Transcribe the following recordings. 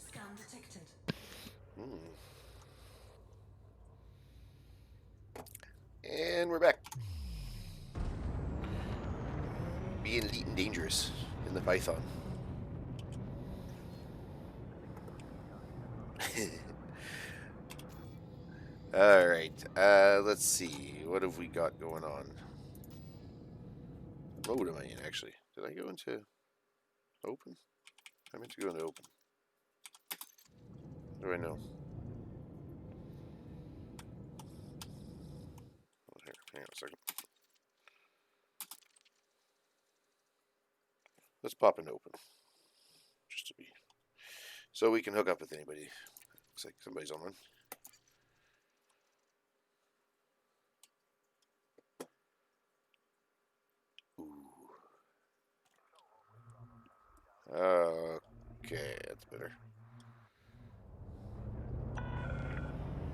Scan detected. And we're back. Being Leet and dangerous in the Python. Alright, let's see. What have we got going on? What mode am I in, actually? Did I go into open? I meant to go into open. What do I know? Oh, here, hang on a second. Let's pop into open. Just to be... So we can hook up with anybody. Looks like somebody's online. Okay, that's better.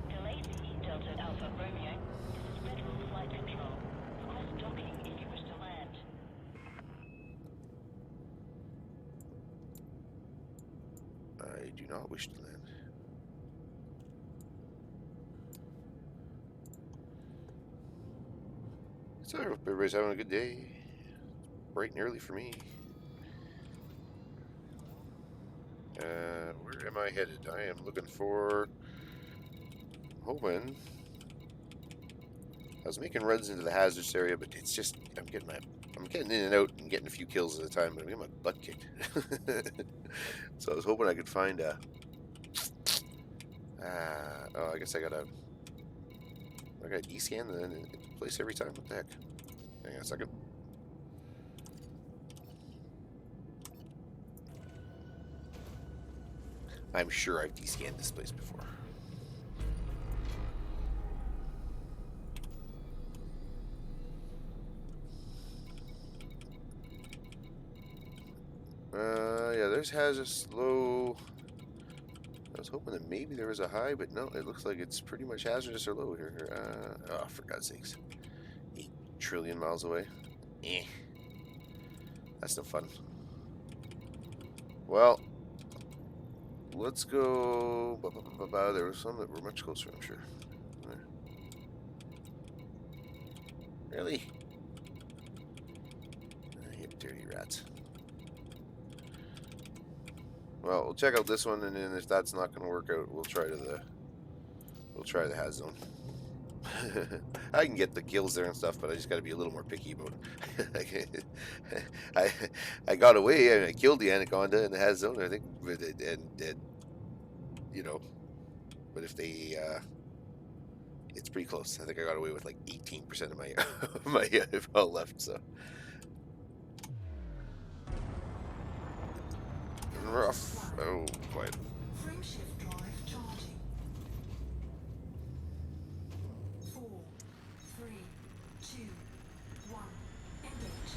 Delay Delta Alpha Romeo. This is Federal Flight Control. Request docking if you wish to land. I do not wish to land. So I hope everybody's having a good day. Bright and early for me. Where am I headed? I am looking for... hoping... I was making runs into the hazardous area, but it's just... I'm getting in and out and getting a few kills at a time, but I'm getting my butt kicked. So I was hoping I could find a... oh, I guess I gotta E-scan the place every time? What the heck? Hang on a second. I'm sure I've de-scanned this place before. Yeah, there's hazardous low. I was hoping that maybe there was a high, but no, it looks like it's pretty much hazardous or low here. Oh, for God's sakes. 8 trillion miles away. Eh. That's no fun. Well, let's go... There were some that were much closer, I'm sure. Really? You dirty rats. Well, we'll check out this one, and then if that's not going to work out, we'll try the Haz zone. I can get the kills there and stuff, but I just got to be a little more picky about it. I got away and I killed the anaconda in the Haz zone, I think, and you know, but if they, it's pretty close. I think I got away with like 18% of my my all left. So rough. Oh, quiet. Frameshift drive charging. 4, 3, 2, 1. Engage.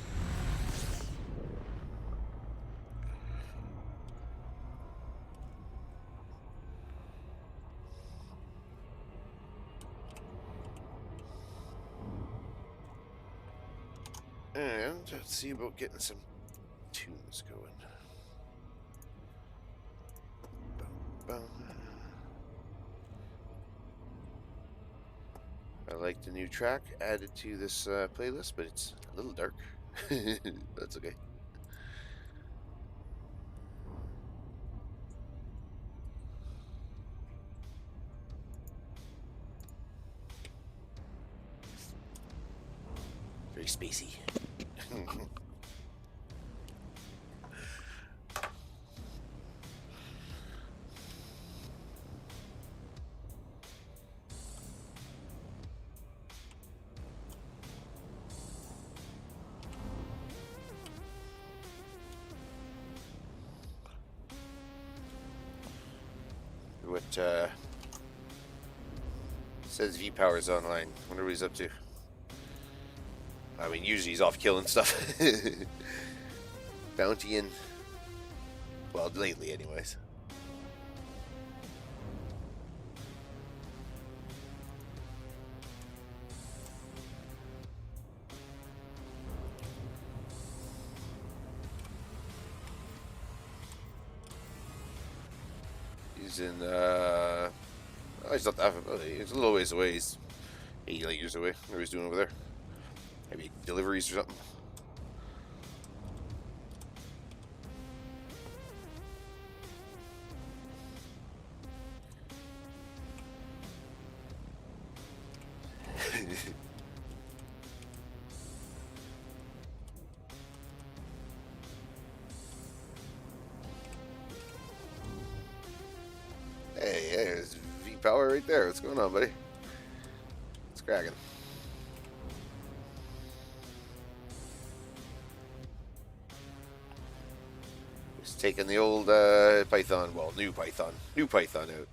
And let's see about getting some tunes going. Bum, bum. I like the new track added to this playlist, but it's a little dark. That's okay. Very spacey. What says V-Power's online? Wonder what he's up to. I mean, usually he's off killing stuff. Bounty in. Well, lately, anyways. He's in, oh, he's not that, he's a little ways away. He's 80 light years away. What he's doing over there? Maybe deliveries or something. Hey, there's V power right there. What's going on, buddy? It's cracking. Just taking the old Python, well, new Python out.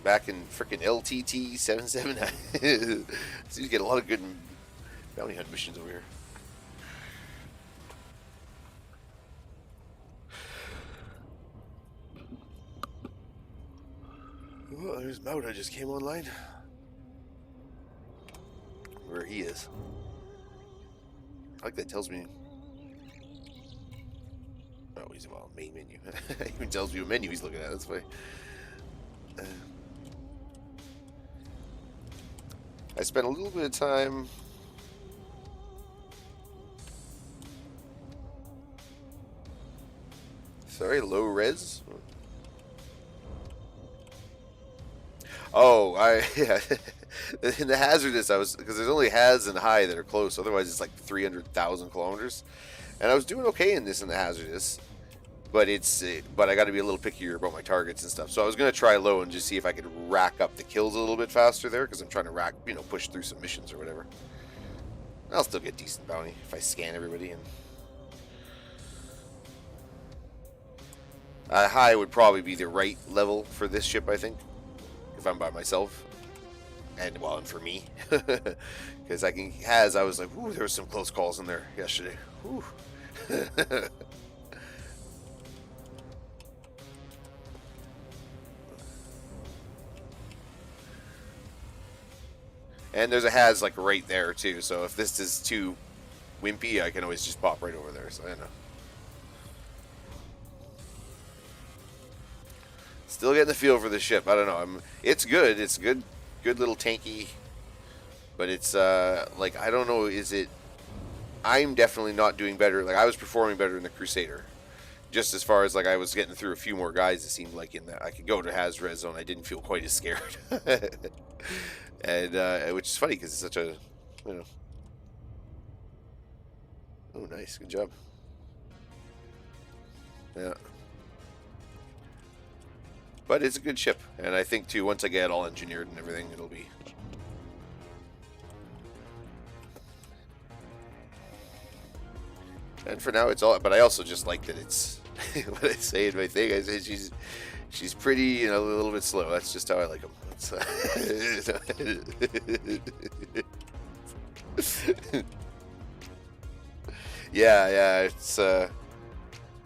Back in frickin' LTT 779. So you get a lot of good bounty hunt missions over here. Oh, there's Mauda just came online. Where he is. I like that tells me. Oh, he's well main menu. It even tells you a menu he's looking at. That's funny. I spent a little bit of time. Sorry, low res. Oh, yeah. In the hazardous, I was because there's only has and high that are close. Otherwise, it's like 300,000 kilometers, and I was doing okay in this in the hazardous, but I got to be a little pickier about my targets and stuff. So I was gonna try low and just see if I could rack up the kills a little bit faster there because I'm trying to push through some missions or whatever. I'll still get decent bounty if I scan everybody and. High would probably be the right level for this ship, I think, if I'm by myself. And well, and for me, because I was like, ooh, there was some close calls in there yesterday. Ooh. And there's a has like right there too, so if this is too wimpy, I can always just pop right over there. So I know. Still getting the feel for this ship. I don't know. It's good. It's good little tanky, but it's like I don't know. Is it? I'm definitely not doing better. Like I was performing better in the Crusader, just as far as like I was getting through a few more guys. It seemed like in that I could go to Has Red Zone. I didn't feel quite as scared, and which is funny because it's such a, you know. Oh, nice, good job. Yeah. But it's a good ship, and I think too once I get it all engineered and everything, it'll be. And for now, it's all. But I also just like that it's what I say in my thing. I say she's pretty, you know, a little bit slow. That's just how I like them. Yeah,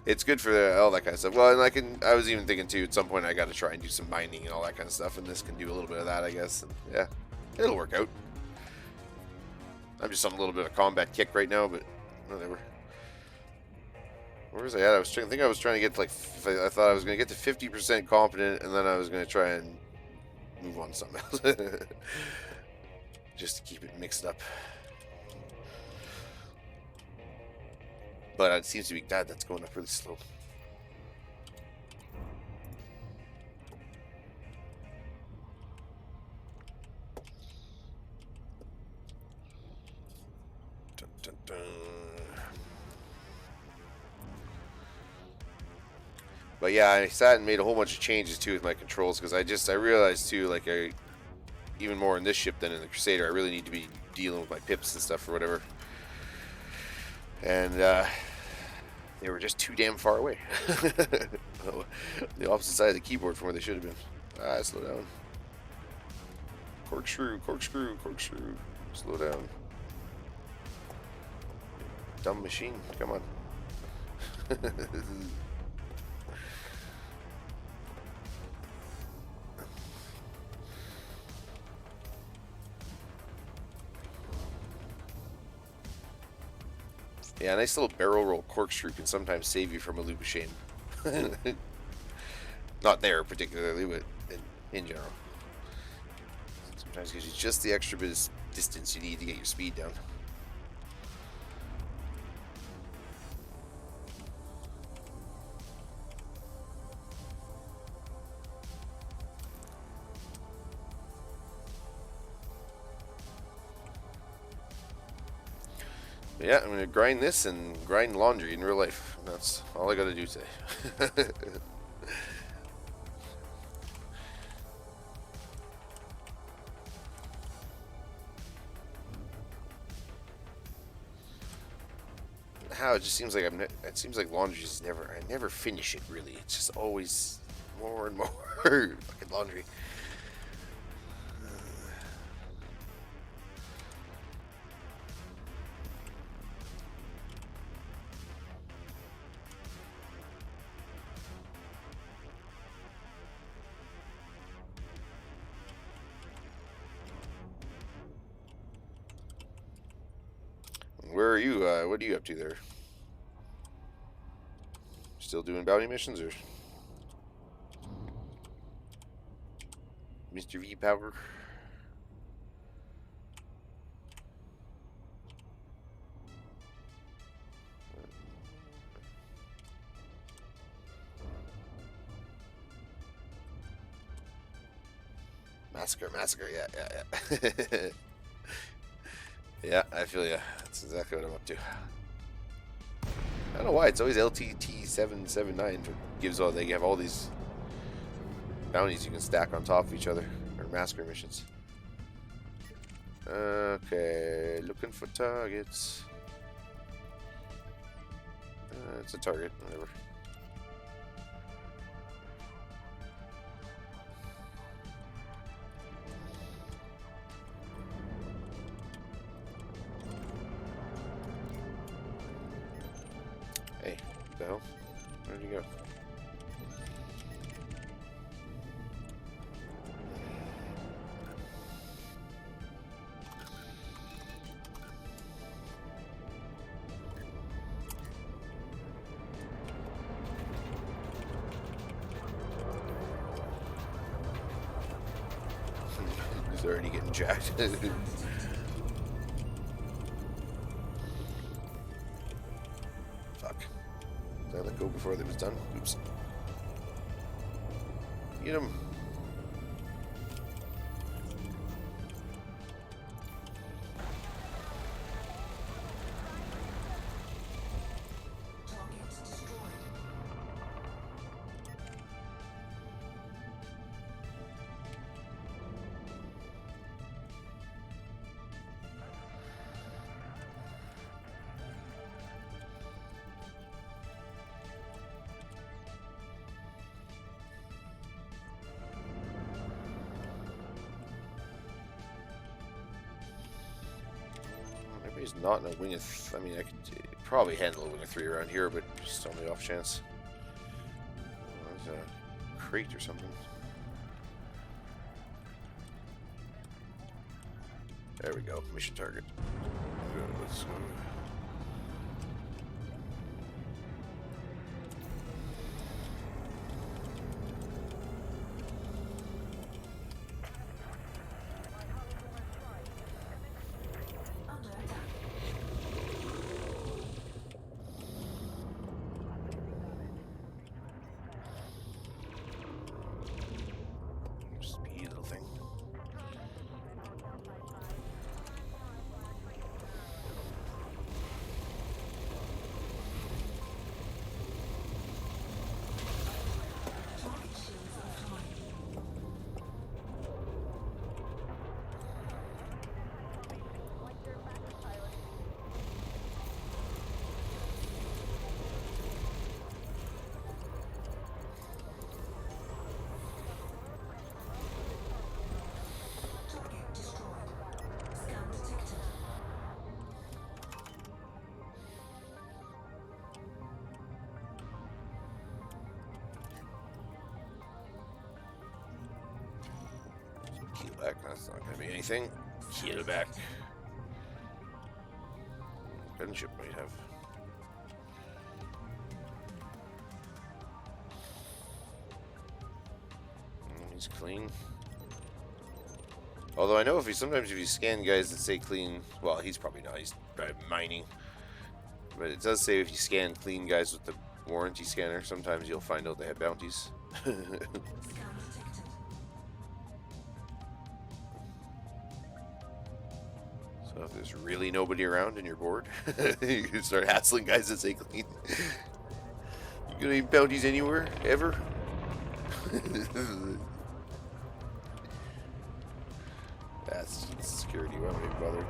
it's good for all that kind of stuff. Well, and I was even thinking too, at some point I got to try and do some mining and all that kind of stuff, and this can do a little bit of that, I guess. And yeah, it'll work out. I'm just on a little bit of combat kick right now, but whatever. Where was I at? I think I was trying to get to like, I thought I was going to get to 50% competent, and then I was going to try and move on to something else. Just to keep it mixed up. But it seems to be that's going up really slow. Dun, dun, dun. But yeah, I sat and made a whole bunch of changes too with my controls because I realized too, like even more in this ship than in the Crusader, I really need to be dealing with my pips and stuff or whatever. And they were just too damn far away. The opposite side of the keyboard from where they should have been. Slow down. Corkscrew, corkscrew, corkscrew. Slow down. Dumb machine, come on. Yeah, a nice little barrel roll corkscrew can sometimes save you from a loop of shame. Not there particularly, but in general. Sometimes gives you just the extra bit of distance you need to get your speed down. But yeah, I'm going to grind this and grind laundry in real life. That's all I got to do today. How it just seems like it seems like laundry is I never finish it really. It's just always more and more fucking laundry. Where are you? What are you up to there? Still doing bounty missions or Mr. V Power? Massacre, yeah. Yeah, I feel ya. That's exactly what I'm up to. I don't know why, it's always LTT779 gives all, they have all these bounties you can stack on top of each other, or massacre missions. Okay, looking for targets. It's a target, whatever. Hey, what the hell? Where'd you go? He's already getting jacked. Fuck. Did I let go before that was done? Oops. Get him. Target destroyed. Maybe he's not in a wing of. I mean, I could probably handle a wing of 3 around here, but just on the off chance. Oh, there's a crate or something. There we go. Mission target. Let's go. Under attack. Speedy little thing. Target shields offline. Target destroyed. Scan detected. Heal back. That's not gonna be anything. Heal back. Gunship might have. He's clean. Although I know sometimes if you scan guys that say clean, well, he's probably not. He's probably mining. But it does say if you scan clean guys with the warranty scanner, sometimes you'll find out they have bounties. Scan detected. So if there's really nobody around and you're bored, you can start hassling guys that say clean. You got any bounties anywhere, ever? That's security, why am I bothered?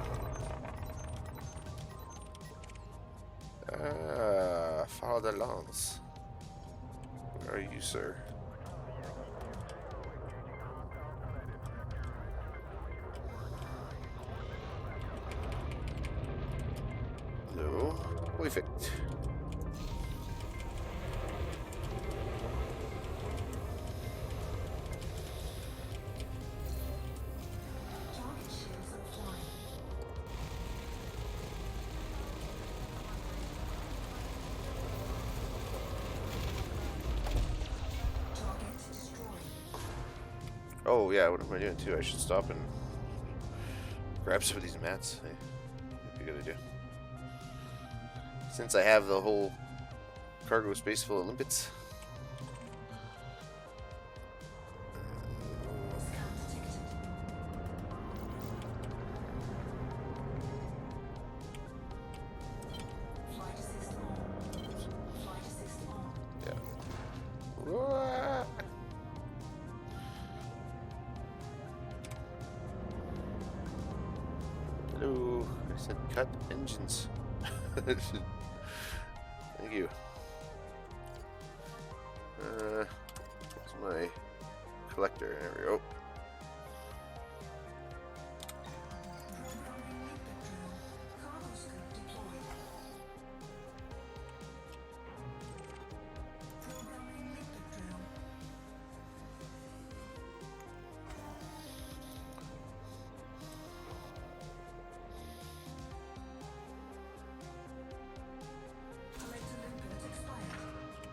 Father Lance. Where are you, sir? Hello? Perfect. Target shields offline. Target destroyed. Oh, yeah, what am I doing too? I should stop and grab some of these mats. Hey, that'd be a good idea. Since I have the whole cargo space full of limpets. Scan detected. Flight assist on. Flight assist on. Yeah. Wah! Hello. I said cut engines. Thank you. Where's my collector? There we go. Programming limpet drill. Cargo scope deployed. Programming limpet drill. Collector limpet expired. Programming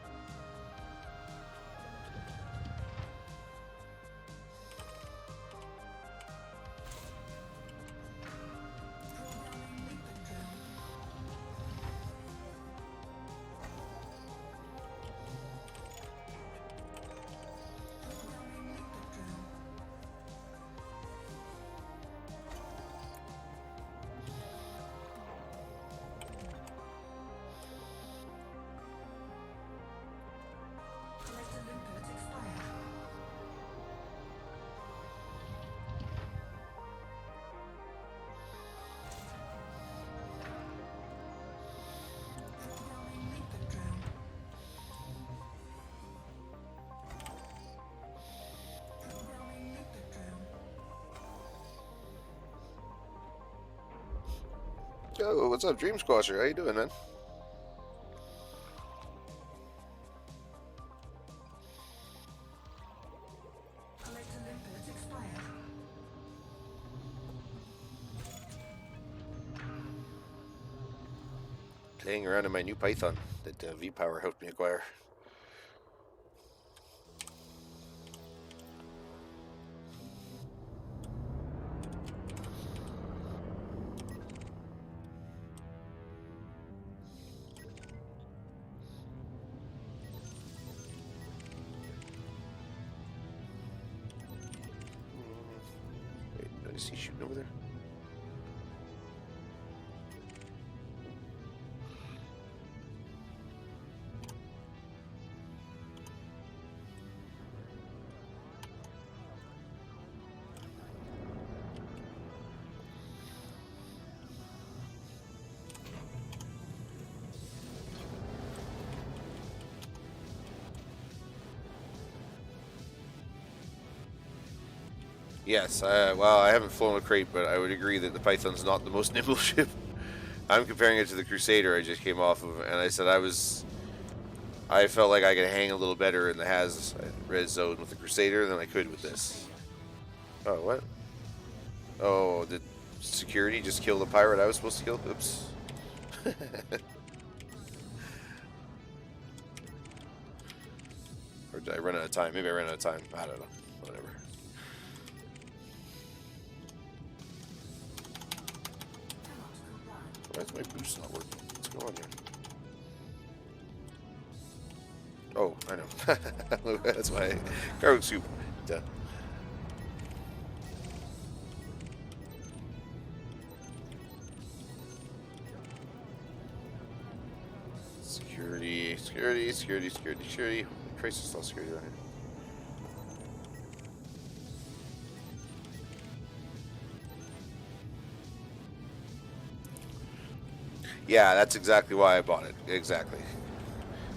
limpet drill. Programming limpet drill. Collector limpet expired. Programming limpet drill. Programming limpet drill. Yo, what's up, Dream Squasher? How you doing, man? Collector limpet expired. Playing around in my new Python that V-Power helped me acquire. Wait, did I see shooting over there? Yes, well, I haven't flown a crate, but I would agree that the Python's not the most nimble ship. I'm comparing it to the Crusader I just came off of, and I said I felt like I could hang a little better in the Haz red zone with the Crusader than I could with this. Oh, what? Oh, did security just kill the pirate I was supposed to kill? Oops. Or did I run out of time? Maybe I ran out of time. I don't know. Whatever. My boost's not working. What's going on here? Oh, I know. That's why. Cargo soup. Duh. Security, security, security, security, security. Christ, it's not security around here. Yeah, that's exactly why I bought it. Exactly.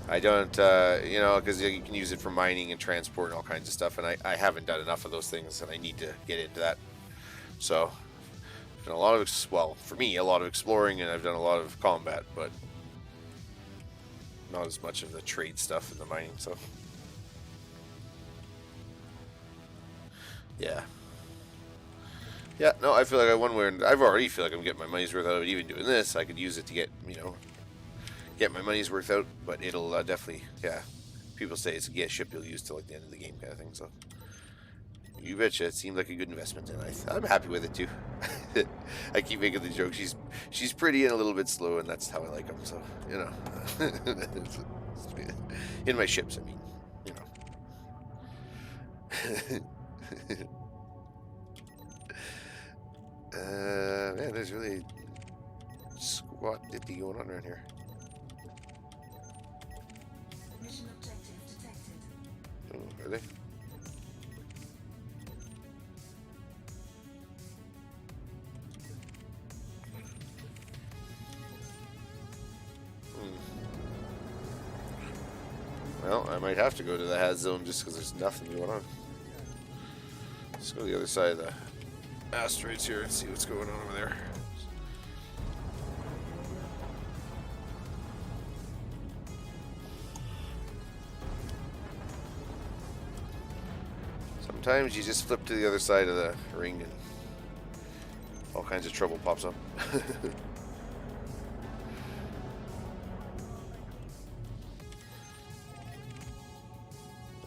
I don't, you know, because you can use it for mining and transport and all kinds of stuff, and I haven't done enough of those things, and I need to get into that. So, I've done a lot of, well, for me, a lot of exploring, and I've done a lot of combat, but not as much of the trade stuff and the mining stuff. Yeah. Yeah, no, I feel like I one way, I've already feel like I'm getting my money's worth out of it. Even doing this, I could use it to get, you know, get my money's worth out. But it'll definitely, yeah. People say it's a ship you'll use till like the end of the game, kind of thing. So you betcha, it seemed like a good investment, and I'm happy with it too. I keep making the joke. She's pretty and a little bit slow, and that's how I like them. So you know, in my ships, I mean, you know. Man, there's really squat dippy going on around here. Mission objective detected. Oh, are they? Well, I might have to go to the Haz zone just because there's nothing going on. Let's go to the other side of the asteroids here and see what's going on over there. Sometimes you just flip to the other side of the ring and all kinds of trouble pops up.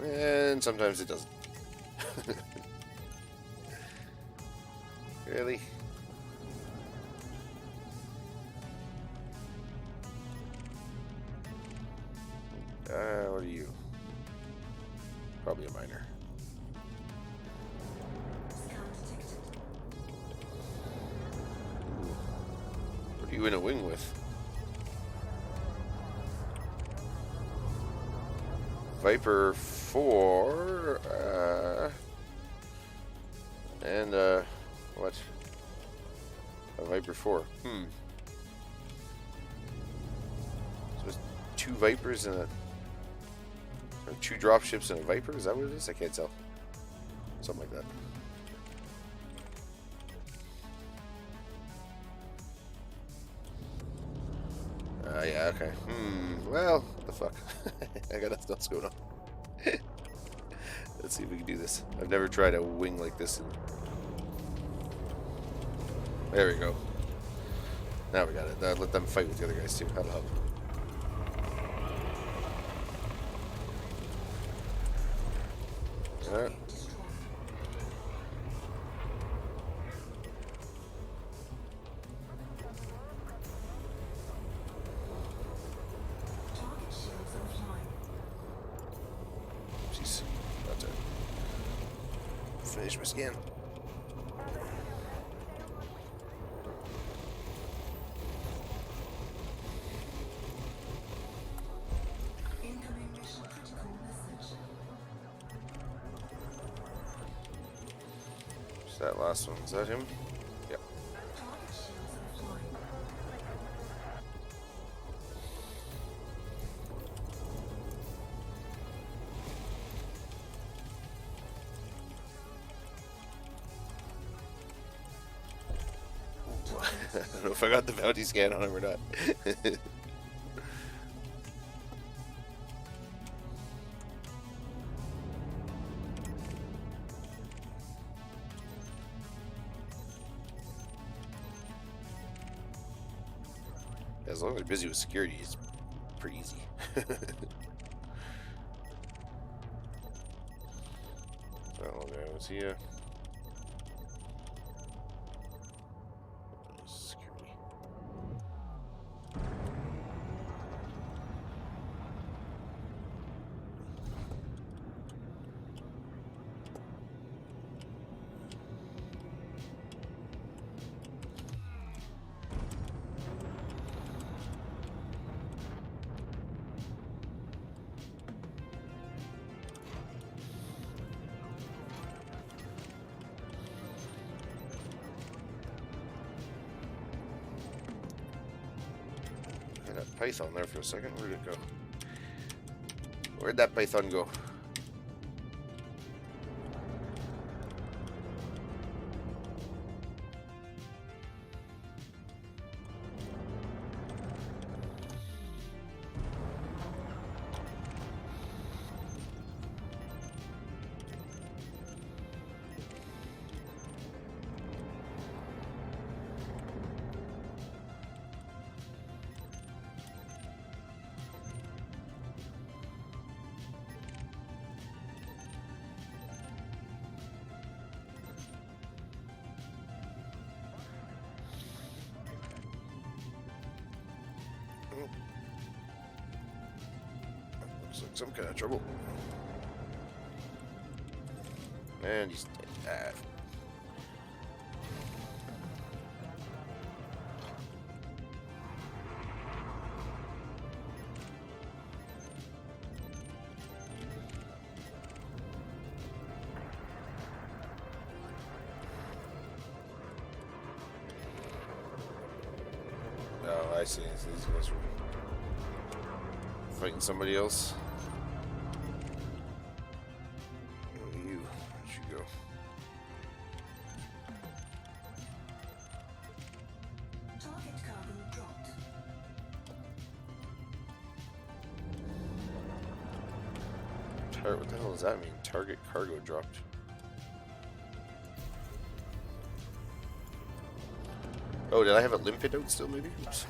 And sometimes it doesn't. Really? What are you? Probably a miner. Scan detected. What are you in a wing with? Viper 4, and what? A Viper 4. So it's 2 Vipers and or 2 dropships and a Viper? Is that what it is? I can't tell. Something like that. Yeah, okay. Well, what the fuck? I got nothing else going on. Let's see if we can do this. I've never tried a wing like this. There we go. Now we got it. Let them fight with the other guys too. That'll help. Alright. Target shields offline. Jeez. That's it. Finish my scan. Incoming mission critical message. Is that last one? Is that him? Yep. Target shields offline. I don't know if I got the bounty scan on him or not. As long as they're busy with security, it's pretty easy. Okay, was he security? python there for a second. Where'd it go? Where'd that python go? Looks like some kind of trouble. And he's dead. Oh, I see. So these guys were fighting somebody else. Oh, you. Where'd you go? Target cargo dropped. What the hell does that mean? Target cargo dropped. Oh, did I have it limpid out still, maybe? Oops.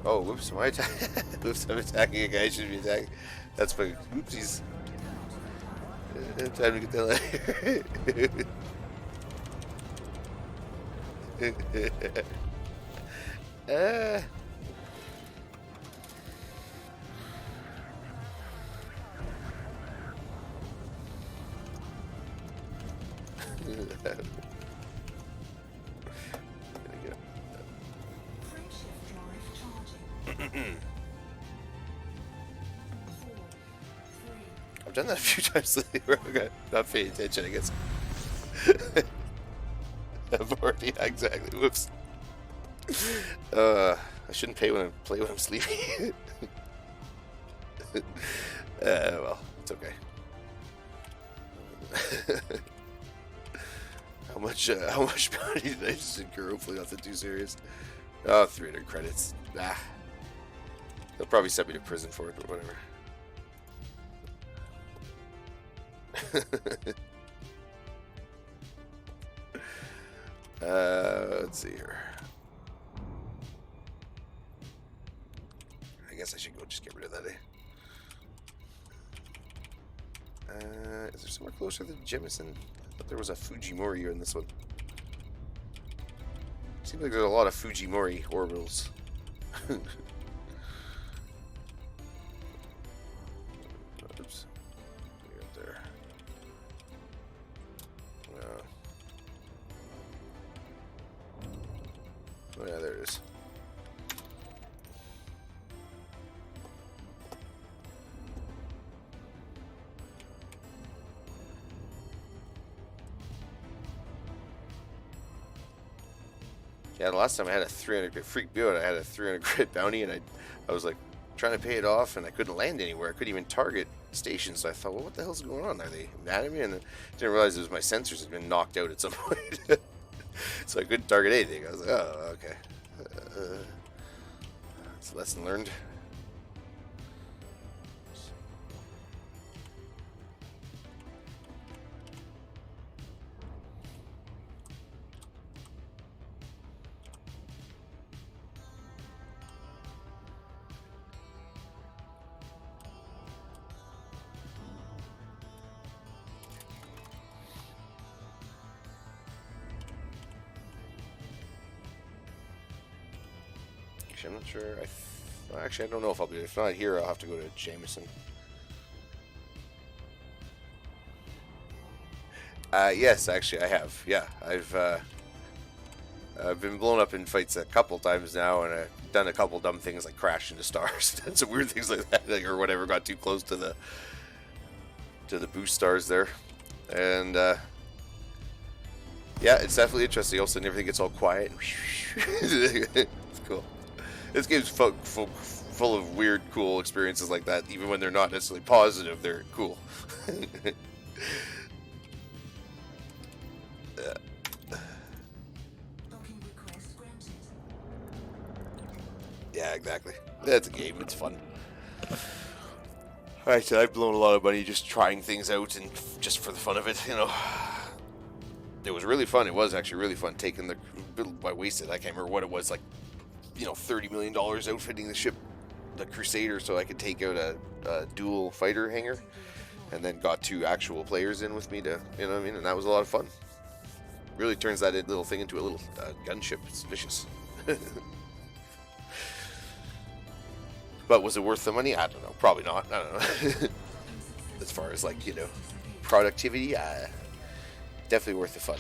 Oh, whoops, my attack. Whoops, I'm attacking a guy I should be attacking. That's funny. Oopsies. Time to get the hell out. I've done that a few times lately where I'm not paying attention, I guess. I've already, exactly, whoops. I shouldn't play when I'm sleeping. Well, it's okay. How much bounty did I just incur? Hopefully nothing too serious. Oh, 300 credits. Ah. They'll probably send me to prison for it, but whatever. Let's see here. I guess I should go just get rid of that, is there somewhere closer than Jemison? I thought there was a Fujimori here in this one. Seems like there's a lot of Fujimori orbitals. Oops. Get there. Oh yeah, there it is. Yeah, the last time I had a 300 crit freak out, I had a 300 crit bounty, and I was like trying to pay it off, and I couldn't land anywhere. I couldn't even target stations. So I thought, well, what the hell's going on? Are they mad at me? And I didn't realize it was my sensors had been knocked out at some point, so I couldn't target anything. I was like, oh, okay. It's a lesson learned. I'm not sure. Actually, I don't know if I'll be. If not here, I'll have to go to Jameson. Yes, actually, I have. Yeah, I've been blown up in fights a couple times now, and I've done a couple dumb things like crash into stars, done some weird things like that, or whatever. Got too close to the boost stars there, and Yeah, it's definitely interesting. All of a sudden, everything gets all quiet. It's cool. This game's full of weird, cool experiences like that. Even when they're not necessarily positive, they're cool. Docking request granted. Yeah, exactly. That's a game. It's fun. Like I said, I've blown a lot of money just trying things out and just for the fun of it, you know. It was really fun. It was actually really fun taking the... I wasted, I can't remember what it was, like, you know, $30 million outfitting the ship, the Crusader, so I could take out a dual fighter hangar, and then got 2 actual players in with me to, you know what I mean, and that was a lot of fun. Really turns that little thing into a little gunship. It's vicious. But was it worth the money? I don't know. Probably not. I don't know. As far as, like, you know, productivity, definitely worth the fun.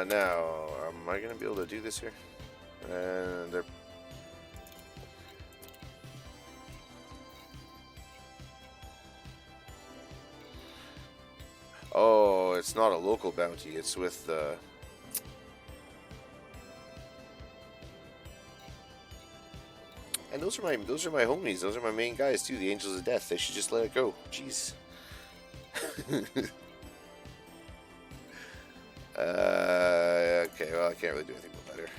Now, am I going to be able to do this here? And they're... Oh, it's not a local bounty. It's with and those are my homies. Those are my main guys too. The Angels of Death. They should just let it go. Jeez. Okay. Well, I can't really do anything about that here.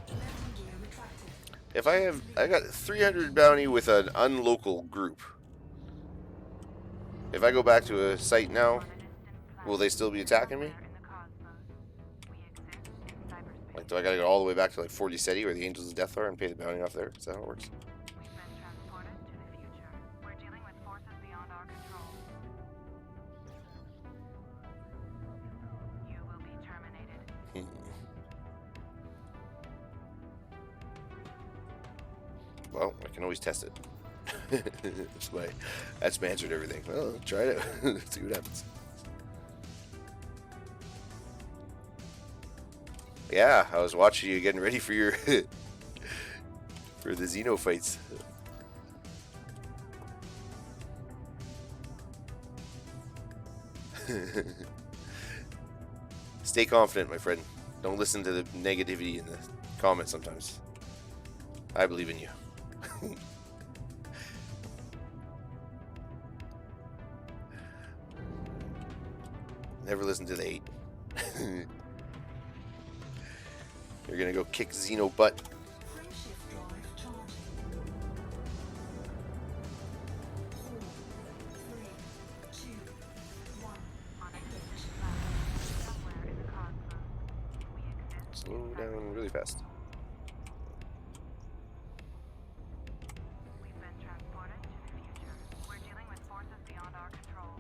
Landing gear retracted. If I got 300 bounty with an unlocal group. If I go back to a site now, will they still be attacking me? Like, do I gotta go all the way back to like 40 SETI where the Angels of Death are and pay the bounty off there? Is that how it works? Well, I can always test it. That's my answer to everything. Well, try it out. See what happens. Yeah, I was watching you getting ready for your for the Xeno fights. Stay confident, my friend. Don't listen to the negativity in the comments sometimes. I believe in you. Never listen to the hate. You're gonna go kick Xeno butt. Frameshift drive charging. 4, 3, 2, 1. Slow down really fast. We've been transported to the future. We're dealing with forces beyond our control.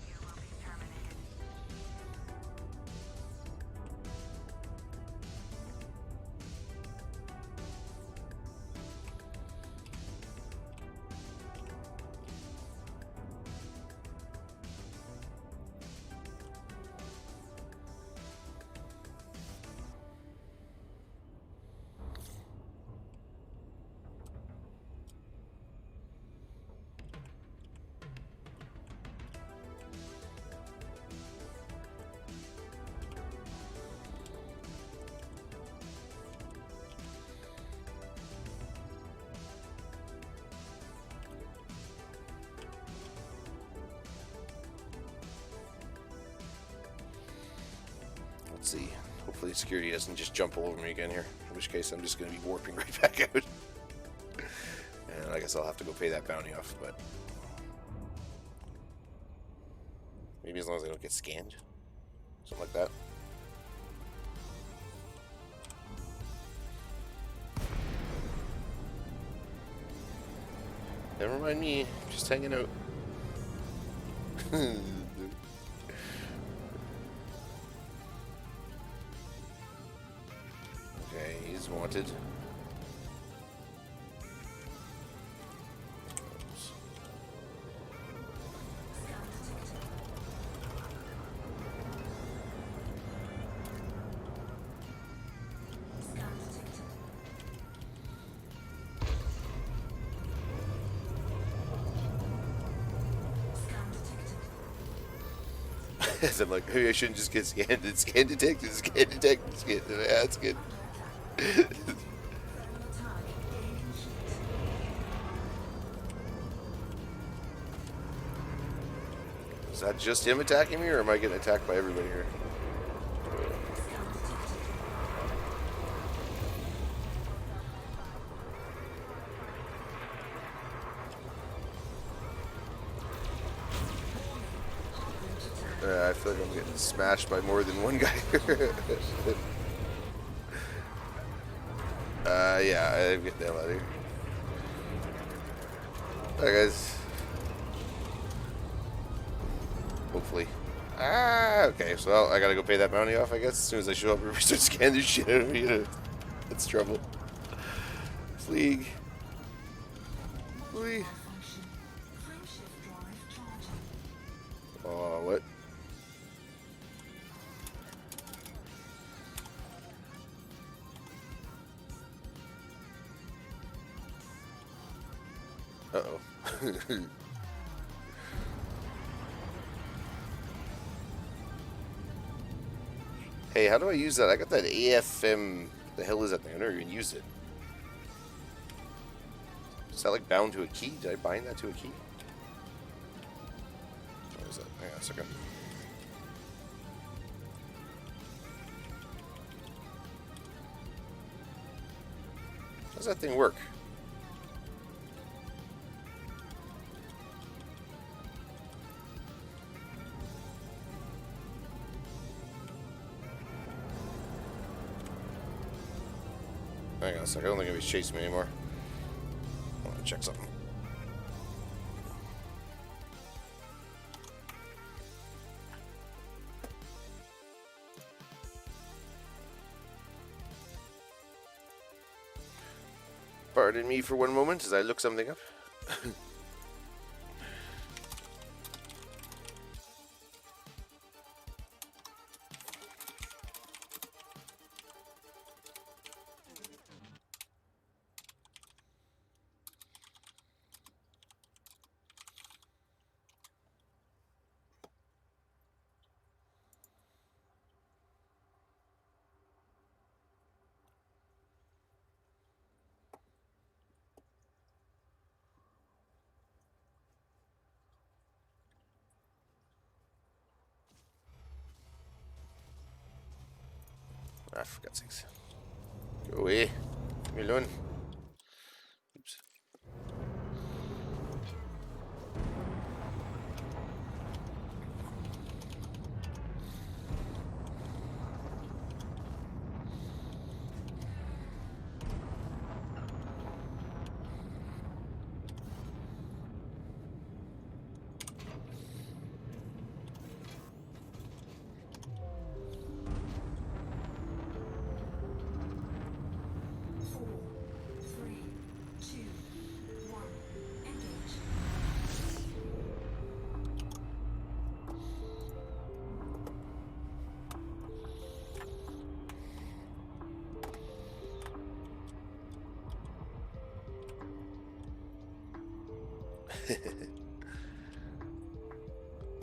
You will be terminated. Let's see. Hopefully security doesn't just jump all over me again here. In which case I'm just going to be warping right back out. And I guess I'll have to go pay that bounty off, but... maybe as long as I don't get scanned. Something like that. Never mind me. Just hanging out. Okay, he's wanted. Oops. As I'm like, maybe I shouldn't just get scanned. It's scan detected, scan detected, scan. Yeah, that's good. Is that just him attacking me, or am I getting attacked by everybody here? I feel like I'm getting smashed by more than one guy. Yeah, I'm getting the hell out of here. Alright, guys. Hopefully. Ah, okay, so I gotta go pay that bounty off, I guess. As soon as I show up, we start scanning this shit out of me. That's trouble. Fleeg. Flee. Oh, what? Uh-oh. Hey, how do I use that? I got that AFM. The hell is that thing? I never even used it. Is that like bound to a key? Did I bind that to a key? What is that? Hang on a second. How does that thing work? Hang on a second. I don't think he's chasing me anymore. I want to check something. Pardon me for one moment as I look something up. Ah, for God's sakes. Go away. Leave me alone. Oops.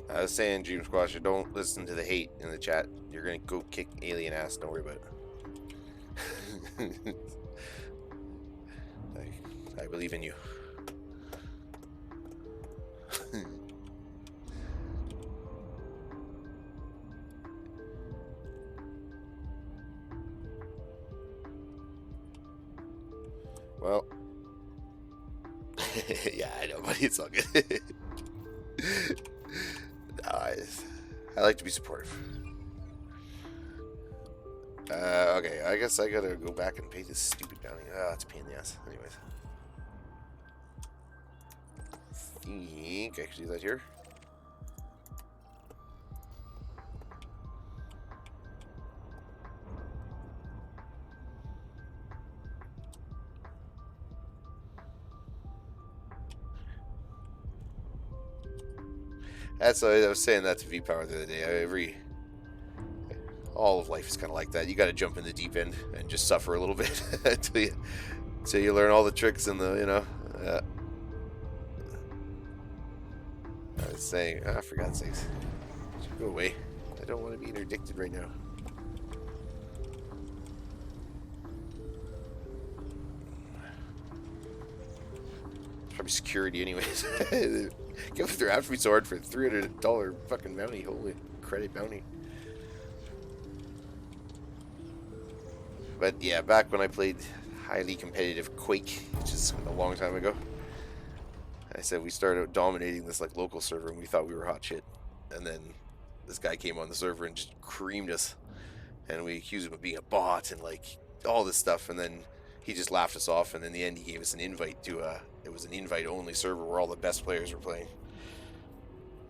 I was saying, Dream Squasher, don't listen to the hate in the chat. You're gonna go kick alien ass. Don't worry about it. I believe in you. Well, yeah, I know, buddy. It's all good. No, I like to be supportive. Okay, I guess I gotta go back and pay this stupid bounty. Ah, it's a pain in the ass. Anyways. I think I can do that here. That's what I was saying that to V-Power the other day. All of life is kind of like that. You got to jump in the deep end and just suffer a little bit until you learn all the tricks and the I was saying, for God's sakes, go away. don't want to be interdicted right now. Probably security anyways. They're after me so hard for a $300 fucking bounty. Holy credit bounty. But yeah, back when I played highly competitive Quake, which is a long time ago, I said we started out dominating this like local server and we thought we were hot shit. And then this guy came on the server and just creamed us. And we accused him of being a bot and like all this stuff, and then he just laughed us off, and in the end he gave us an invite to it was an invite only server where all the best players were playing.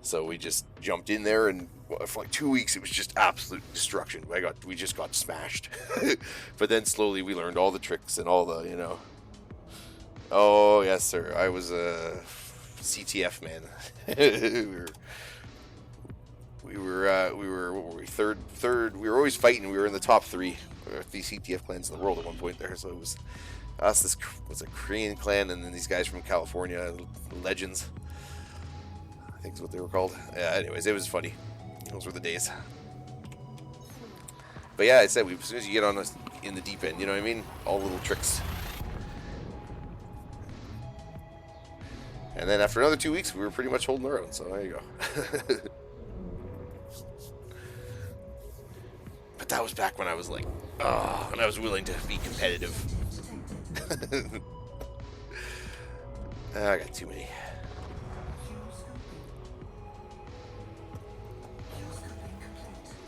So we just jumped in there, and for like 2 weeks it was just absolute destruction. We just got smashed. But then slowly we learned all the tricks and all the, you know. Oh yes sir, I was a CTF man. we were what were we, third, we were always fighting. We were in the top 3 of the CTF clans in the world at one point there. So it was us, this was a Korean clan, and then these guys from California, Legends, I think is what they were called. Yeah, anyways, it was funny. Those were the days. But yeah, I said, as soon as you get on in the deep end, you know what I mean? All little tricks. And then after another 2 weeks, we were pretty much holding our own, so there you go. But that was back when I was like, oh, and I was willing to be competitive. I got too many.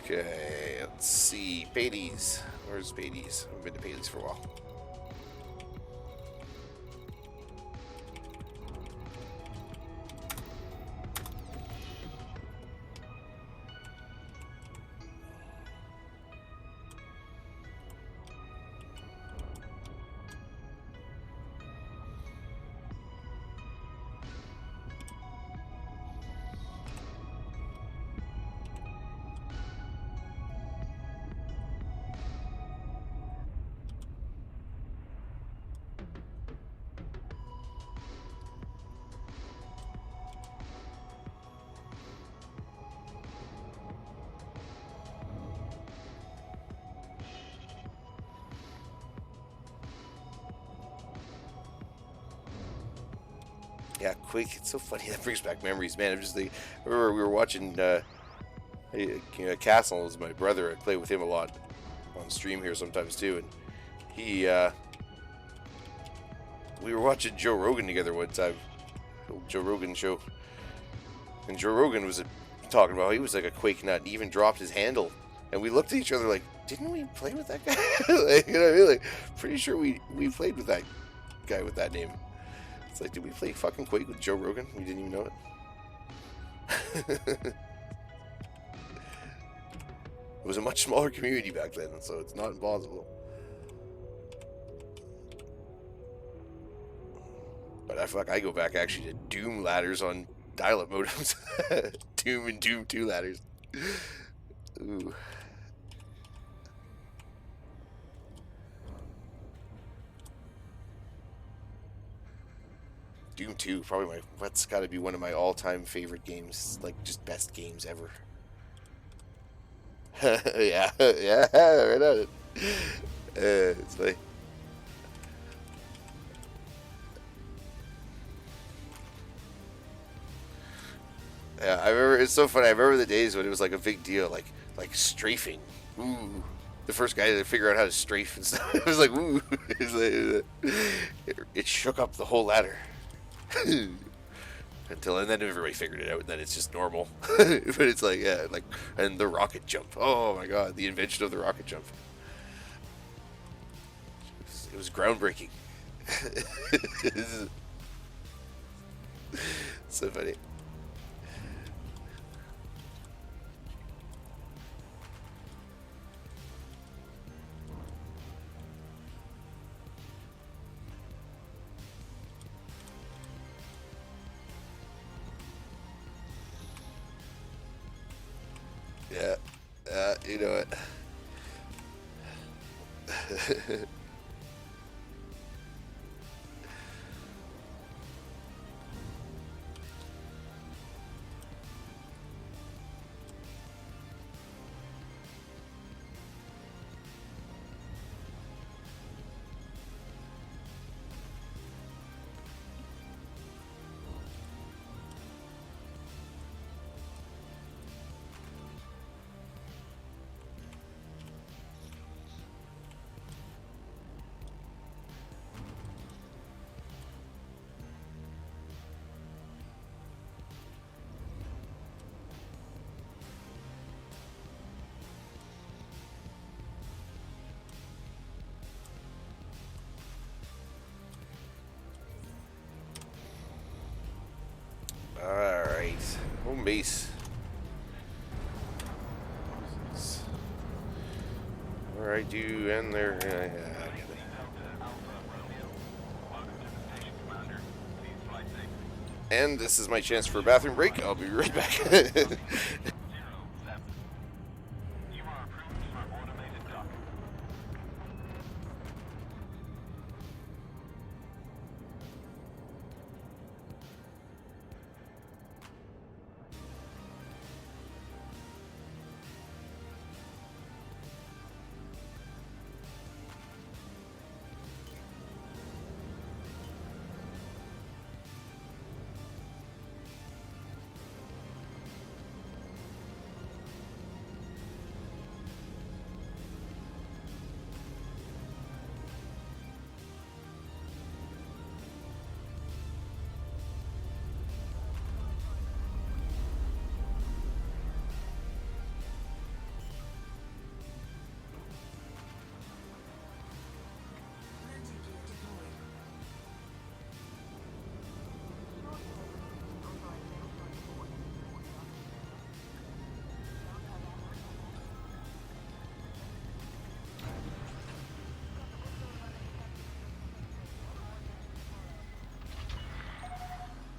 Okay, let's see. Paydies. Where's Paydies? I haven't been to Paydies for a while. Yeah, Quake, it's so funny. That brings back memories, man. I'm just like, I remember we were watching Castle. Was my brother. I play with him a lot on stream here sometimes too, and he we were watching Joe Rogan together one time, old Joe Rogan show, and Joe Rogan was talking about how he was like a Quake nut. He even dropped his handle, and we looked at each other like, didn't we play with that guy? Like, you know what I mean? Like, pretty sure we played with that guy with that name. It's like, did we play fucking Quake with Joe Rogan? We didn't even know it. It was a much smaller community back then, so it's not impossible. But I go back actually to Doom ladders on dial-up modems. Doom and Doom 2 ladders. Ooh. Doom 2, probably that's got to be one of my all-time favorite games, like just best games ever. Yeah, yeah, right on it. It's like, yeah, I remember, it's so funny. I remember the days when it was like a big deal, like strafing. Ooh, the first guy to figure out how to strafe and stuff. It was like, ooh, it shook up the whole ladder. And then everybody figured it out, and then it's just normal. But it's like, yeah, like, and the rocket jump. Oh my god, the invention of the rocket jump. It was groundbreaking. So funny. Yeah, you know it. home base. Alright, you and there. Yeah, I get it. And this is my chance for a bathroom break. I'll be right back. Landing gear deployed.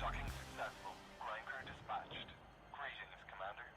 Docking successful. Ground crew dispatched. Greetings, Commander.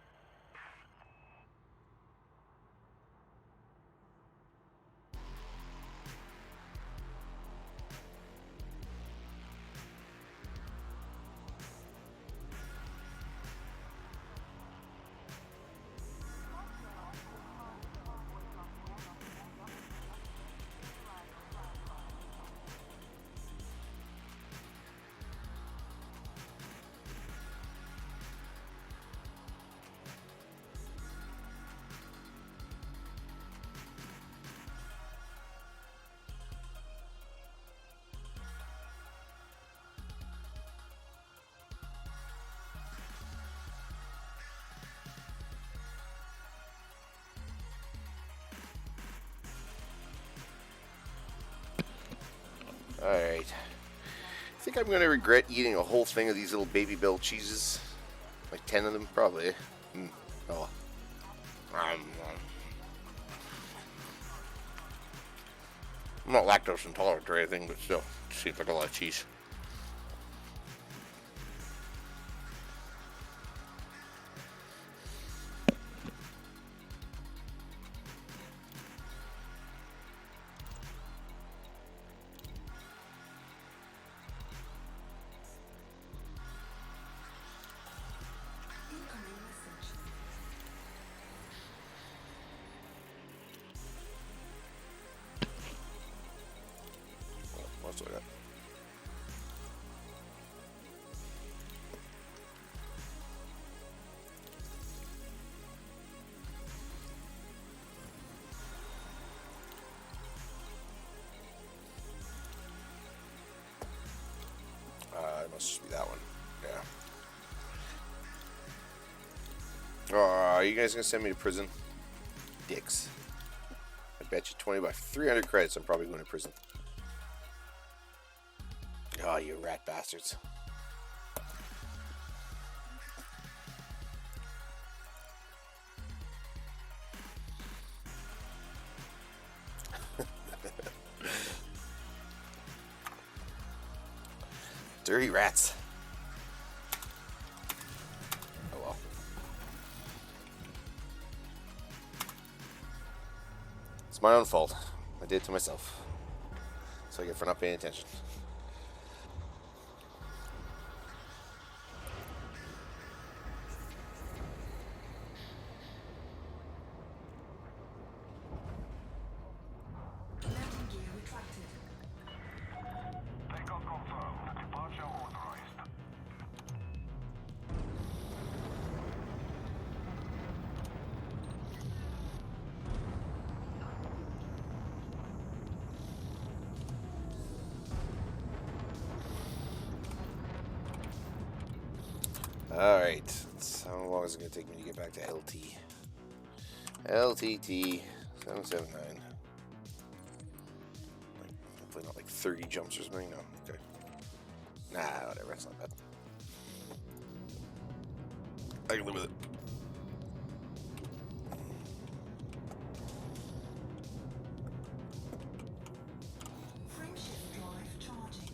Alright. I think I'm going to regret eating a whole thing of these little baby bell cheeses. Like 10 of them, probably. Oh. I'm not lactose intolerant or anything, but still, it seems like a lot of cheese. Incoming message. What's that? It must just be that one. Yeah. Are you guys gonna send me to prison? Dicks. I bet you 20 by 300 credits I'm probably going to prison. Oh, you rat bastards. Dirty rats. Oh well. It's my own fault. I did it to myself. So I get for not paying attention. Landing gear retracted. Takeoff confirmed. Departure authorized. Alright. How long is it going to take me to get back to LT? LTT 779. Hopefully not like 30 jumps or something. No, okay. Nah, whatever. It's not bad. I can live with it. Frame shift drive charging.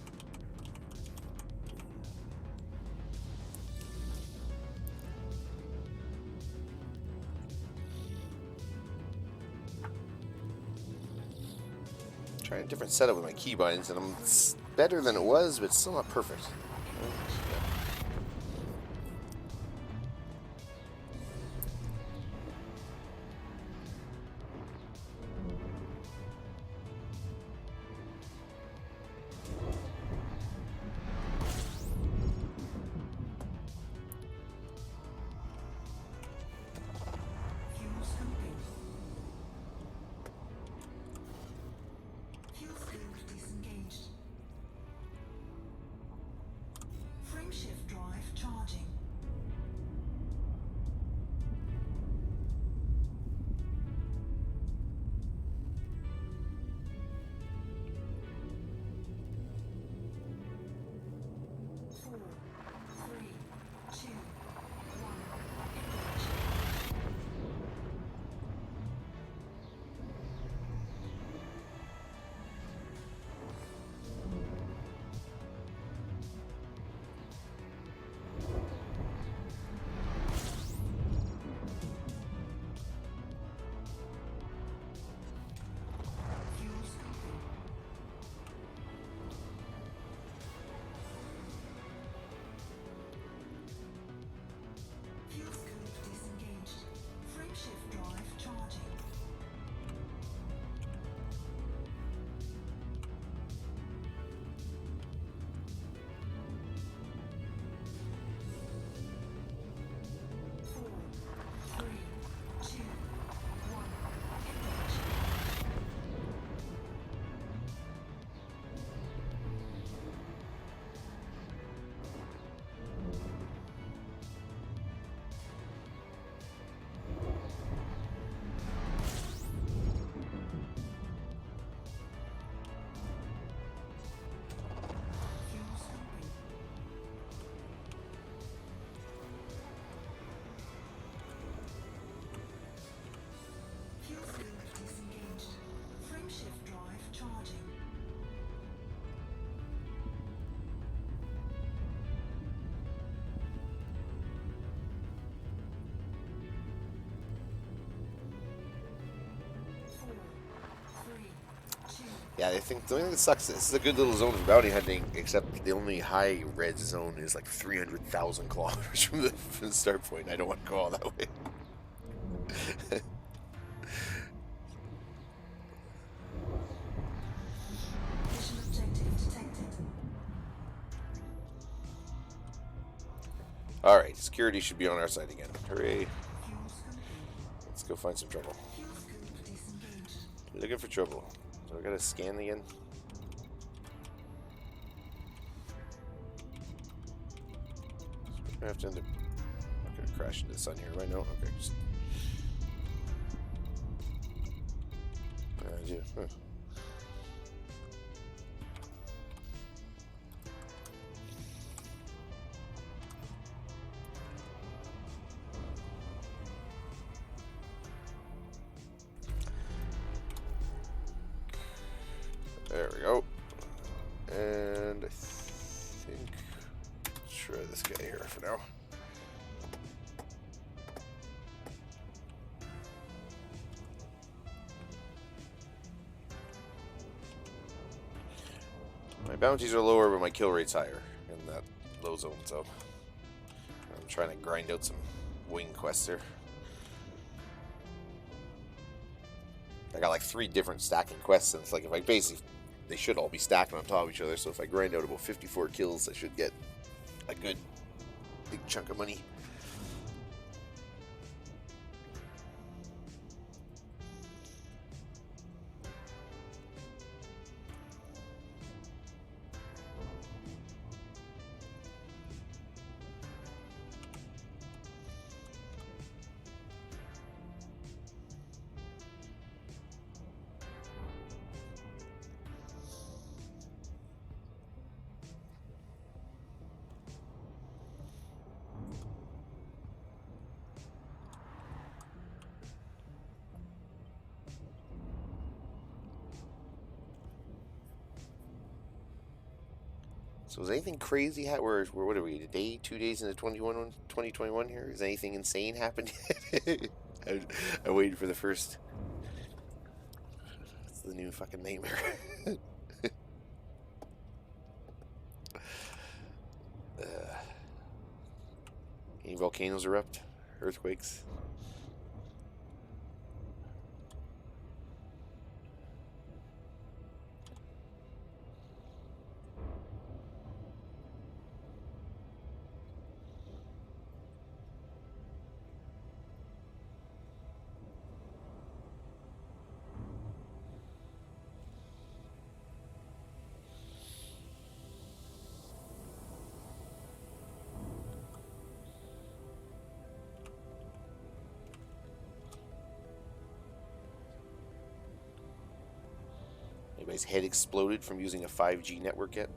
Trying a different setup with my keybinds, and it's better than it was, but still not perfect. Fuel scooping. Fuel scoop disengaged. Frame shift drive charging. Four, three, two, one. Engage. Fuel scooping. Fuel scoop disengaged. Frame shift drive charging. Four, three, two, one. Engage. Fuel scooping. Fuel scoop disengaged. Frame shift drive charging. Four, three, two. Yeah, I think the only thing that sucks, this is a good little zone for bounty hunting, except the only high red zone is like 300,000 kilometers from the start point. I don't want to go all that way. Mission objective detected. Alright, security should be on our side again. Hooray. Fuel scooping. Let's go find some trouble. Fuel scoop disengaged. Looking for trouble. So I gotta scan again. I have to end up. I'm not gonna crash into the sun here right now. Okay, just. Yeah. Huh. There we go. And I think let's try this guy here for now. My bounties are lower, but my kill rate's higher in that low zone, so I'm trying to grind out some wing quests here. I got like 3 different stacking quests, and it's like if I basically, they should all be stacked on top of each other, so if I grind out about 54 kills, I should get a good big chunk of money. So is anything crazy? We're what are we? A day, 2 days into 2021 here? Is anything insane happened yet? I'm waiting for the first. It's the new fucking nightmare. Any volcanoes erupt? Earthquakes? Anybody's head exploded from using a 5G network yet?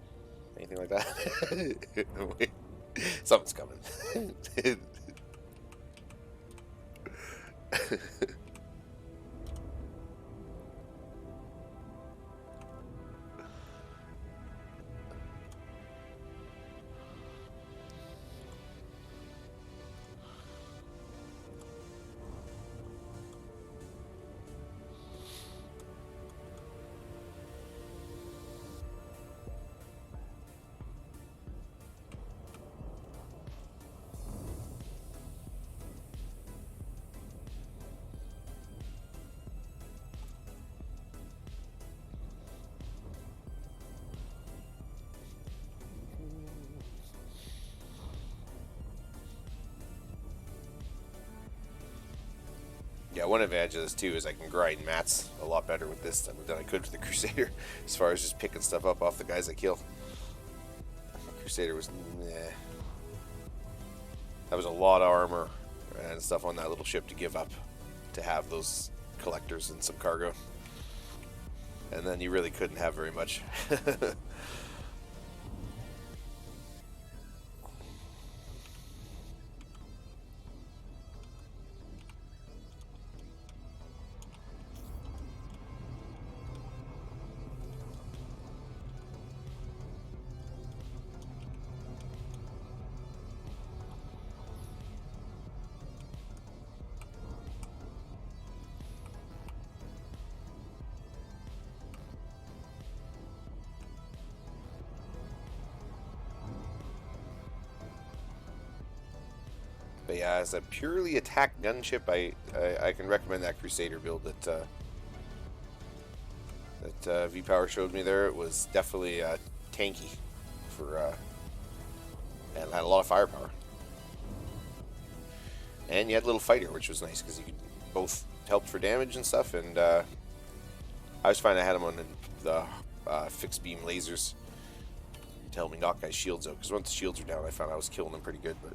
Anything like that? Wait. Something's coming. Yeah, one advantage of this too is I can grind mats a lot better with this than I could with the Crusader, as far as just picking stuff up off the guys I kill. Crusader was, nah. That was a lot of armor and stuff on that little ship to give up to have those collectors and some cargo. And then you really couldn't have very much. But yeah, as a purely attack gunship, I can recommend that Crusader build that V-Power showed me there. It was definitely tanky for and had a lot of firepower. And you had a little fighter, which was nice because you could both help for damage and stuff. And I was fine. I had him on the fixed beam lasers to help me knock guys' shields out. Because once the shields were down, I found I was killing them pretty good. But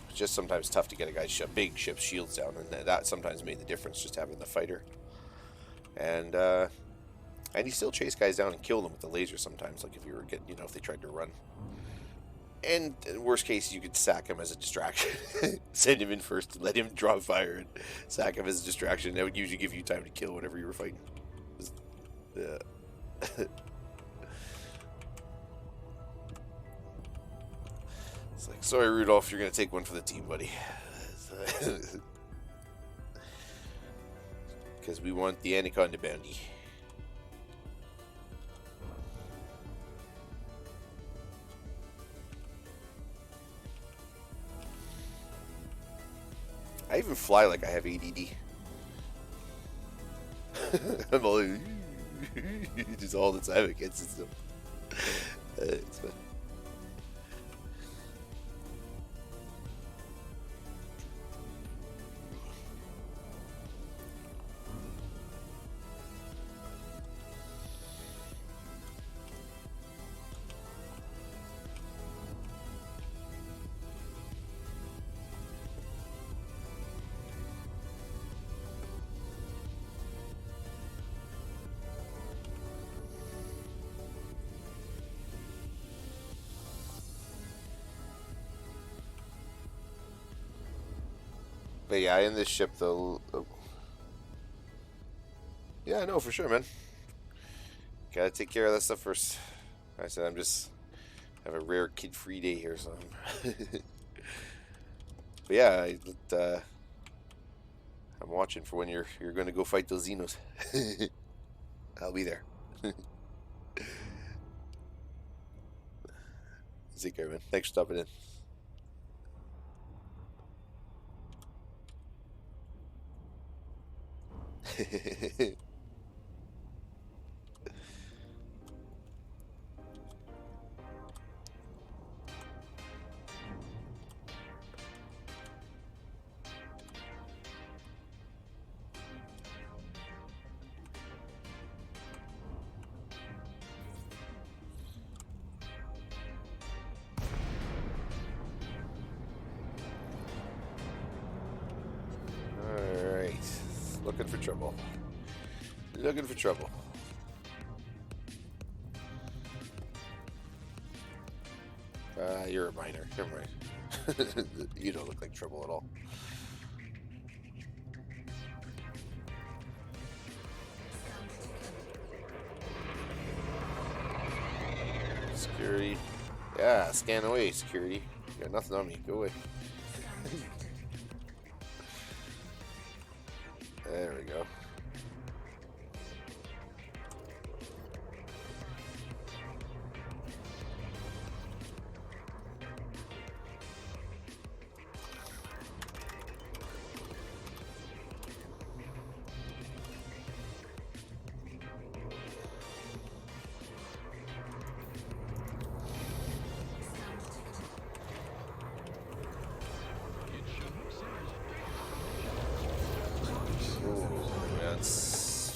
it's just sometimes tough to get a guy's big ship's shields down, and that sometimes made the difference, just having the fighter. And you still chase guys down and kill them with the laser sometimes, like if you were if they tried to run. And in worst case, you could sack him as a distraction. Send him in first and let him draw fire and sack him as a distraction. That would usually give you time to kill whatever you were fighting. Yeah. It's like, sorry, Rudolph, you're going to take one for the team, buddy. Because we want the Anaconda bounty. I even fly like I have ADD. I'm all just all the time against it stuff. It's fun. But yeah, in this ship though, yeah, no, for sure, man. Gotta take care of that stuff first. I said have a rare kid-free day here, so. But yeah, I'm watching for when you're going to go fight those Xenos. I'll be there. Take care, man. Thanks for stopping in. Looking for trouble. Looking for trouble. You're a miner. Never mind. You don't look like trouble at all. Security. Yeah, scan away, security. You got nothing on me. Go away. There we go.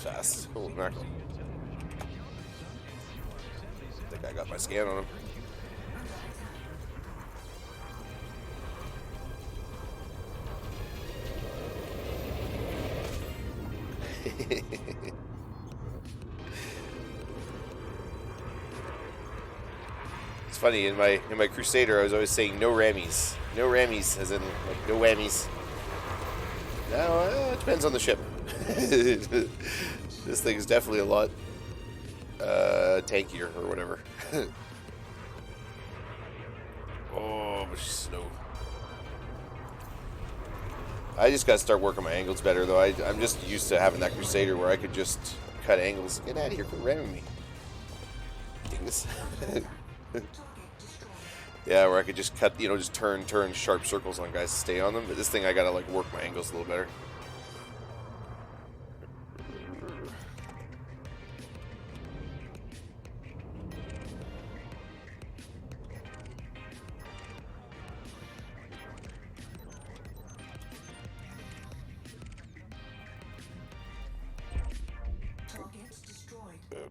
Fast. Holy mackerel. I think I got my scan on him. It's funny, in my Crusader I was always saying no rammies. No rammies, as in like no whammies. Now it depends on the ship. This thing is definitely a lot tankier or whatever. Oh, much snow. I just gotta start working my angles better though. I'm just used to having that Crusader where I could just cut angles. Get out of here, quit ramming me. Dingus. Yeah, where I could just cut, just turn sharp circles on guys to stay on them. But this thing I gotta like work my angles a little better.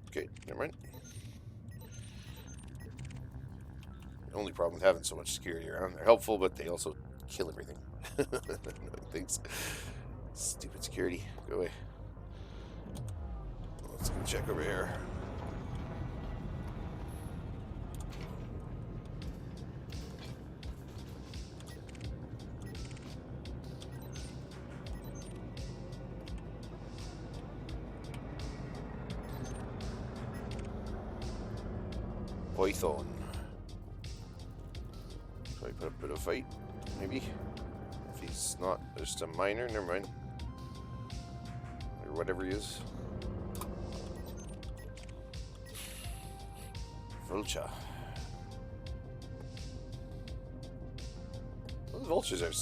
Okay, never mind. The only problem with having so much security around, they're helpful, but they also kill everything. Things. Stupid security. Go away. Let's go check over here. Python. Probably put up a bit of a fight, maybe. If he's not just a miner, never mind. Or whatever he is. Vulture. Those vultures are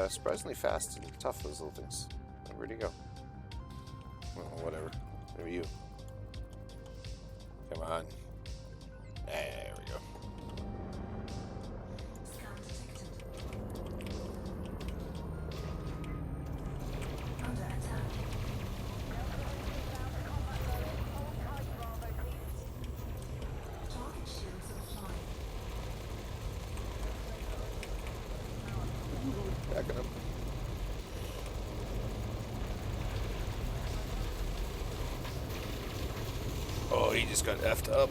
surprisingly fast and tough, those little things. Where'd he go? Well, whatever. Maybe you. Come on. There we go. Under attack. Target shields offline. Backing up. Oh, he just got effed up.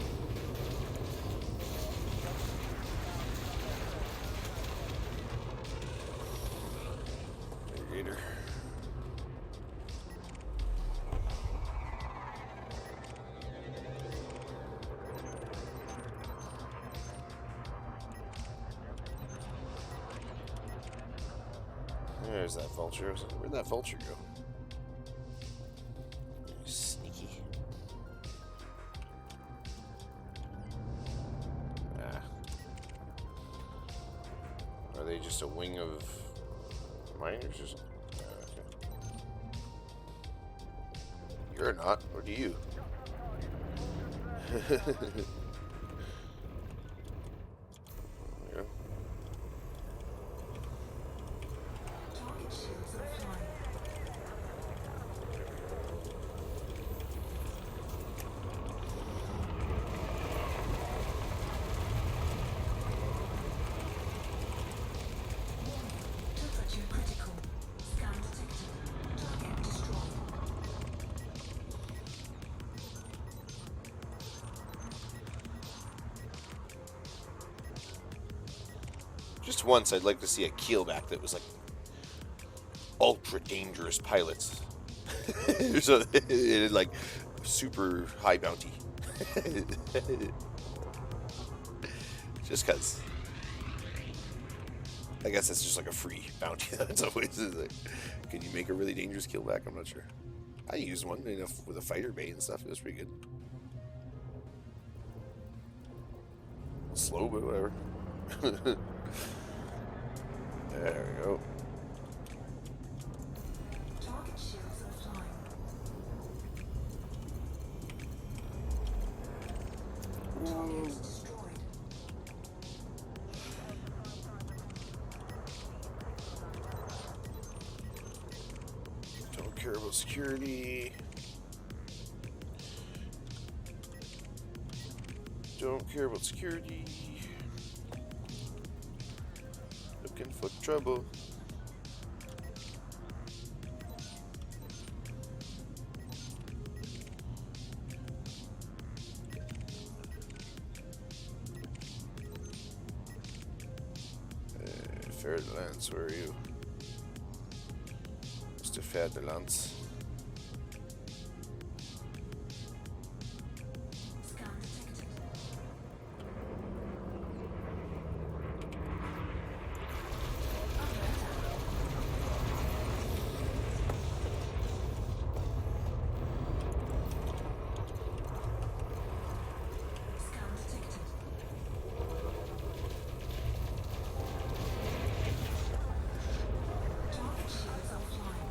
Irrigator. There's that vulture. Where'd that vulture go? Sneaky. Ah. Are they just a wing of miners or something? Okay. You're not. What are you? There we go. Target shields offline. Temperature critical. Scan detected. Target destroyed. Just once, I'd like to see a keelback that was like ultra dangerous pilots. So it had like super high bounty. Just because. I guess it's just like a free bounty. That's always like, can you make a really dangerous keelback? I'm not sure. I used one with a fighter bait and stuff. It was pretty good. Slow, but whatever. There we go. Target shields offline. Target destroyed. Don't care about security. Don't care about security. Looking for trouble. Ferdinand, where are you? Mr. Ferdinand. Scan detected. Under attack. Scan detected. Target shields offline.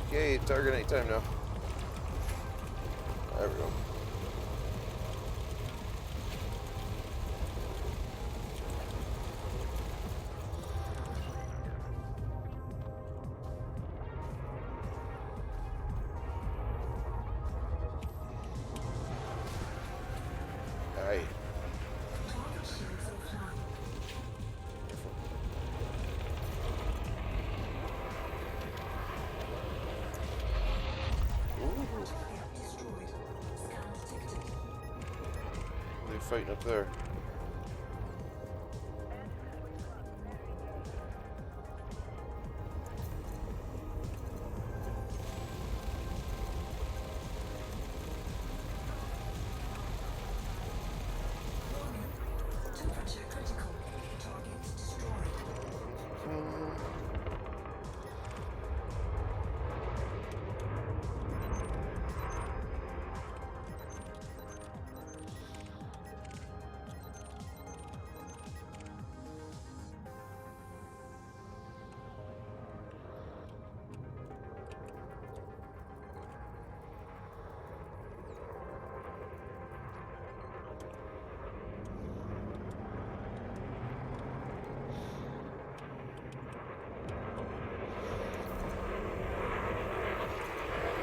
Okay, target anytime now. There we go. Aye. Target shields offline. Ooh, Target destroyed. Scan detected. what are they fighting up there? Warning. Temperature critical. Target destroyed.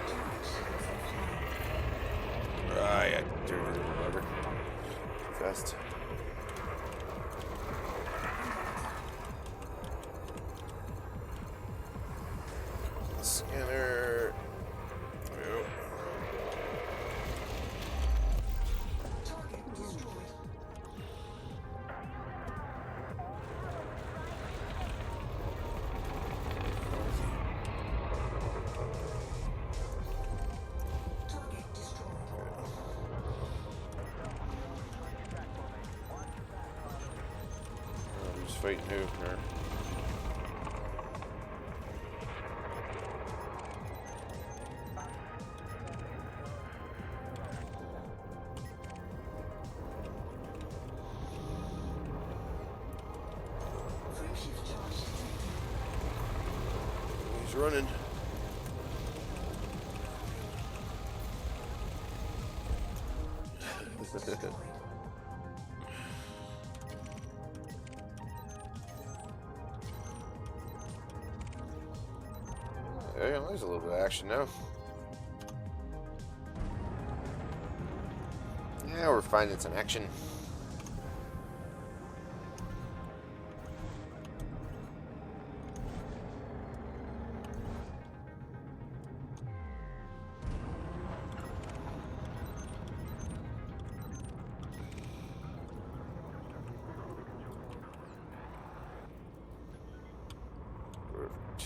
Target shields offline. Aye, I turned it over, whatever. Fast. Scanner. There we go. Target destroyed. Target destroyed. fighting who? Or... Frame shift charge detected. He's running. Destroyed. Yeah, there's a little bit of action now. Yeah, we're finding some action. Perfect.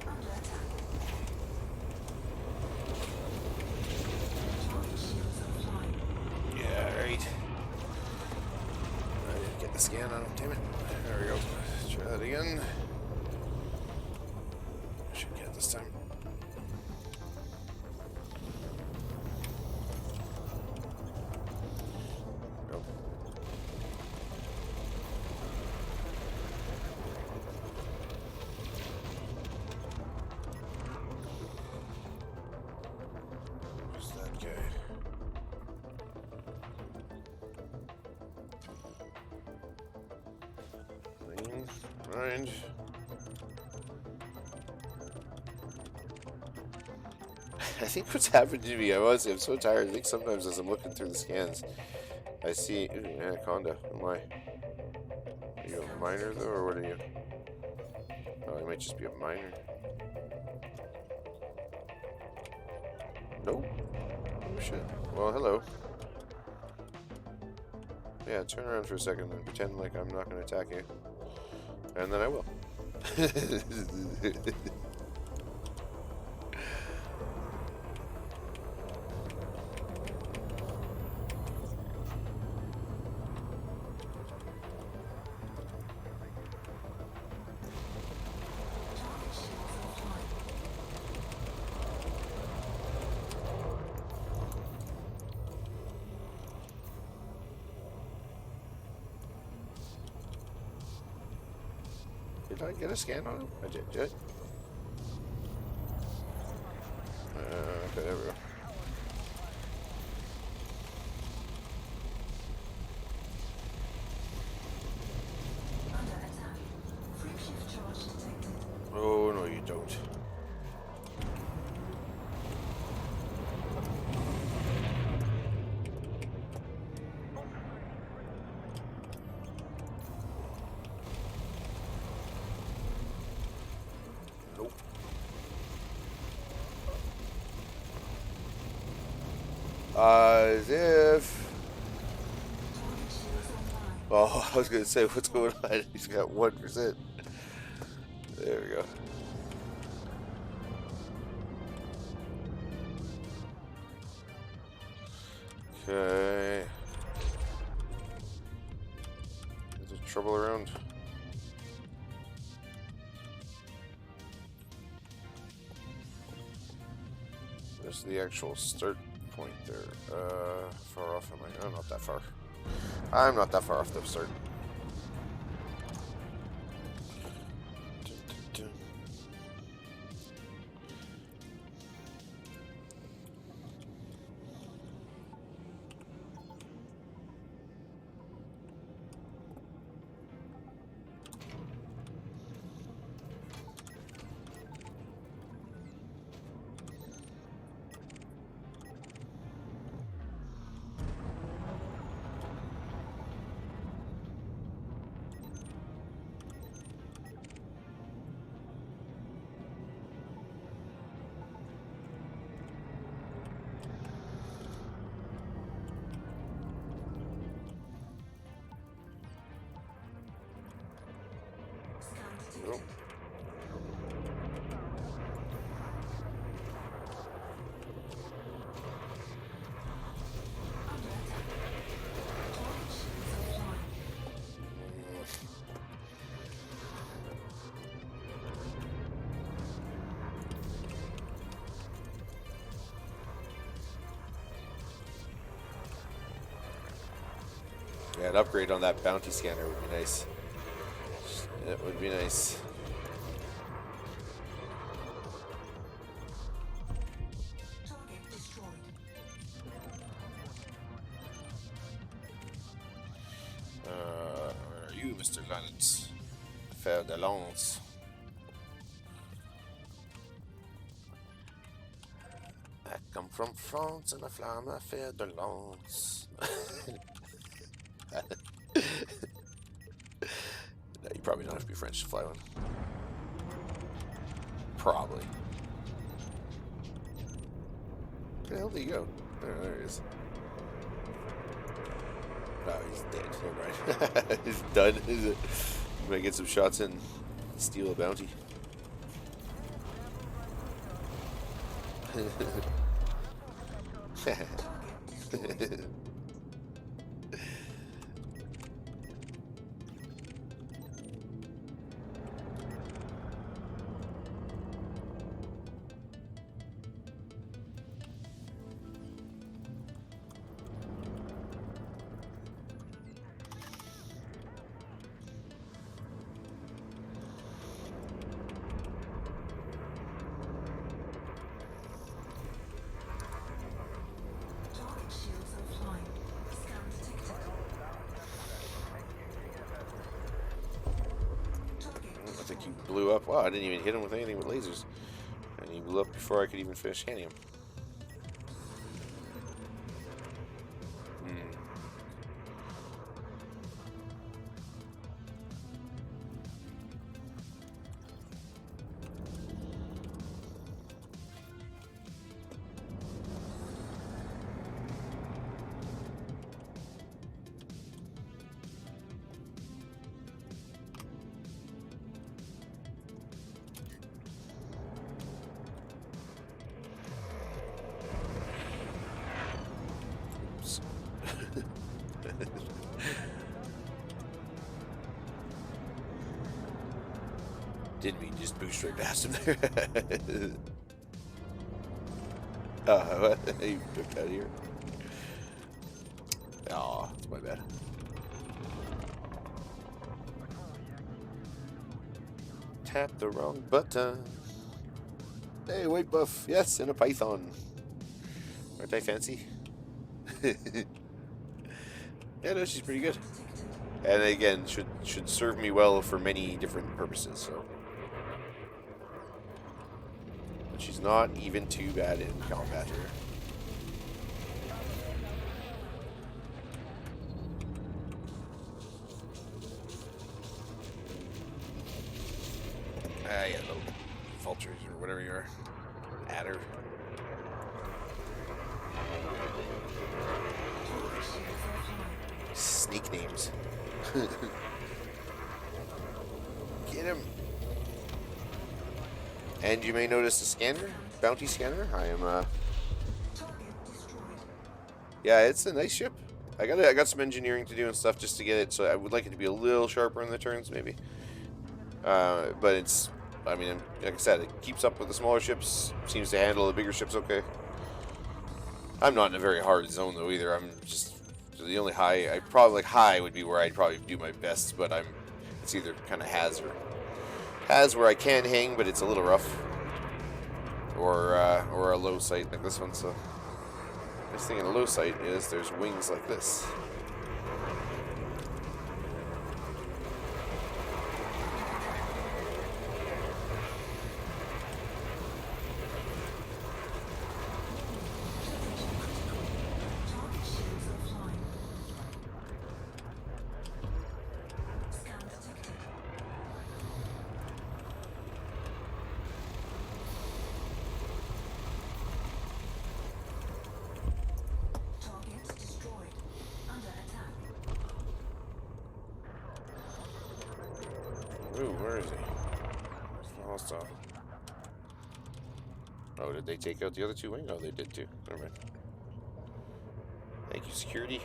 Under attack. Target shields offline. Yeah, right. I didn't get the scan on him, damn it. There we go. Try that again. Should get it this time. Go. Who's that guy? Clean. Mind. I think what's happened to me, I'm so tired. I think sometimes as I'm looking through the scans, I see ooh, anaconda. Am I? Are you a miner though, or what are you? Oh, I might just be a miner. Nope. Oh shit. Well, hello. Yeah, turn around for a second and pretend like I'm not going to attack you. And then I will. Target shields offline. Did I get a scan on him? I did. Did I? Okay, there we go. Under attack. Frame shift charge detected. Oh, no, you don't. Nope. As if. Target shields online. Oh, I was gonna say, what's going on? He's got 1%. There we go. Okay. Is there trouble around? There's the actual start point there. Far off am I? I'm not that far. I'm not that far off the start. Dun, dun, dun. Scan Nope. detected. Under attack. Target shields Yeah, an upgrade on that bounty scanner would be nice. It would be nice. Target destroyed. Where are you, Mr. Lance? Fer de Lance. I come from France and I fly my fer de Lance. No, you probably don't have to be French to fly one. Probably. Where the hell did he go? There he is. Oh, he's dead. Never mind. He's done, is it? I'm gonna get some shots in. Steal a bounty. Target shields offline. Scan detected. Target I think destroyed. he blew up. Wow, I didn't even hit him with anything with lasers. And he blew up before I could even finish scanning him. Oops. Didn't mean to just boost straight past him there. What? You took out of here. Oh, that's my bad. Tap the wrong button. Hey, white buff. Yes, and a python. Aren't I fancy? Yeah, no, she's pretty good. And again, should serve me well for many different purposes. So, but she's not even too bad in combat here. Yeah, little vultures or whatever you are. Adder. Sneak names. Get him. And you may notice a scanner, bounty scanner. I am Target destroyed. yeah, it's a nice ship. I got some engineering to do and stuff just to get it, so I would like it to be a little sharper in the turns maybe. But it's, I mean, like I said, it keeps up with the smaller ships, seems to handle the bigger ships okay. I'm not in a very hard zone though either. I'm just the only high. I probably like high would be where I'd probably do my best, but it's either kind of has where I can hang, but it's a little rough, or a low sight like this one. So nice thing in a low sight is there's wings like this. Target shields offline. Scan detected. Target destroyed. Under attack. Ooh, where is he? Where's the hostile? Oh, did they take out the other two wings? Oh, they did too. Never mind. Thank you, security.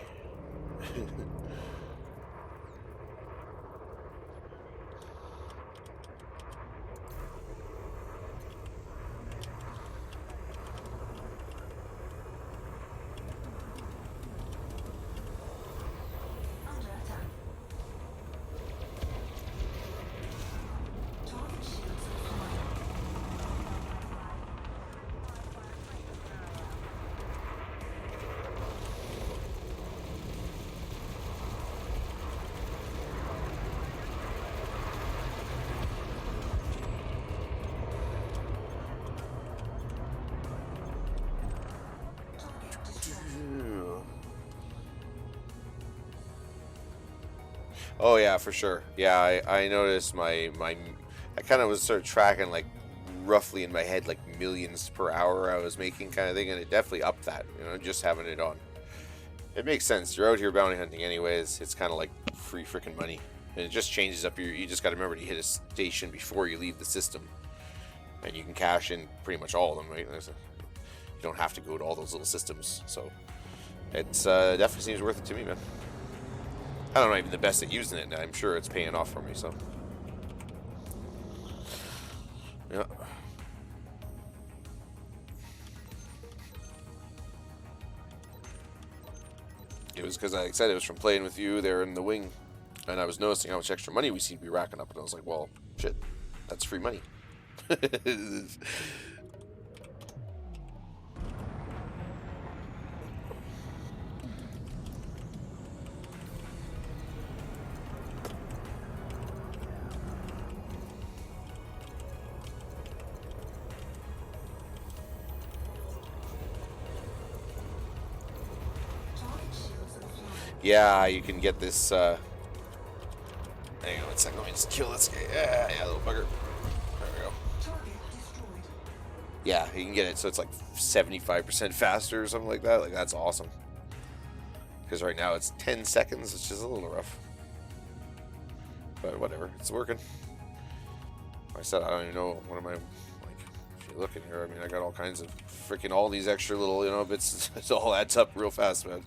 Under Oh yeah, for sure. Yeah, I noticed I kind of was sort of tracking like roughly in my head like millions per hour I was making kind of thing, and it definitely upped that. Just having it on. It makes sense. You're out here bounty hunting anyways. It's kind of like free freaking money, and it just changes up your. You just got to remember to hit a station before you leave the system, and you can cash in pretty much all of them. Right? You don't have to go to all those little systems, so it's definitely seems worth it to me, man. I don't know, even the best at using it, and I'm sure it's paying off for me, so. Yeah. It was because, like I said, it was from playing with you there in the wing, and I was noticing how much extra money we seem to be racking up, and I was like, well, shit, that's free money. Yeah, you can get this, hang on one second, let me just kill this guy. Yeah, little bugger. There we go. Yeah, you can get it so it's like 75% faster or something like that. Like, that's awesome. Because right now it's 10 seconds, which is a little rough. But whatever, it's working. Like I said, I don't even know, what am I, like, if you look in here, I mean, I got all kinds of freaking, all these extra little, bits, it all adds up real fast, man.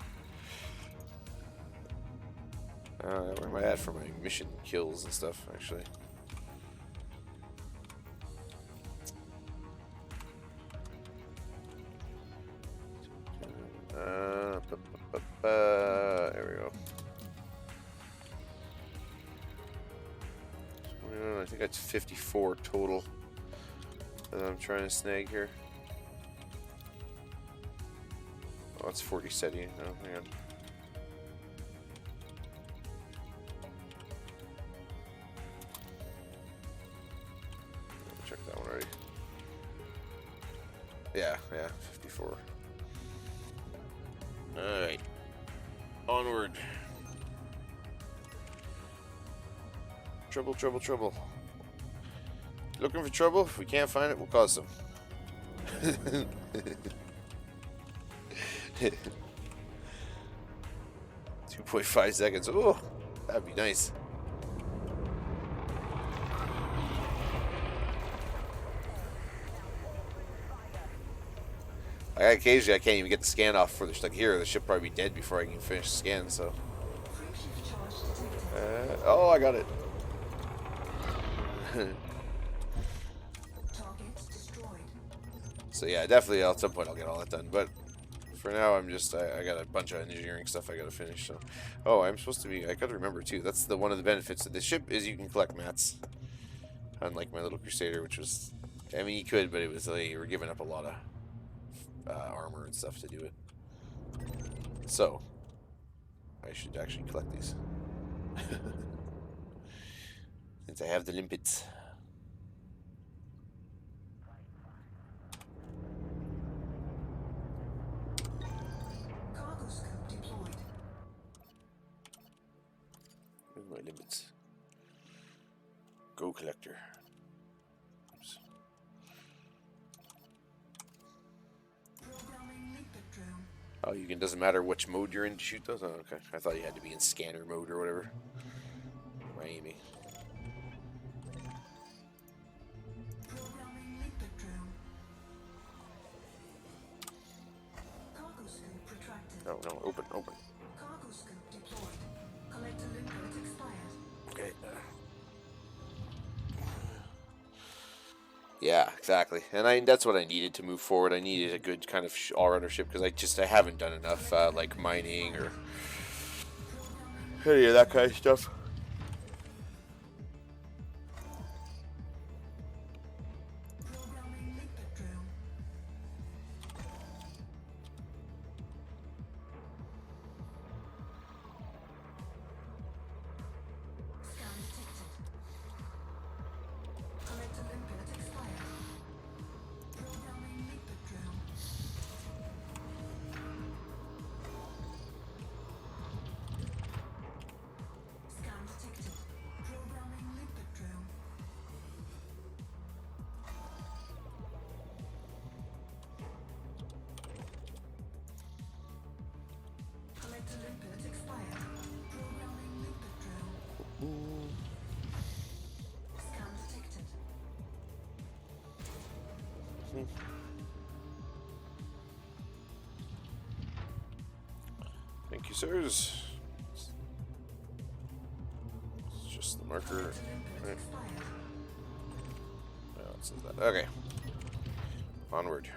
Where am I at for my mission kills and stuff, actually? There we go. I think that's 54 total that I'm trying to snag here. Oh, it's 40 SETI. No, hang on. Check that one already. Yeah, 54. Alright. Onward. Trouble, trouble, trouble. Looking for trouble? If we can't find it, we'll cause some. 2.5 seconds. Oh, that'd be nice. Occasionally I can't even get the scan off for the like here. The ship probably be dead before I can finish the scan. So, oh, I got it. So yeah, definitely at some point I'll get all that done. But for now, I'm just I got a bunch of engineering stuff I got to finish. So, oh, I'm supposed to be. I got to remember too. That's one of the benefits of this ship is you can collect mats. Unlike my little Crusader, which was, I mean, you could, but it was like you were giving up a lot of armor and stuff to do it. So I should actually collect these since I have the limpets. Cargo scope deployed. Where's my limpets? Go collector. Oops. Oh, you can. Doesn't matter which mode you're in to shoot those. Oh, okay. I thought you had to be in scanner mode or whatever. Miami. Programming limpet drone. Cargo scope retracted. No, no, open. Cargo scope deployed. Collector limpet expired. Okay. Yeah, exactly. And that's what I needed to move forward. I needed a good kind of all-rounder ship because I haven't done enough like mining or any of that kind of stuff. Programming limpet drone. Scan detected. Collector limpet expired. Programming limpet drone. Scan anything. Thank you, sirs. It's just the marker. Right. No, it says that. Okay. Onward.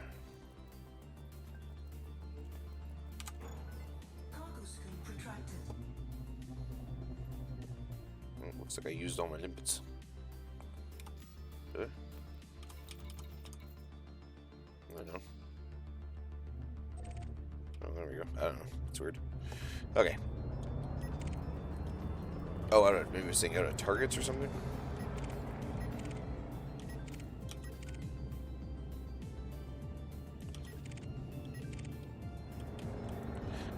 Cargo scoop retracted. Looks like I used all my limpets. Did I? I know. Oh, there we go. I don't know. It's weird. Okay. Oh, I don't know. Maybe it was saying out of targets or something?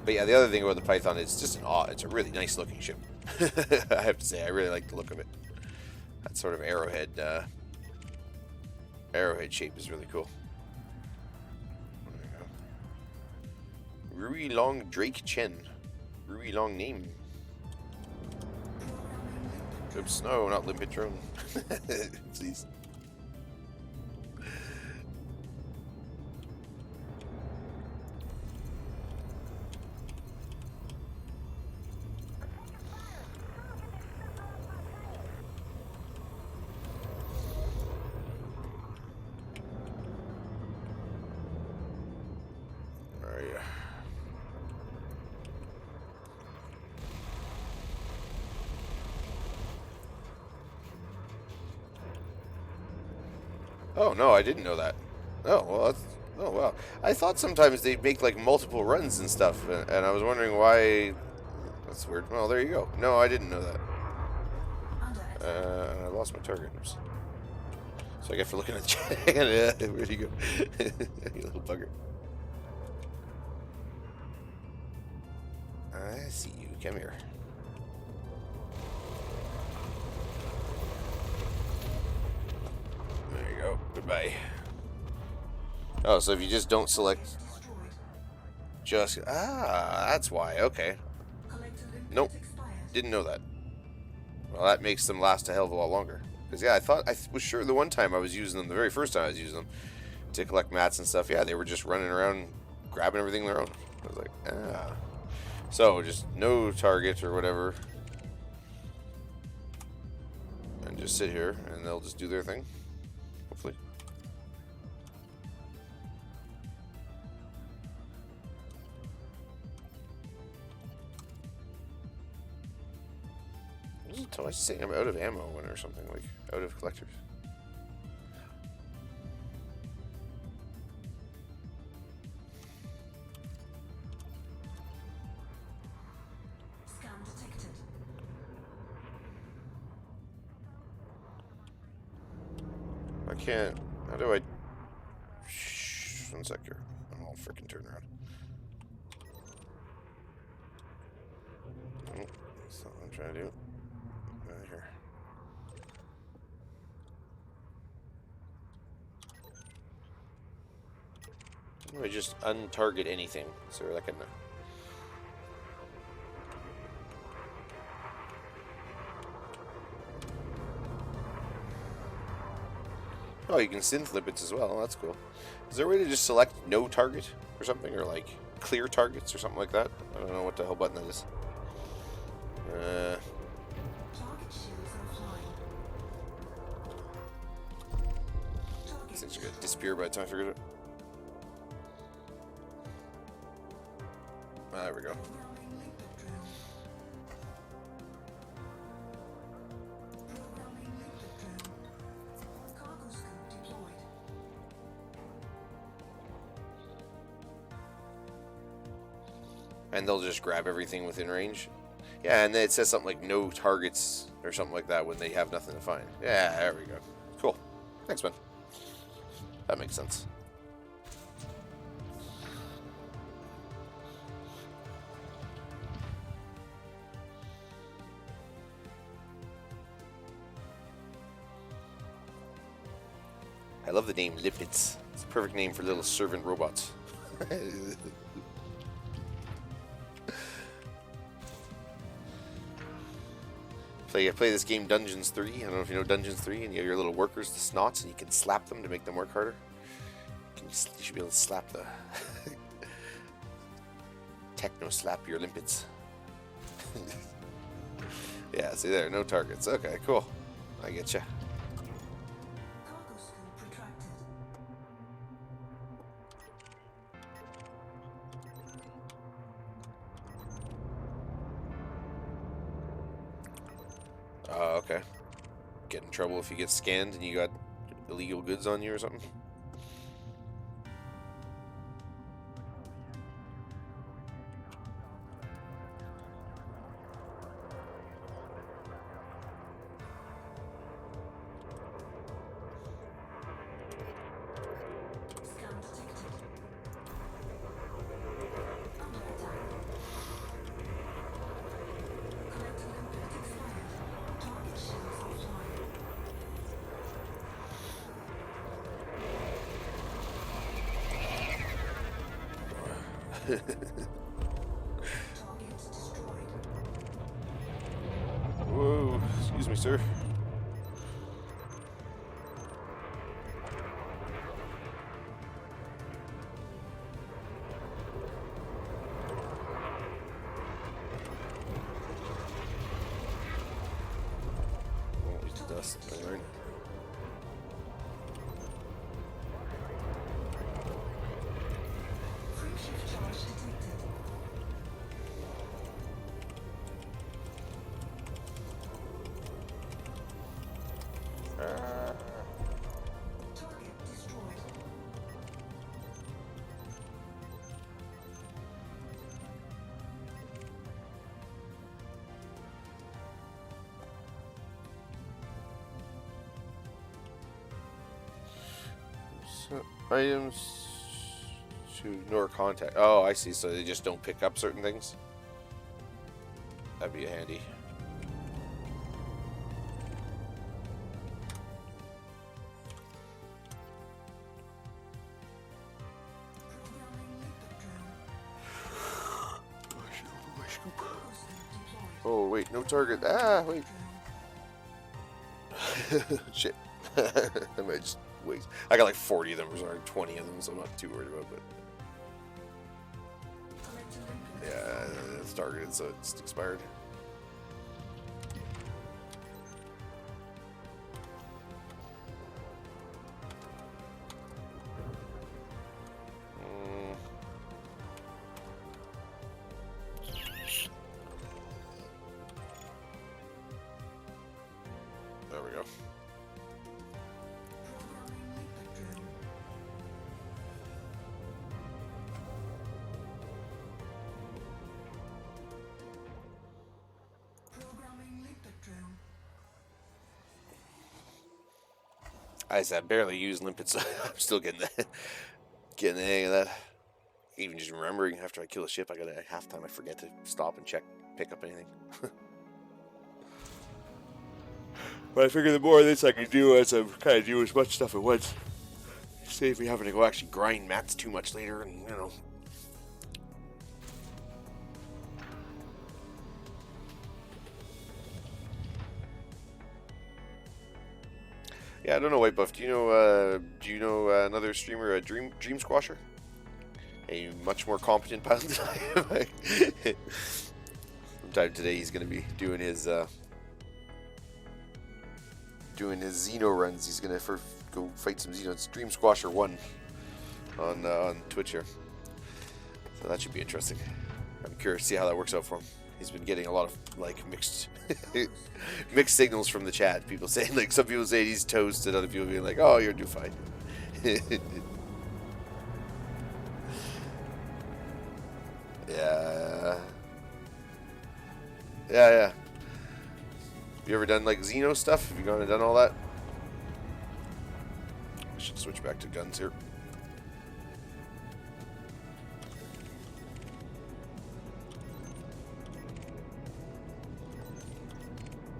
But yeah, the other thing about the Python is it's just it's a really nice looking ship. I have to say, I really like the look of it. That sort of arrowhead shape is really cool. There we go. Rui Long Drake Chen. Rui Long name. Oops, no, not limpet drone. Please. Oh no, I didn't know that. Oh well, oh wow. I thought sometimes they'd make like multiple runs and stuff, and I was wondering why. That's weird. Well, there you go. No, I didn't know that. I lost my target. Oops. So I get for looking at the chat. Where'd you go? You little bugger. I see you. Come here. There you go. Goodbye. Oh, so if you just don't select, just that's why. Okay. Nope. Didn't know that. Well, that makes them last a hell of a lot longer. Because yeah, I was sure the one time I was using them, the very first time I was using them to collect mats and stuff. Yeah, they were just running around, grabbing everything on their own. I was like, ah. So just no target or whatever, and just sit here, and they'll just do their thing. Hopefully. I was saying I'm out of ammo or something, like out of collectors. Scan detected. I can't. How do I? Shh, 1 sec here. I'm all freaking turn around. Oh, that's not what I'm trying to do. Right here. How do I just untarget anything? Is there like a? Oh, you can synth limpets as well. That's cool. Is there a way to just select no target or something, or like clear targets or something like that? I don't know what the hell button that is. Target shields offline. These things are gonna disappear by the time I figure it out. There we go. Programming limpet drill. Programming limpet drill. Cargo scoop deployed. And they'll just grab everything within range. Yeah, and then it says something like no targets or something like that when they have nothing to find. Yeah, there we go. Cool. Thanks, man. That makes sense. I love the name Lipids. It's a perfect name for little servant robots. I play this game Dungeons 3. I don't know if you know Dungeons 3, and you have your little workers, the snots, and you can slap them to make them work harder. You should be able to slap the techno slap your limpets. Yeah, see there, no targets. Okay, cool. I get you. Cargo scope retracted. Okay. Get in trouble if you get scanned and you got illegal goods on you or something. Scan detected. Under attack. Collector limpet expired. Target shields offline. Target destroyed. Whoa, excuse me, sir. Oh, he's dust. I learned. Free shift charge detected. Target destroyed. So, items to ignore contact. Oh, I see. So they just don't pick up certain things. That'd be handy. Programming limpet drone. Cargo scope deployed. Oh wait, no target. Ah, wait. Drone. Shit. I might just wait. I got like 40 of them, or sorry, 20 of them, so I'm not too worried about it. Collector limpet. But yeah, it's targeted, so it's expired. Mm. There we go. Programming limpet drone. Programming limpet drone. I said barely use limpets. I'm still getting the hang of that. Even just remembering after I kill a ship, I gotta half the time I forget to stop and check, pick up anything. But I figure the more of this I can do as I'm kind of doing as much stuff at once, save me having to go actually grind mats too much later, and you know. Yeah, I don't know, White Buff. Do you know another streamer, Dream Squasher? A much more competent pilot than I am. Sometime today he's going to be doing his Xeno runs. He's going to go fight some Xeno. It's Dream Squasher 1 on Twitch here. So that should be interesting. I'm curious to see how that works out for him. He's been getting a lot of like mixed signals from the chat. People saying, like, some people say he's toasted, other people being like, oh, you're doing fine. Yeah. You ever done like Xeno stuff? Have you gone and done all that? I should switch back to guns here.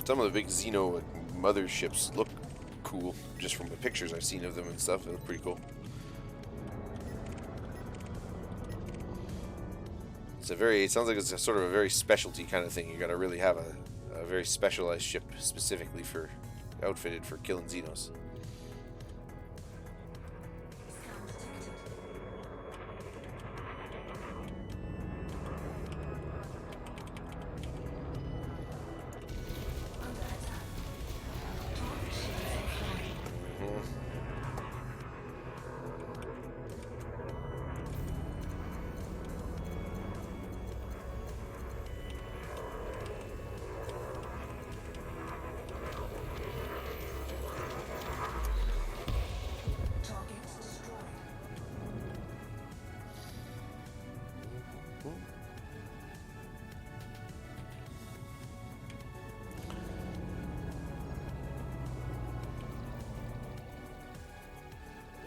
Some of the big Xeno motherships look cool, just from the pictures I've seen of them and stuff. They look pretty cool. It sounds like it's a sort of a very specialty kind of thing. You got to really have a very specialized ship specifically outfitted for killing Xenos. Scan detected.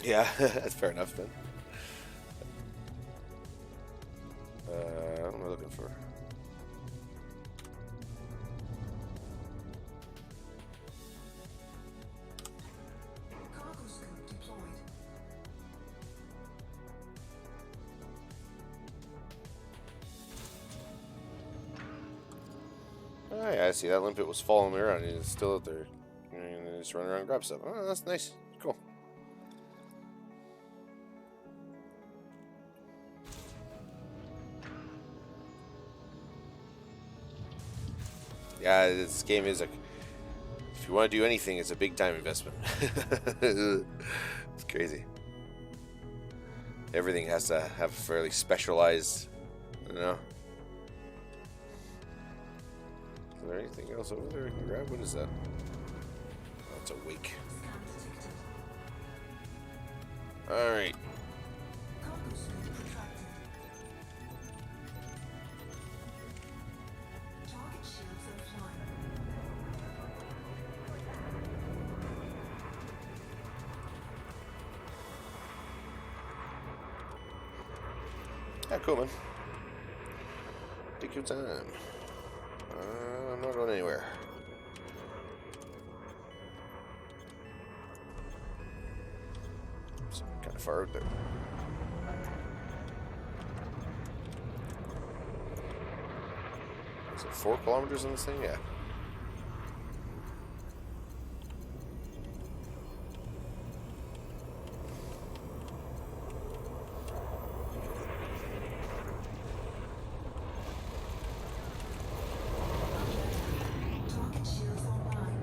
Yeah, that's fair enough then. What am I looking for? Cargo scoop deployed. Oh yeah, I see that limpet was following me around. He's still out there. And just run around and grab stuff. Oh, that's nice. Cool. Yeah, this game is if you want to do anything, it's a big time investment. It's crazy. Everything has to have fairly specialized, you know. Is there anything else over there I can grab? What is that? Oh, it's a wake. Scan detected. Alright. Cargo scoop retracted. Target shields offline. Yeah, cool, man. Take your time. I'm not going anywhere. It's kind of far out there. Is it 4 kilometers on this thing? Yeah. Target shields online.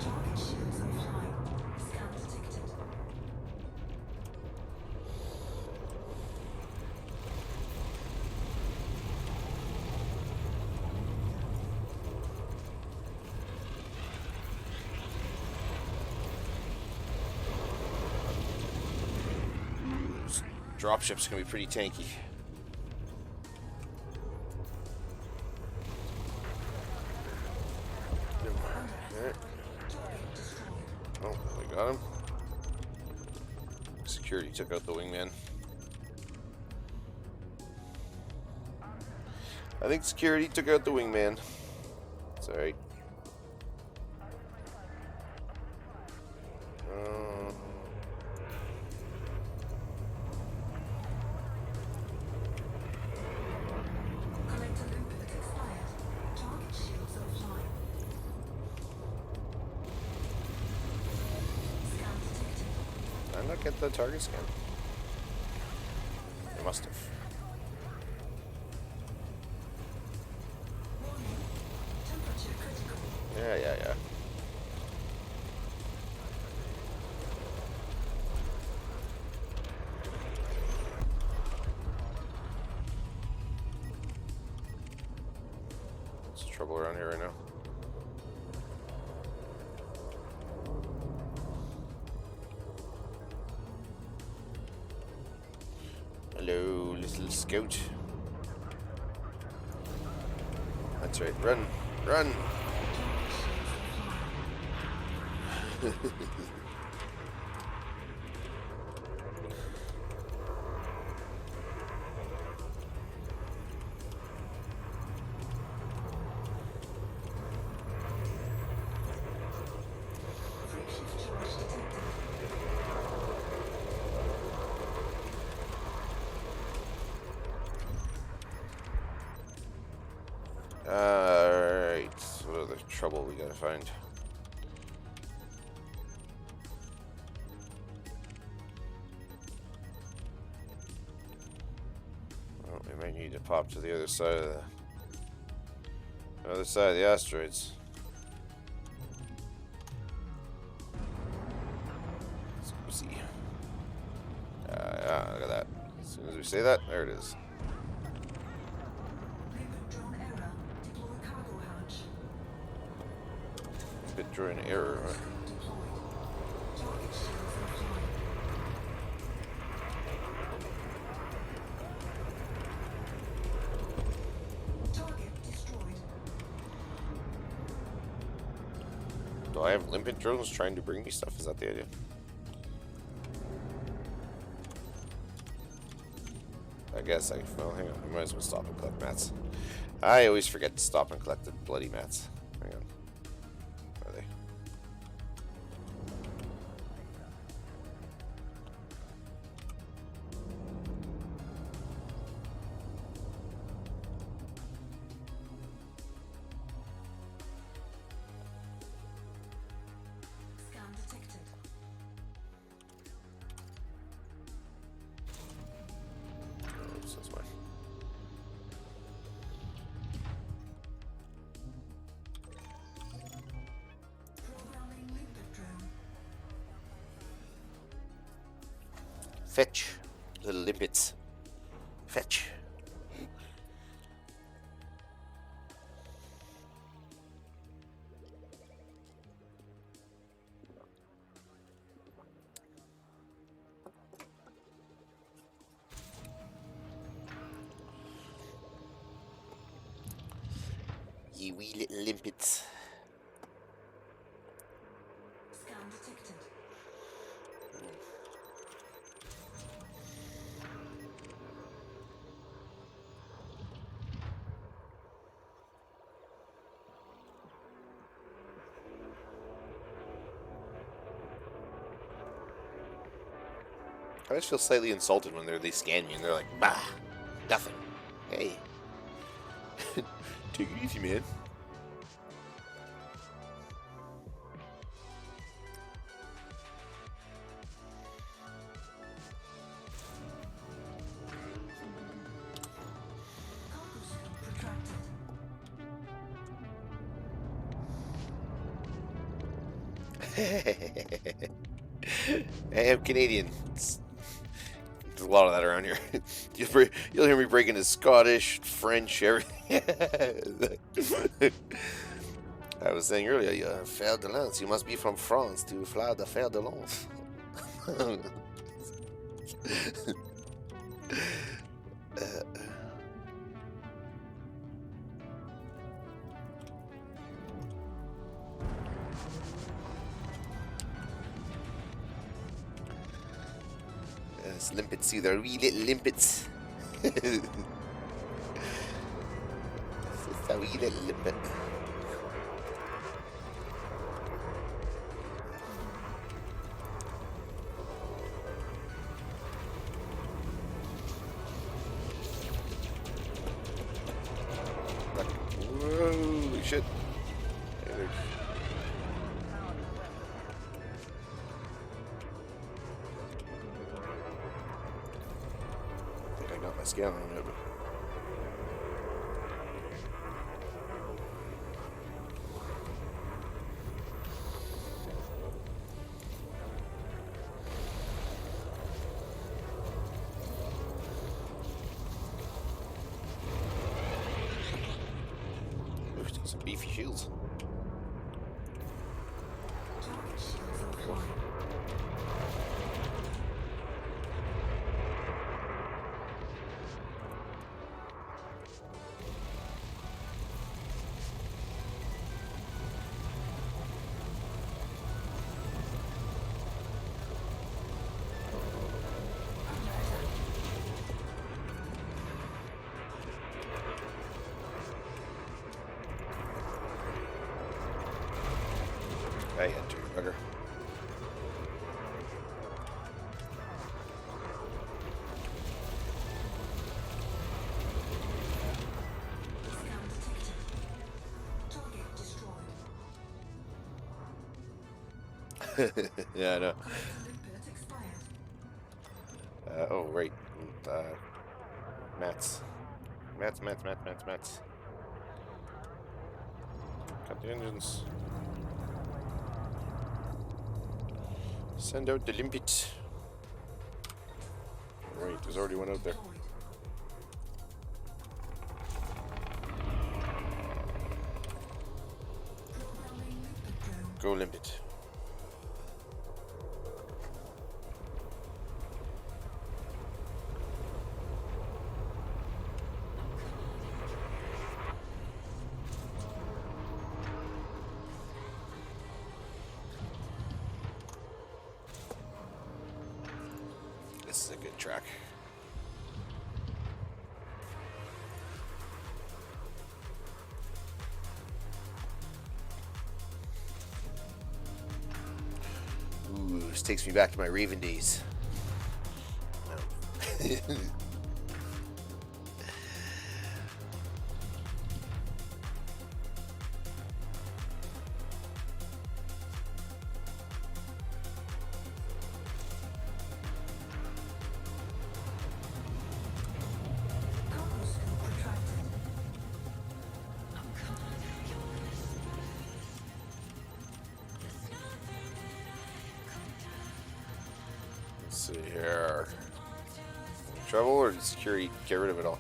Target shields offline. Scan detected. Dropship's gonna be pretty tanky. Alright. Target destroyed. Oh, we got him. Security took out the wingman. I think security took out the wingman. It's alright. Collector loop expired. Target shields offline. Scan detected. Did I not get the target scan? I must have. Warning. Temperature critical. Yeah. There's trouble around here right now. Hello, little scout. That's right. Run. Run. Free shift charge detected. Alright. What other trouble we gotta find? Well, we might need to pop to the other side of the asteroids. Let's go see. Yeah, look at that. As soon as we say that, there it is. Payload drone error. Deploy cargo hatch. Bit drone error. Deployed. Target shields offline. So I have limpet drones trying to bring me stuff. Is that the idea? I guess well, hang on. I might as well stop and collect mats. I always forget to stop and collect the bloody mats. Hang on. Where are they? Scan detected. Oops, that's mine. Programming limpet drone. Fetch. Little limpets. Fetch. Ye wee little limpets. Scan detected. I just feel slightly insulted when they scan me and they're like, bah, nothing. Hey. Take it easy, man. Cargo scan protracted. Hey, I'm Canadian. There's a lot of that around here. You'll hear me breaking into Scottish, French, everything. I was saying earlier, you fer de lance. You must be from France to fly the fer de lance. Yes, limpets, see, they're wee little limpets. It's a wee little limpet. Holy shit. Hey, there. I think I got my scan on it, but ooh, some beefy shields. Target shields offline. Hey, enter, bugger. Scan detected. Target destroyed. Yeah, I know. Limpet expired. Oh, right. Mats. Mats. Cut the engines. Send out the limpet. Right, there's already one out there. Deployed. Programming limpet drone. Go limpet. track. Ooh, this takes me back to my Raven days. No. Cargo scope retracted. Let's see here. Trouble or did security get rid of it all?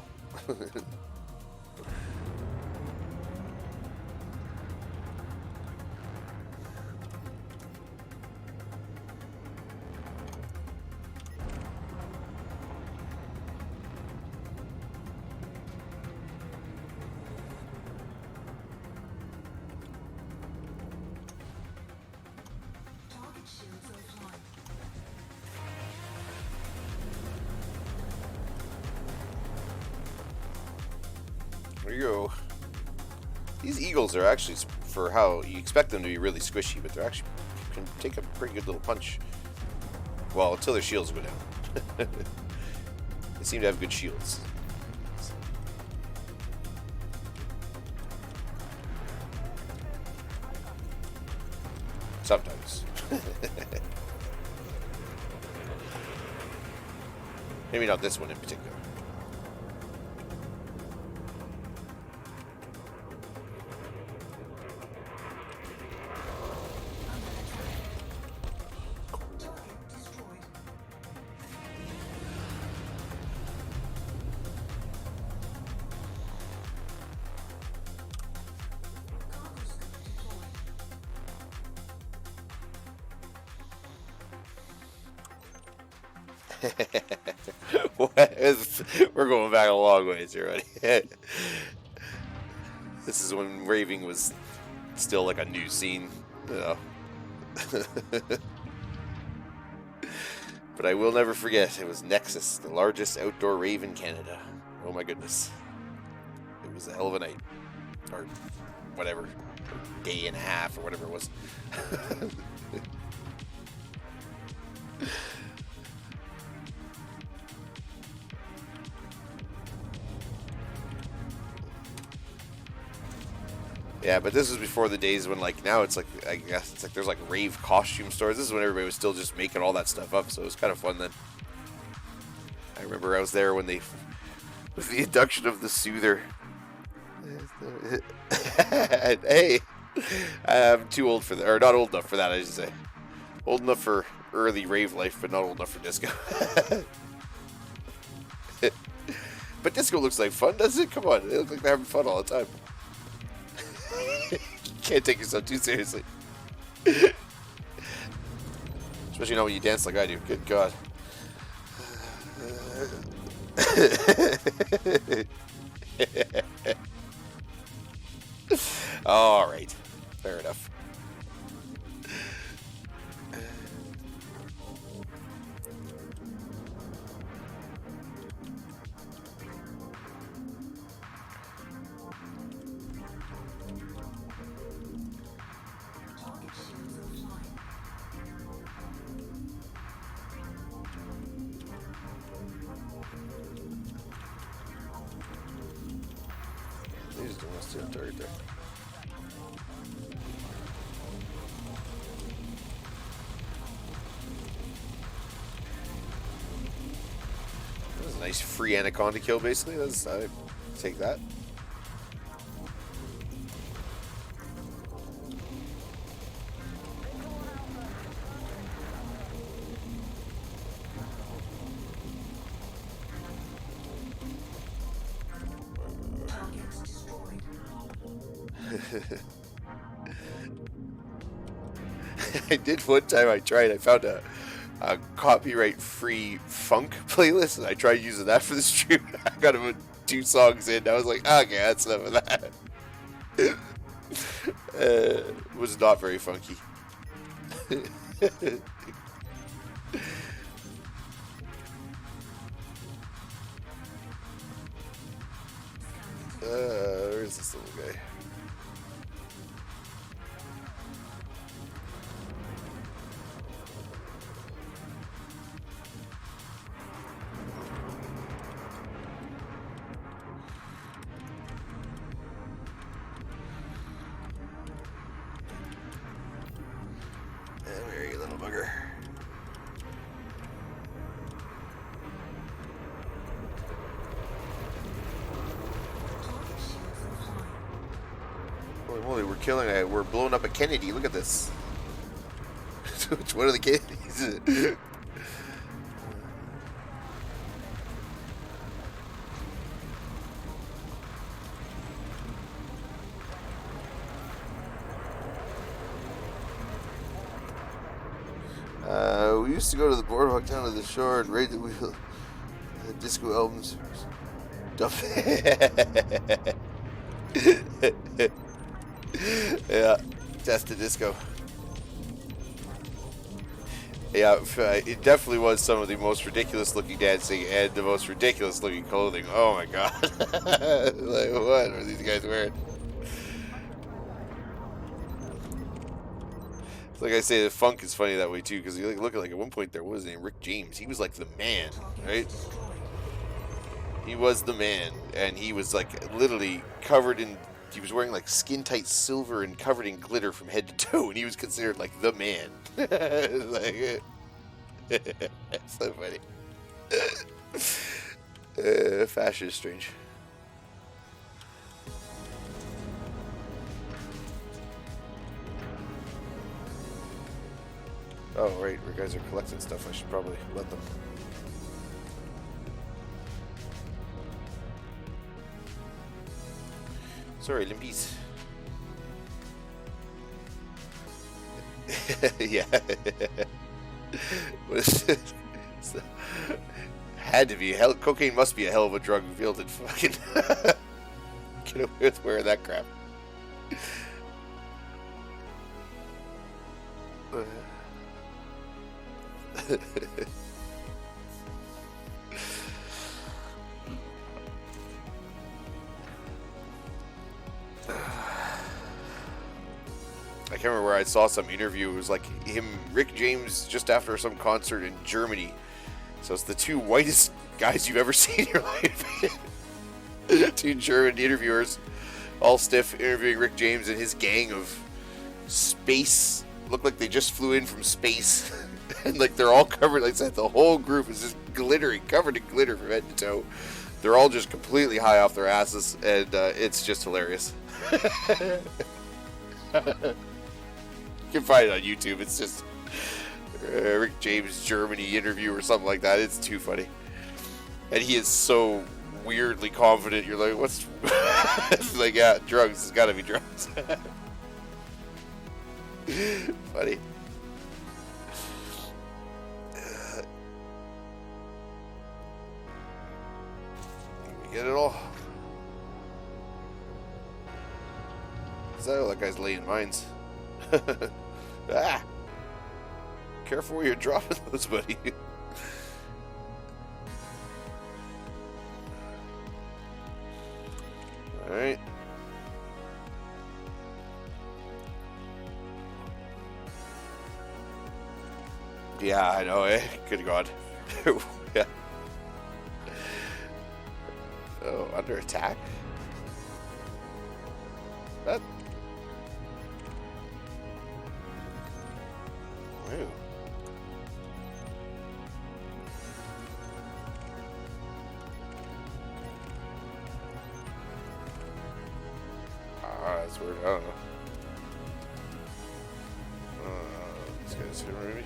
Target shields offline. There you go. These eagles are actually, for how you expect them to be really squishy, but they're actually can take a pretty good little punch. Well, until their shields go down. They seem to have good shields. Sometimes. Maybe not this one in particular. Target destroyed. Cargo scope deployed. We're going back a long ways here, buddy. This is when raving was still like a new scene, you know. But I will never forget, it was Nexus, the largest outdoor rave in Canada. Oh my goodness. It was a hell of a night. Or whatever. Or day and a half or whatever it was. Yeah, but this was before the days when, like, now it's like, I guess it's like there's like rave costume stores. This is when everybody was still just making all that stuff up, so it was kind of fun then. I remember I was there when they, with the induction of the Soother. Hey, I'm too old for that, or not old enough for that, I should say. Old enough for early rave life, but not old enough for disco. But disco looks like fun, doesn't it? Come on, they look like they're having fun all the time. You can't take yourself too seriously. Especially now when you dance like I do. Good God. Alright. Fair enough. Target shields offline. They just don't want to stay on target there. That was a nice free anaconda kill, basically. That's, I take that. Targets destroyed. I did one time. I found a copyright-free funk playlist, and I tried using that for the stream. I got about 2 songs in. I was like, okay, that's enough of that. It was not very funky. Where's this little guy? Where are you, little bugger? Target shields offline. Holy moly, we're killing it. We're blowing up a Kennedy. Look at this. Which one of the Kennedys is it? We used to go to the boardwalk down to the shore and raid the wheel. The disco albums. Duff. Yeah, Test the Disco. Yeah, it definitely was some of the most ridiculous looking dancing and the most ridiculous looking clothing. Oh my god. Like, what are these guys wearing? Like I say, the funk is funny that way too, because you look at, like, at one point there was Rick James. He was like the man, right? He was the man, and he was like literally covered in. He was wearing like skin tight silver and covered in glitter from head to toe, and he was considered like the man. Like, so funny. Fashion is strange. Oh, right, you guys are collecting stuff. I should probably let them. Sorry, limpies. Yeah. What is it? Had to be. Cocaine must be a hell of a drug revealed in fucking. Get away with wearing that crap. I can't remember where I saw some interview. It was like him, Rick James, just after some concert in Germany. So it's the two whitest guys you've ever seen in your life. Two German interviewers, all stiff, interviewing Rick James and his gang of space. Look like they just flew in from space. And like they're all covered, like I said, the whole group is just glittering, covered in glitter from head to toe. They're all just completely high off their asses, and it's just hilarious. You can find it on YouTube. It's just Rick James Germany interview or something like that. It's too funny. And he is so weirdly confident. You're like, what's... It's like, yeah, drugs. It's got to be drugs. Funny. We get it all. Is that that guy's laying mines? Ah! Careful where you're dropping those, buddy. Alright. Yeah, I know, eh? Good God. Yeah. Oh, under attack? That... Ew. Ah, that's weird. I don't know. This guy's here, maybe?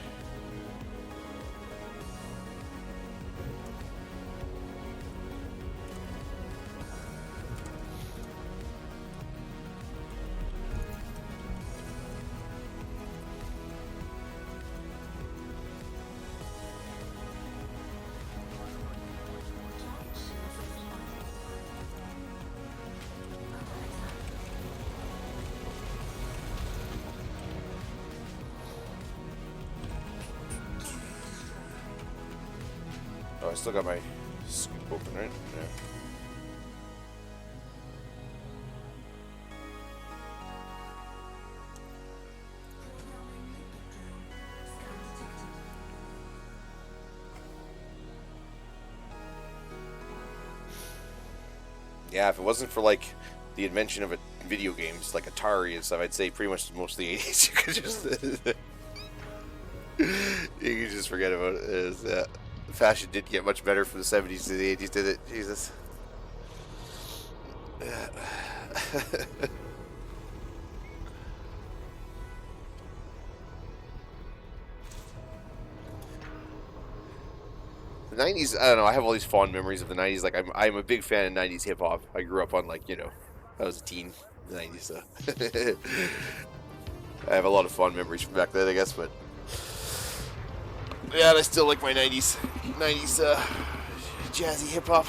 Target shields offline. Under attack. Oh, I still got my scoop open, right? Yeah. Yeah, if it wasn't for like the invention of video games like Atari and stuff, I'd say pretty much most of the 80s you could just you could just forget about it. Fashion didn't get much better from the 70s to the 80s, did it? Jesus. The 90s, I don't know, I have all these fond memories of the 90s. Like, I'm a big fan of 90s hip hop. I grew up on, like, you know, I was a teen in the 90s, so I have a lot of fond memories from back then, I guess, but yeah, I still like my 90s jazzy hip hop.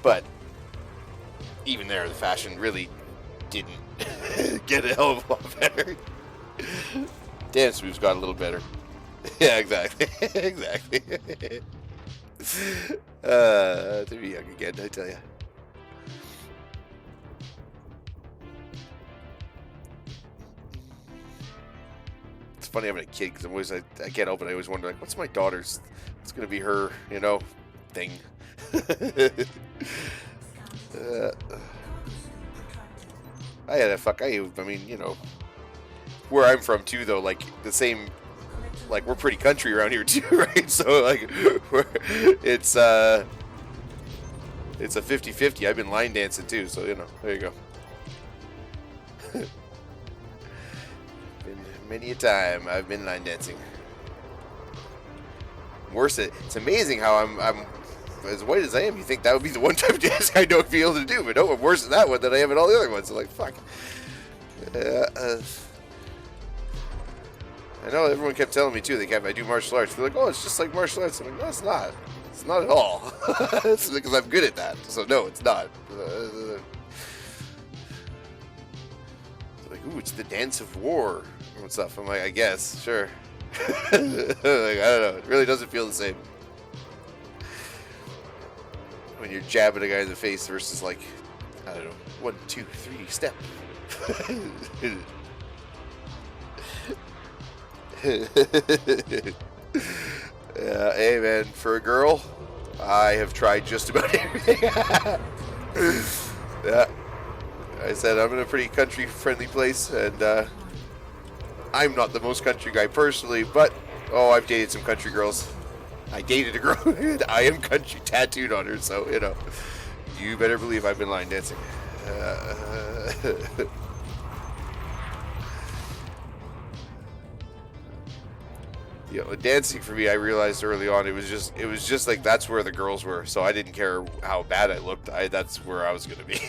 But even there, the fashion really didn't get a hell of a lot better. Dance moves got a little better. Yeah, exactly. Exactly. To be young again, I tell you. It's funny having a kid because I'm always I get up and I always wonder like, what's my daughter's? What's gonna be her, you know, thing? I mean, you know, where I'm from too, though, like the same. Like, we're pretty country around here too, right? So like it's a 50-50. I've been line dancing too, so you know, there you go. Been many a time I've been line dancing. Worse, it's amazing how I'm as white as I am. You think that would be the one type of dance I don't be able to do, but no, I'm worse at that one than I am at all the other ones. So like, fuck. I know everyone kept telling me too. I do martial arts. They're like, "Oh, it's just like martial arts." I'm like, "No, it's not. It's not at all." It's because I'm good at that. So no, it's not. Like, ooh, it's the dance of war and stuff. I'm like, I guess, sure. Like, I don't know. It really doesn't feel the same when you're jabbing a guy in the face versus like, I don't know, 1, 2, 3, step. Hey man, for a girl, I have tried just about everything. Yeah, I said I'm in a pretty country-friendly place, and I'm not the most country guy personally, but I've dated some country girls. I dated a girl, and I am country tattooed on her, so you know, you better believe I've been line dancing. You know, dancing for me, I realized early on it was just like that's where the girls were. So I didn't care how bad I looked. That's where I was gonna be.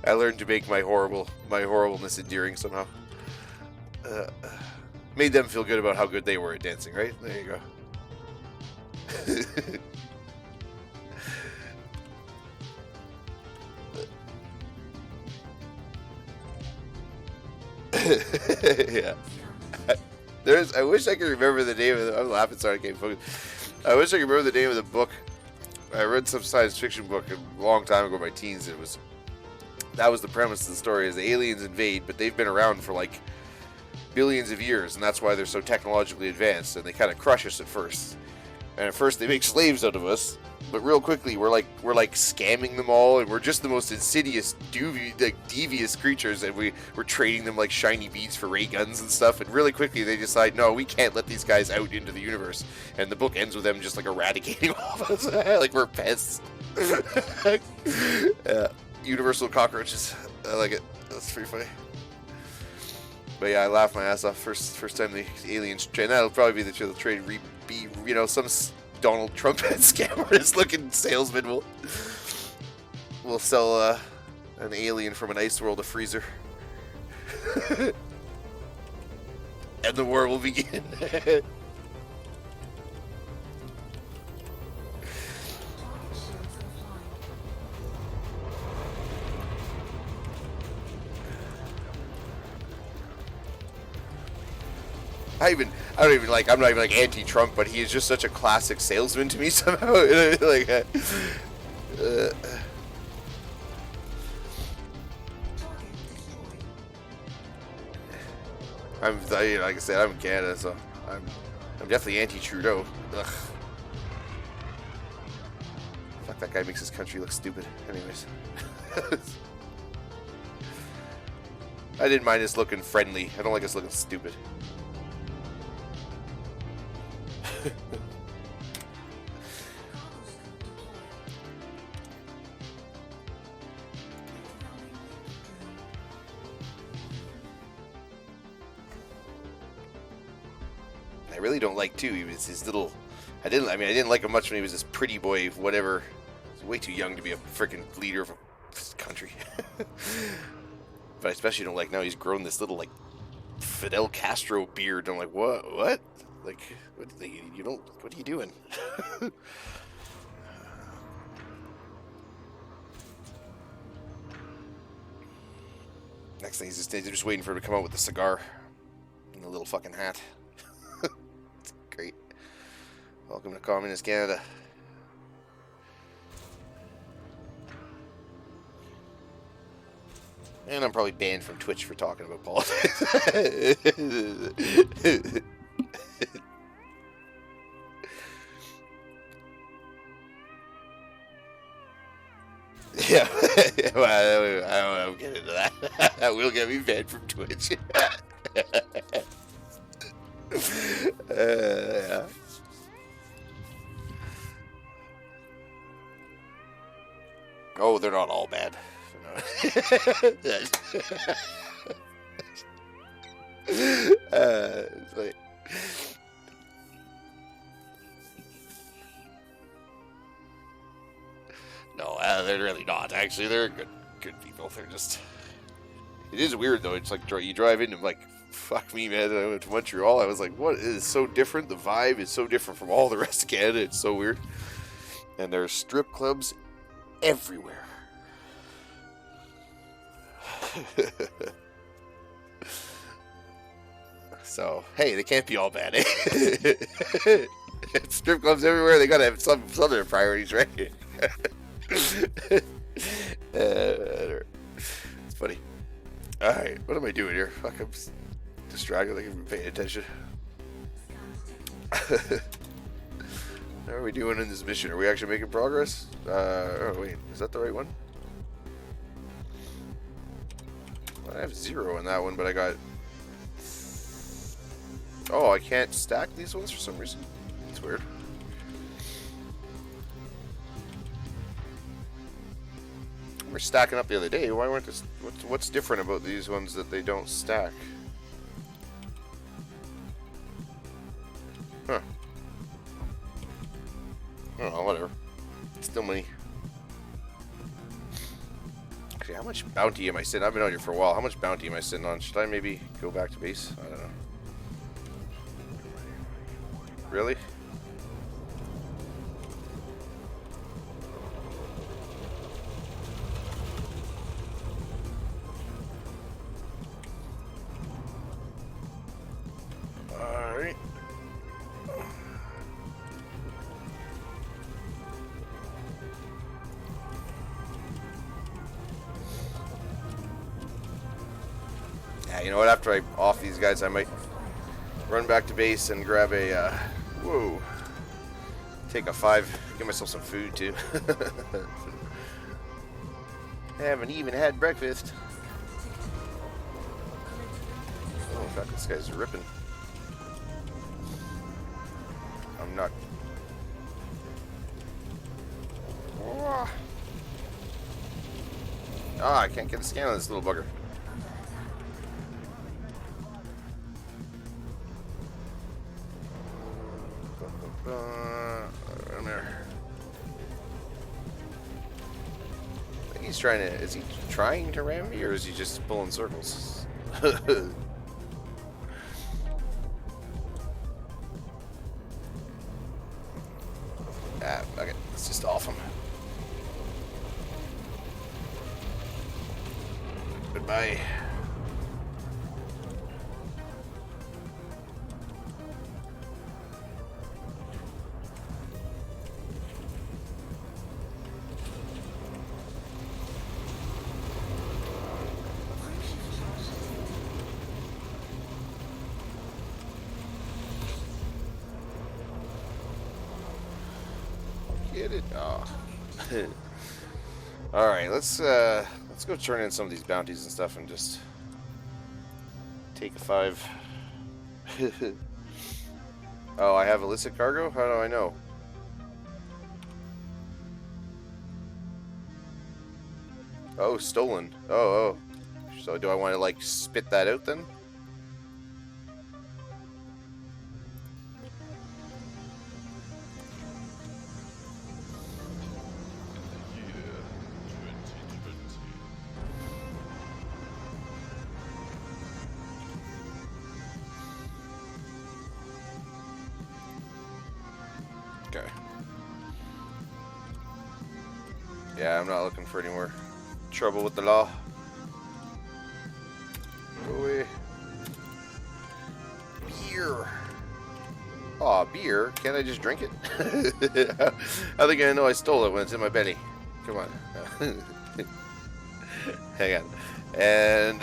I learned to make my horribleness endearing somehow. Made them feel good about how good they were at dancing, right? There you go. Yeah. I wish I could remember the name of the... I'm laughing, sorry, I can't focus. I wish I could remember the name of the book. I read some science fiction book a long time ago in my teens. That was the premise of the story, is the aliens invade, but they've been around for like billions of years, and that's why they're so technologically advanced, and they kind of crush us at first. And at first they make slaves out of us, but real quickly we're like scamming them all, and we're just the most insidious, devious creatures, and we're trading them like shiny beads for ray guns and stuff. And really quickly they decide, no, we can't let these guys out into the universe. And the book ends with them just like eradicating all of us, like we're pests. Universal cockroaches. I like it. That's pretty funny. But yeah, I laughed my ass off first time the aliens trade. That'll probably be the trade. Be, you know, some Donald Trump scammer looking salesman will sell an alien from an ice world a freezer. And the war will begin. I'm not even like anti-Trump, but he is just such a classic salesman to me somehow. Like, like I said, I'm in Canada, so I'm definitely anti-Trudeau. Ugh. Fuck, that guy makes his country look stupid. Anyways. I didn't mind us looking friendly. I don't like us looking stupid. I really don't like too. He was his little. I didn't like him much when he was this pretty boy. Whatever. He's way too young to be a freaking leader of a country. But I especially don't like now he's grown this little like Fidel Castro beard. I'm like, what? What? Like, what? You don't. What are you doing? Next thing they're just waiting for him to come out with the cigar and the little fucking hat. It's great. Welcome to Communist Canada. And I'm probably banned from Twitch for talking about politics. Yeah, well, I won't get into that. That will get me banned from Twitch. Yeah. Oh, they're not all bad. It's like, no, they're really not. Actually, they're good people. They're just. It is weird though. It's like you drive in and like, fuck me, man. I went to Montreal. I was like, what? It is so different. The vibe is so different from all the rest of Canada. It's so weird. And there's strip clubs everywhere. So hey, they can't be all bad. Eh? Strip clubs everywhere. They gotta have some of their priorities, right? It's funny. All right, what am I doing here? Fuck, I'm distracted. Like I'm paying attention. How are we doing in this mission? Are we actually making progress? Oh wait, is that the right one? I have 0 in that one, but I got. Oh, I can't stack these ones for some reason. It's weird. We're stacking up the other day. Why weren't this? What's different about these ones that they don't stack? Huh. Oh, whatever. Still money. Actually, how much bounty am I sitting? I've been out here for a while. How much bounty am I sitting on? Should I maybe go back to base? I don't know. Really? Alright. Yeah, you know what? After I off these guys, I might run back to base and grab a, whoa. Take a 5. Get myself some food, too. Haven't even had breakfast. Oh, in fact, this guy's ripping. I'm not. Ah, I can't get a scan on this little bugger. Around there. I think he's trying to. Is he trying to ram me, or is he just pulling circles? Ah, fuck it. Let's just off him. Goodbye. Get it? Oh. All right, let's go turn in some of these bounties and stuff and just take a 5. Oh, I have illicit cargo? How do I know? Oh, stolen. Oh. So do I want to, like, spit that out then? Okay. Yeah, I'm not looking for any more trouble with the law. Go away. Beer. Aw, beer? Can't I just drink it? How are they gonna know I stole it when it's in my belly? Come on. Hang on. And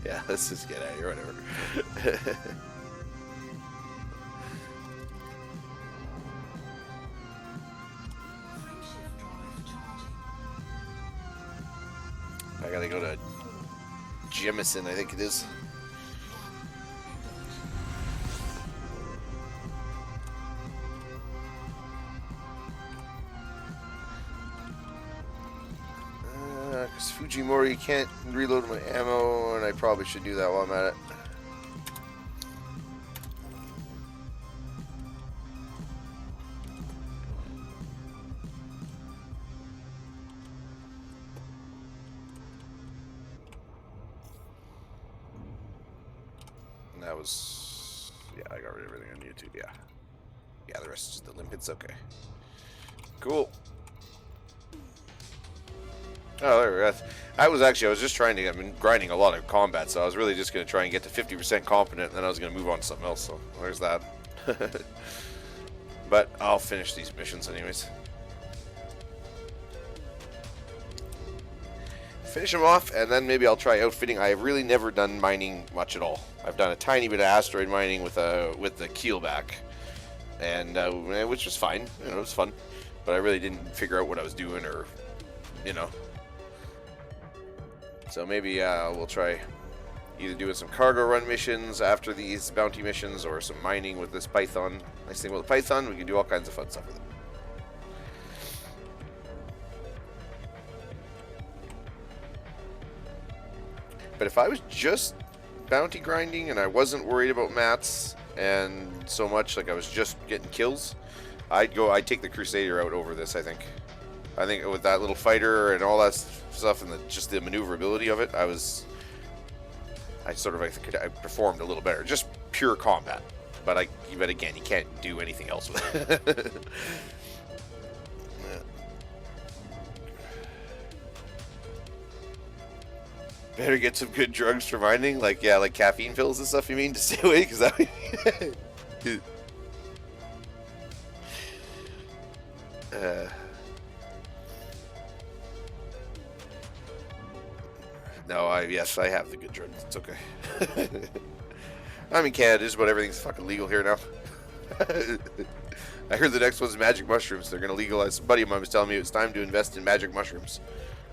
yeah, let's just get out of here, whatever. Shift drive charging. I gotta go to Jemison, I think it is. Because Fujimori can't reload my ammo, and I probably should do that while I'm at it. And that was... yeah, I got rid of everything on YouTube, yeah. Yeah, the rest is just the limpets, okay. Cool. Oh, there we go. I was just trying to, I've been grinding a lot of combat, so I was really just going to try and get to 50% competent, and then I was going to move on to something else, so there's that. But I'll finish these missions anyways. Finish them off, and then maybe I'll try outfitting. I have really never done mining much at all. I've done a tiny bit of asteroid mining with the keelback, and which was fine. You know, it was fun, but I really didn't figure out what I was doing, or you know. So maybe we'll try either doing some cargo run missions after these bounty missions, or some mining with this Python. Nice thing about the Python, we can do all kinds of fun stuff with it. But if I was just bounty grinding and I wasn't worried about mats and so much, like I was just getting kills, I'd take the Crusader out over this, I think. I think with that little fighter and all that stuff and just the maneuverability of it, I think I performed a little better. Just pure combat. But again, you can't do anything else with it. Better get some good drugs for mining, like caffeine pills and stuff. You mean to stay away, because that. No, yes, I have the good drugs. It's okay. I'm in Canada, just about everything's fucking legal here now. I heard the next one's magic mushrooms. They're going to legalize. A buddy of mine was telling me it's time to invest in magic mushrooms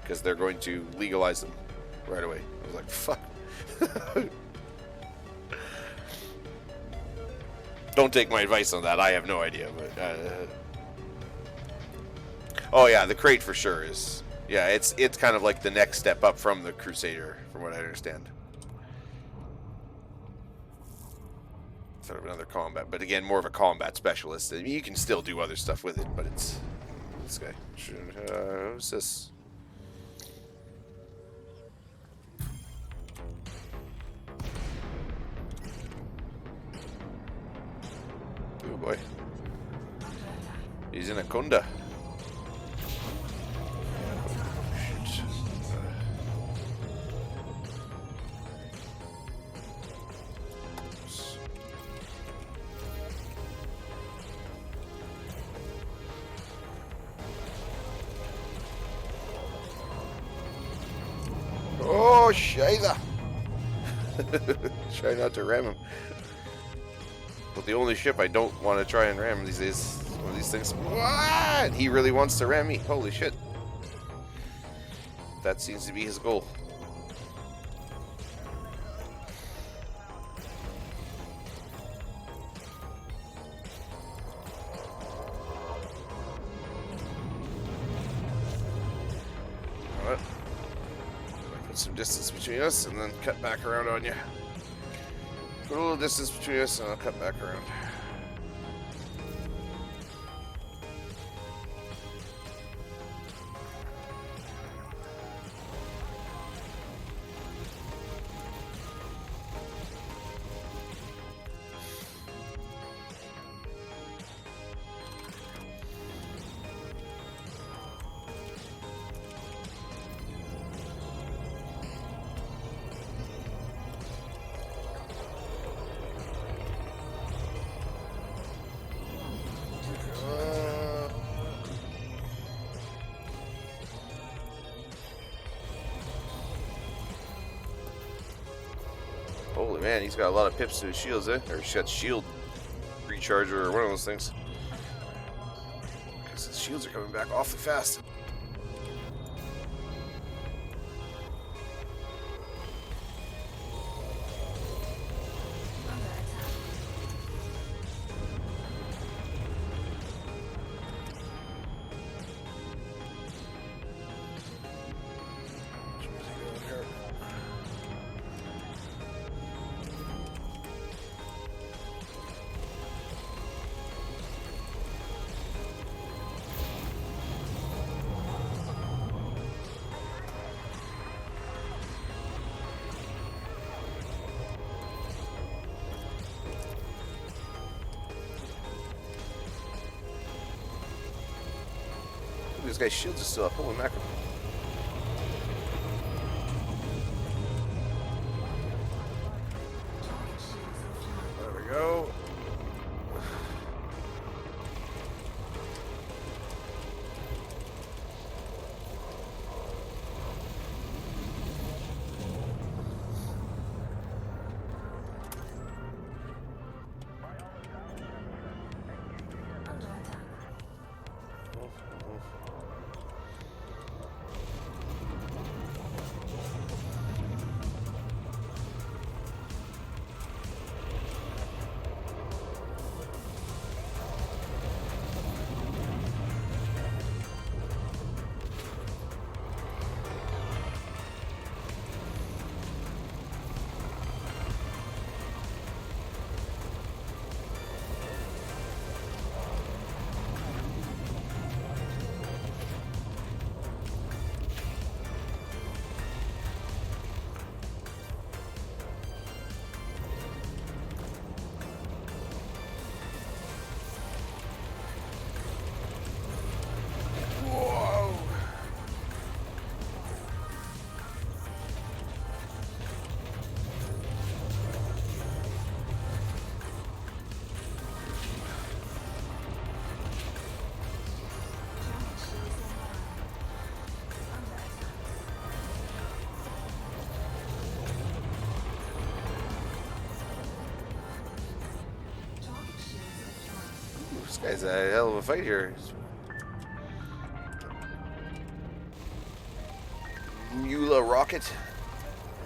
because they're going to legalize them right away. I was like, fuck. Don't take my advice on that. I have no idea. But oh yeah, the crate for sure is. Yeah, it's kind of like the next step up from the Crusader, from what I understand. Sort of another combat, but again, more of a combat specialist. I mean, you can still do other stuff with it, but it's this guy. Who's this? Oh boy, he's in a Kunda. Oh, Shayla! Try not to ram him. But the only ship I don't want to try and ram these days when of these things. What? He really wants to ram me. Holy shit. That seems to be his goal. Alright. Put some distance between us and then cut back around on you. Put a little distance between us and I'll cut back around. Holy man, he's got a lot of pips to his shields, eh? Or he's got shield recharger or one of those things. Because his shields are coming back awfully fast. This guy's shields are still up. Holy mackerel. There we go. This guy's a hell of a fight here. Mula Rocket.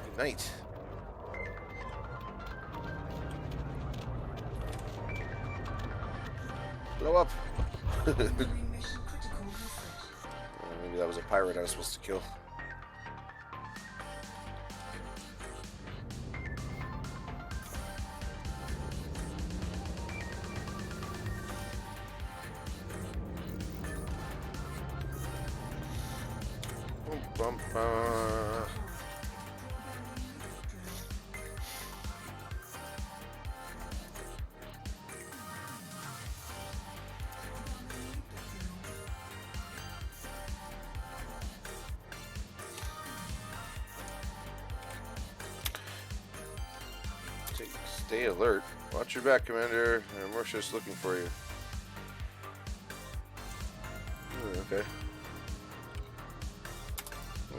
Good night. Blow up. Mission critical message. Maybe that was a pirate I was supposed to kill. Bum, bum. Stay alert. Watch your back, Commander. Marsha's looking for you. Okay.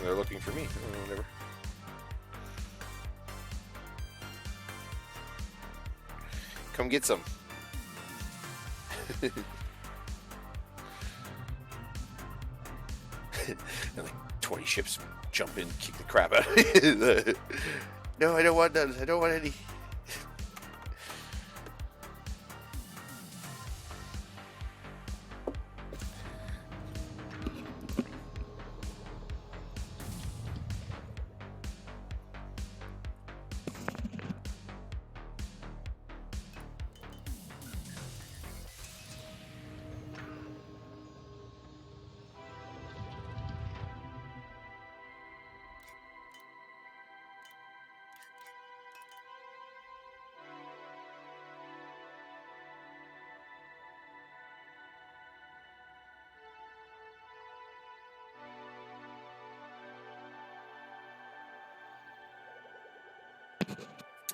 They're looking for me. Whatever. Come get some. And like 20 ships jump in, kick the crap out of me. No, I don't want none. I don't want any.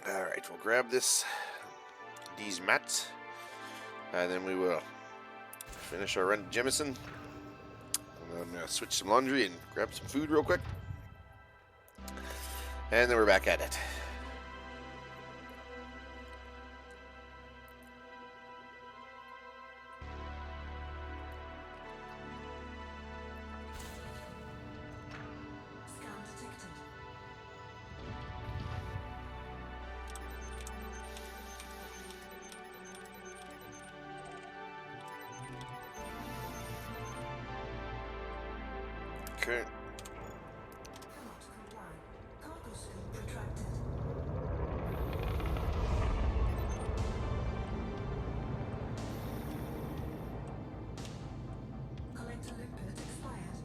Alright, we'll grab these mats, and then we will finish our run to Jemison. And I'm going to switch some laundry and grab some food real quick. And then we're back at it. Scan detected. Okay. Cannot comply. Cargo scope retracted. Collector liquid expired.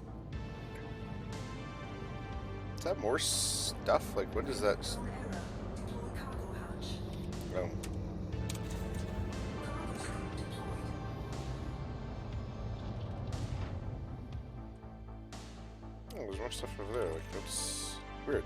Is that more stuff? Like, what is that? On error. Deploy cargo hatch. Oh. Cargo scope deployed. Oh, there's more stuff over there. Like, that's weird.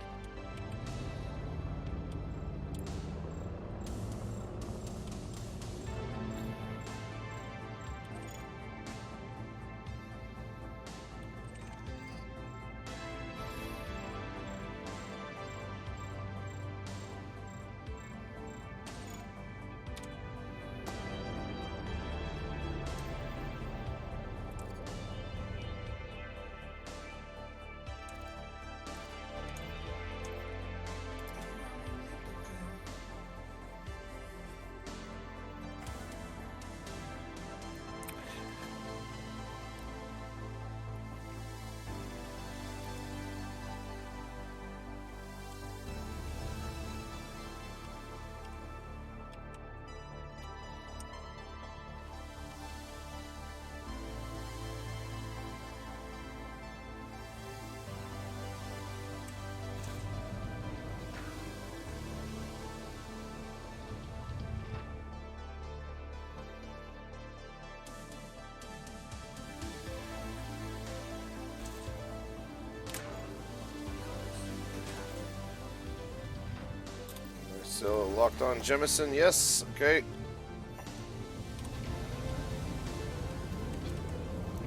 So locked on Jemison, yes, okay.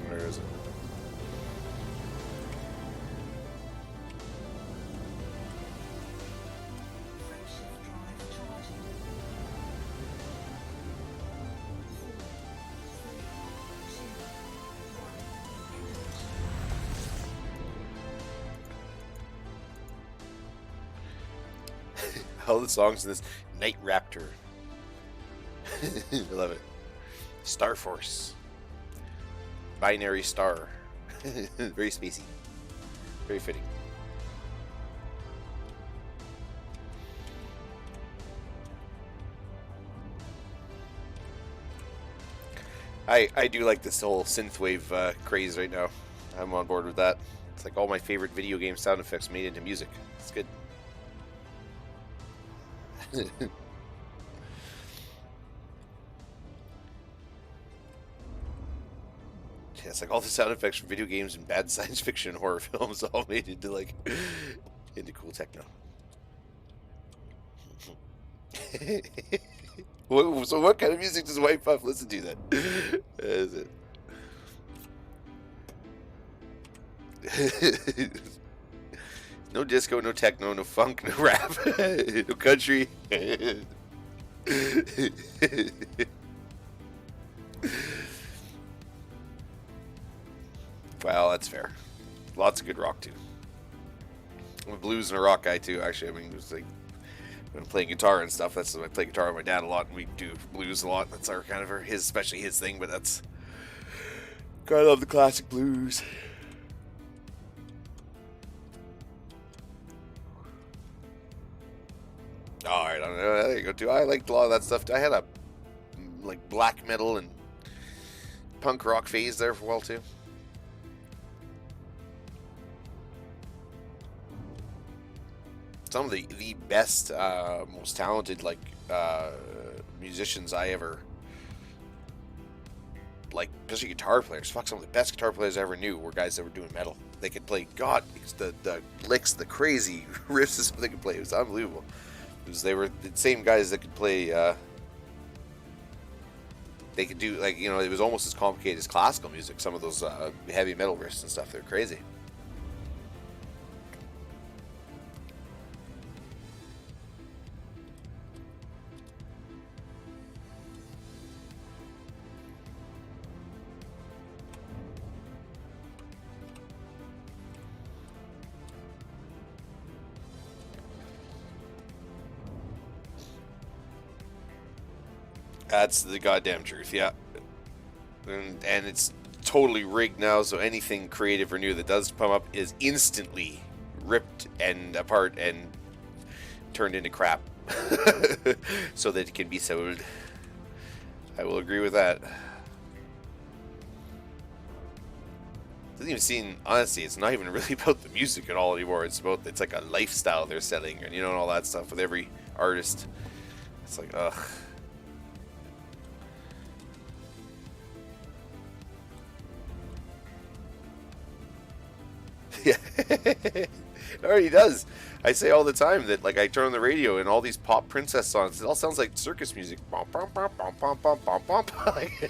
Where is it? Frameshift drive charging. 4, 3, 2, 1. All the songs in this. Night Raptor. I love it. Star Force. Binary Star. Very spacey. Very fitting. I do like this whole synthwave craze right now. I'm on board with that. It's like all my favorite video game sound effects made into music. It's good. Yeah, it's like all the sound effects from video games and bad science fiction and horror films all made into like into cool techno. So what kind of music does White Puff listen to then? Is it? No disco, no techno, no funk, no rap, no country. Well, that's fair. Lots of good rock too. I'm a blues and a rock guy too. Actually, I mean, it's like when I'm playing guitar and stuff. That's I play guitar with my dad a lot, and we do blues a lot. That's our kind of his, especially his thing. But that's I love the classic blues. All right, there you go too. I liked a lot of that stuff. I had a like black metal and punk rock phase there for a while too. Some of the best, most talented like musicians I ever like, especially guitar players. Fuck, some of the best guitar players I ever knew were guys that were doing metal. They could play the licks, the crazy riffs they could play. It was unbelievable. Because they were the same guys that could play. They could do like it was almost as complicated as classical music. Some of those heavy metal riffs and stuff. They're crazy. That's the goddamn truth, yeah. And it's totally rigged now, so anything creative or new that does come up is instantly ripped and apart and turned into crap so that it can be sold. I will agree with that. Doesn't even seem, honestly, it's not even really about the music at all anymore. It's like a lifestyle they're selling, and and all that stuff with every artist. It's like, ugh. Yeah, it already does. I say all the time that like I turn on the radio and all these pop princess songs, it all sounds like circus music. Like,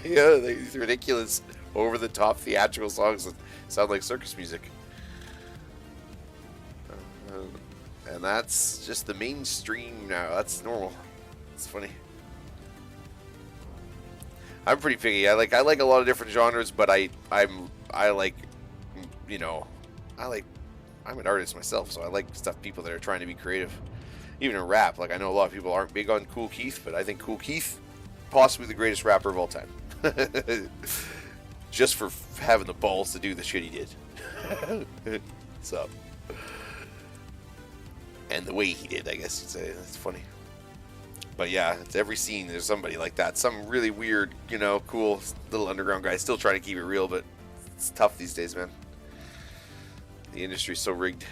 these ridiculous, over the top theatrical songs that sound like circus music. And that's just the mainstream now. That's normal. It's funny. I'm pretty picky. I like a lot of different genres, but I'm an artist myself, so I like people that are trying to be creative. Even in rap, like I know a lot of people aren't big on Kool Keith, but I think Kool Keith, possibly the greatest rapper of all time. Just for having the balls to do the shit he did. So, and the way he did, I guess you'd say. That's funny. But yeah, it's every scene there's somebody like that. Some really weird, cool little underground guy still trying to keep it real, but it's tough these days, man. The industry's so rigged.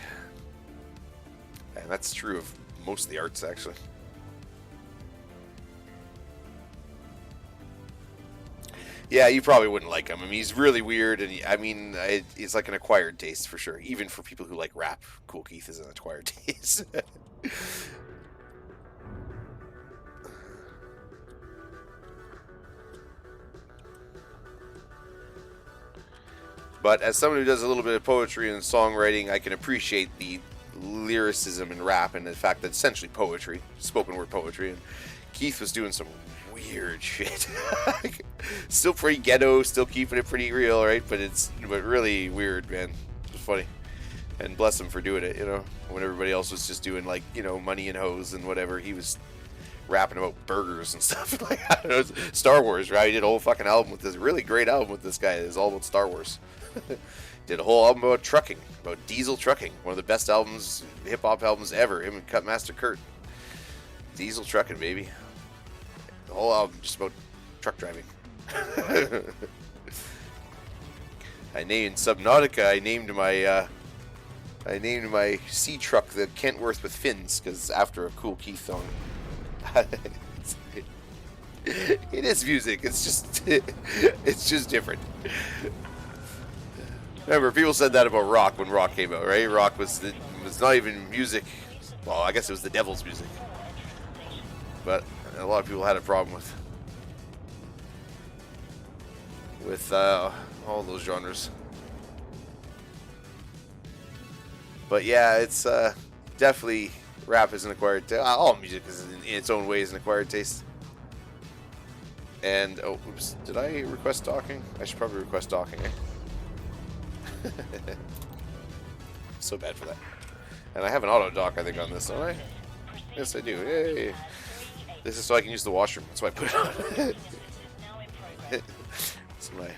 And that's true of most of the arts, actually. Yeah, you probably wouldn't like him. I mean, he's really weird, and it's like an acquired taste for sure. Even for people who like rap, Kool Keith is an acquired taste. But as someone who does a little bit of poetry and songwriting, I can appreciate the lyricism in rap and the fact that it's essentially poetry, spoken word poetry. And Keith was doing some weird shit. Still pretty ghetto, still keeping it pretty real, right? But really weird, man. It's funny. And bless him for doing it, when everybody else was just doing like, money and hoes and whatever. He was rapping about burgers and stuff. Like, I don't know, Star Wars, right? He did a whole fucking album with this really great album with this guy. It's all about Star Wars. Did a whole album about trucking, about diesel trucking. One of the best albums, hip hop albums ever. Him and Cutmaster Kurt. Diesel trucking, baby. The whole album just about truck driving. I named Subnautica. I named my sea truck the Kentworth with fins because after a Kool Keith song. It is music. It's just different. Remember, people said that about rock when rock came out, right? Rock was not even music. Well, I guess it was the devil's music. But a lot of people had a problem with all those genres. But yeah, it's definitely rap is an acquired taste. All music is in its own way is an acquired taste. And oh, oops, did I request talking? I should probably request talking. Eh? so bad for that. And I have an auto dock, I think, on this, don't I? Yes, I do. Yay! This is so I can use the washroom. That's why I put it on. It's my.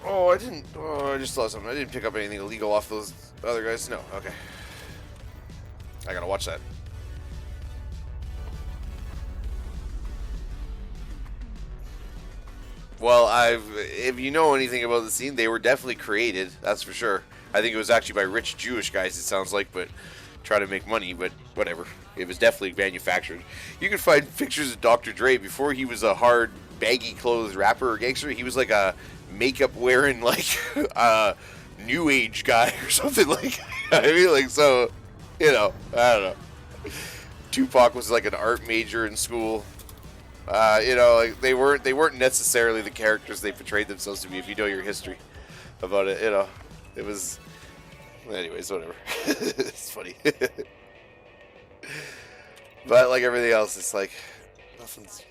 Oh, I didn't. Oh, I just saw something. I didn't pick up anything illegal off those other guys. No. Okay. I gotta watch that. Well, if you know anything about the scene, they were definitely created. That's for sure. I think it was actually by rich Jewish guys. It sounds like, but try to make money. But whatever. It was definitely manufactured. You can find pictures of Dr. Dre before he was a hard, baggy clothes rapper or gangster. He was like a makeup wearing, like new age guy or something like. I mean, like, so, you know, I don't know. Tupac was like an art major in school. You know, like they weren't necessarily the characters they portrayed themselves to be. If you know your history about it, you know, it was. Anyways, whatever. It's funny. But like everything else, it's like nothing's.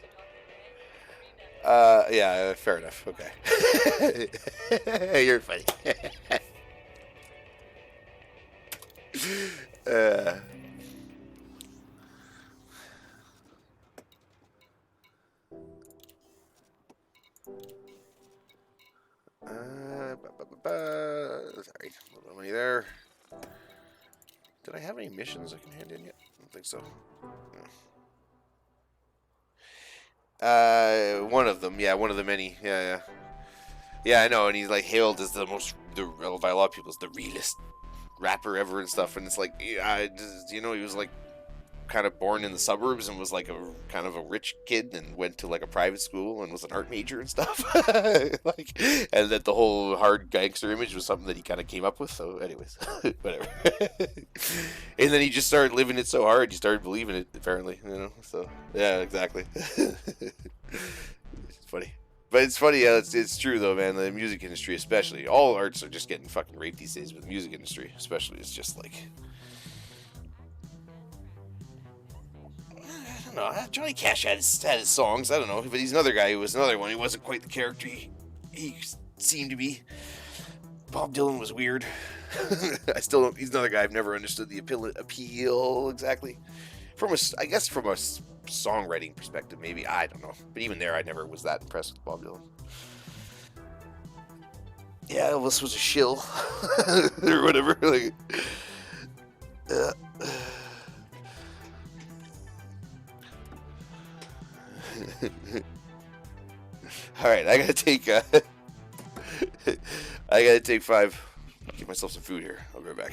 Yeah, fair enough. Okay. You're funny. Sorry, a little money there. Did I have any missions I can hand in yet? I don't think so. One of them, yeah, one of the many, yeah. Yeah, I know, and he's like hailed as by a lot of people, as the realest rapper ever and stuff, and it's like, yeah, you know, he was like kind of born in the suburbs and was like a kind of a rich kid and went to like a private school and was an art major and stuff. Like, and that the whole hard gangster image was something that he kind of came up with. So anyways, whatever. And then he just started living it so hard, he started believing it, apparently, you know. So yeah, exactly. It's funny. But it's funny, yeah, it's true though, man. The music industry, especially, all arts are just getting fucking raped these days. But the music industry, especially, is just like, I don't know. Johnny Cash had his songs. I don't know, but he's another guy who was another one. He wasn't quite the character he seemed to be. Bob Dylan was weird. I still don't. He's another guy I've never understood the appeal exactly. I guess from a songwriting perspective, maybe, I don't know. But even there, I never was that impressed with Bob Dylan. Yeah, Elvis was a shill or whatever. Like, all right, I gotta take 5. Give myself some food here. I'll be right back.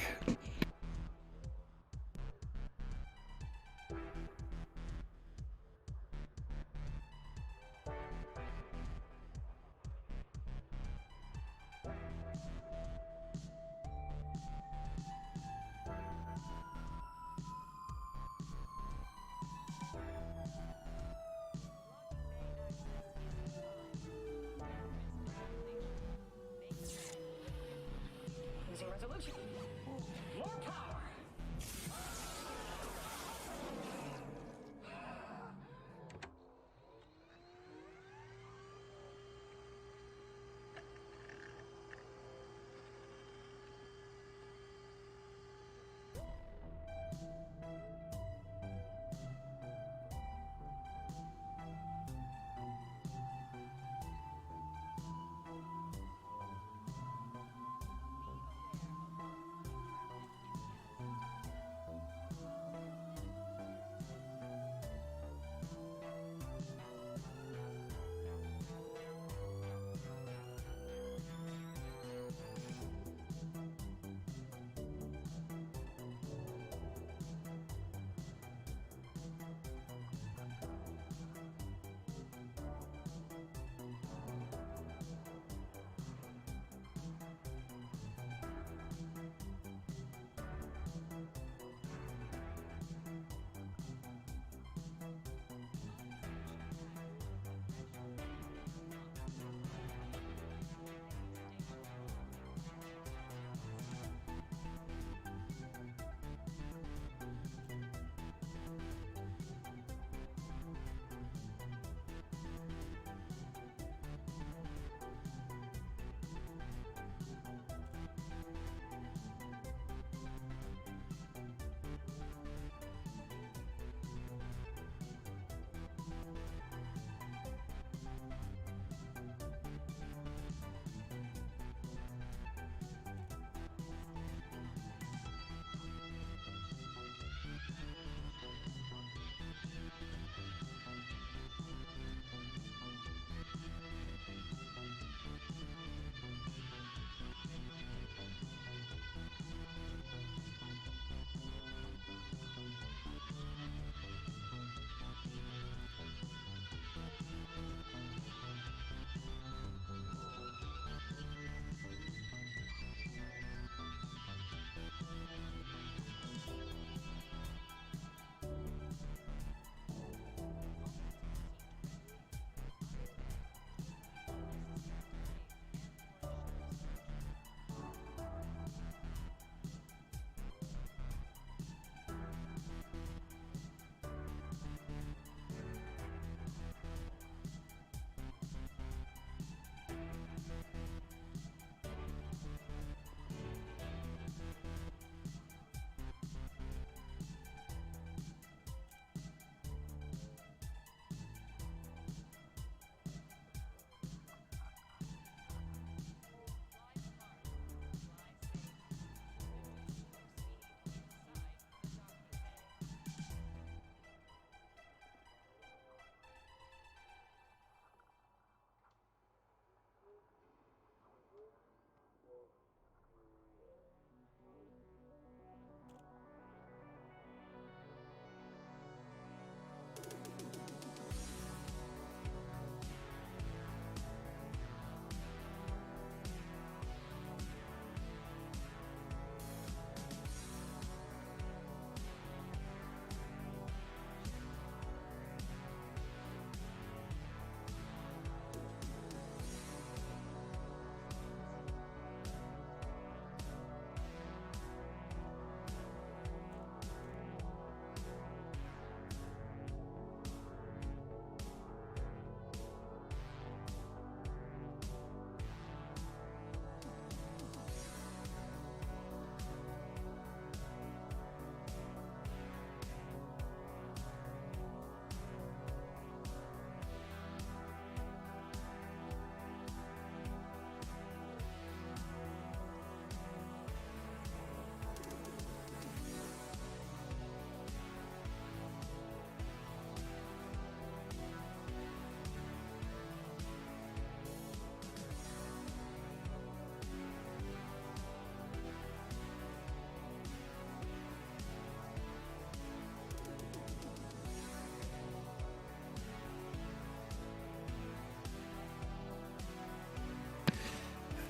Resolution.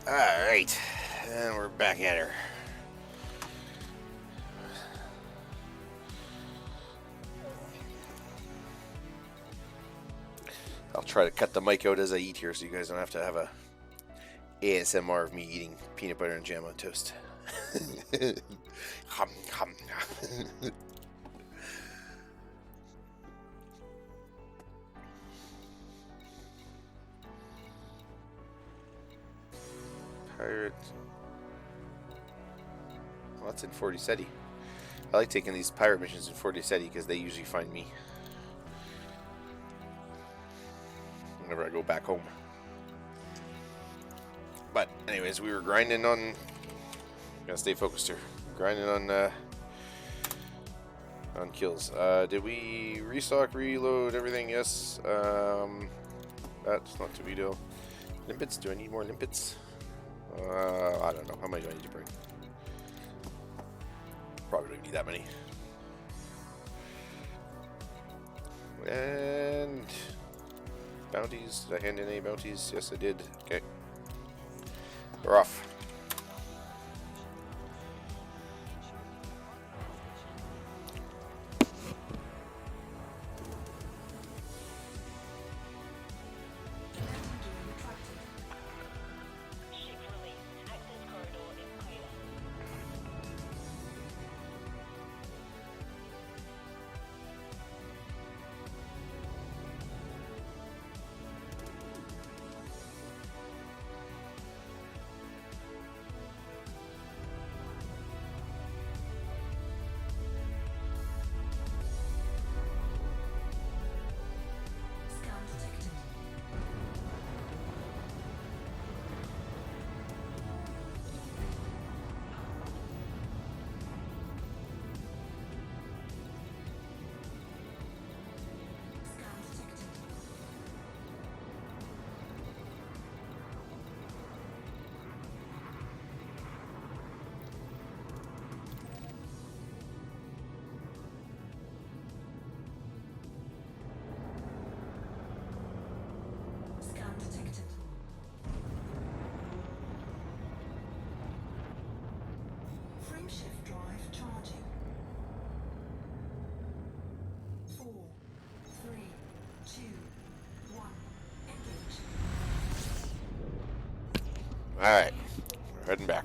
Alright. And we're back at her. I'll try to cut the mic out as I eat here so you guys don't have to have a ASMR of me eating peanut butter and jam on toast. Hum, hum. Pirate. Well, that's in Forty City. I like taking these pirate missions in Forty City because they usually find me whenever I go back home. But anyways, we were grinding on. Gotta stay focused here. Grinding on kills. Did we restock, reload everything? Yes. That's not too big deal. Limpets? Do I need more limpets? I don't know. How many do I need to bring? Probably don't need that many. And bounties. Did I hand in any bounties? Yes, I did. Okay. We're off. Ship release. Access corridor is clear. Scan detected. Scan detected. Scan detected. Frameshift drive charging. 4, 3, 2, 1. Engage. Alright. We're heading back.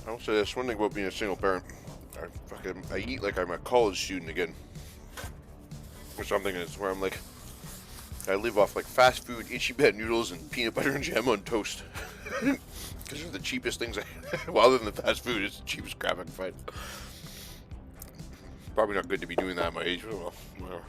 I will say this one thing about being a single parent. I eat like I'm a college student again. Or something is where I'm like, I live off like fast food, Ichiban noodles, and peanut butter and jam on toast. Because they're the cheapest things. Well, other than the fast food, it's the cheapest crap I can find. Probably not good to be doing that at my age. Well, whatever.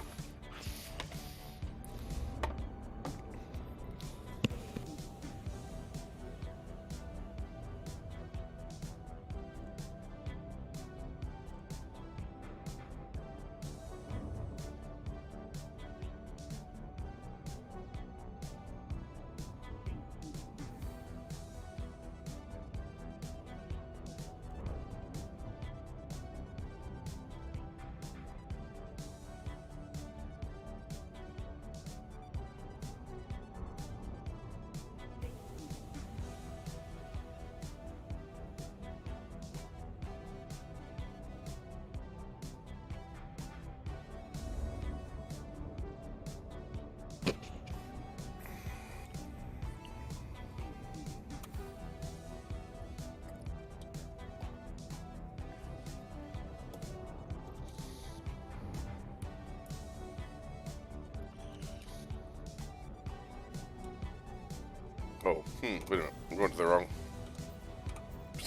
Oh, wait a minute. I'm going to the wrong.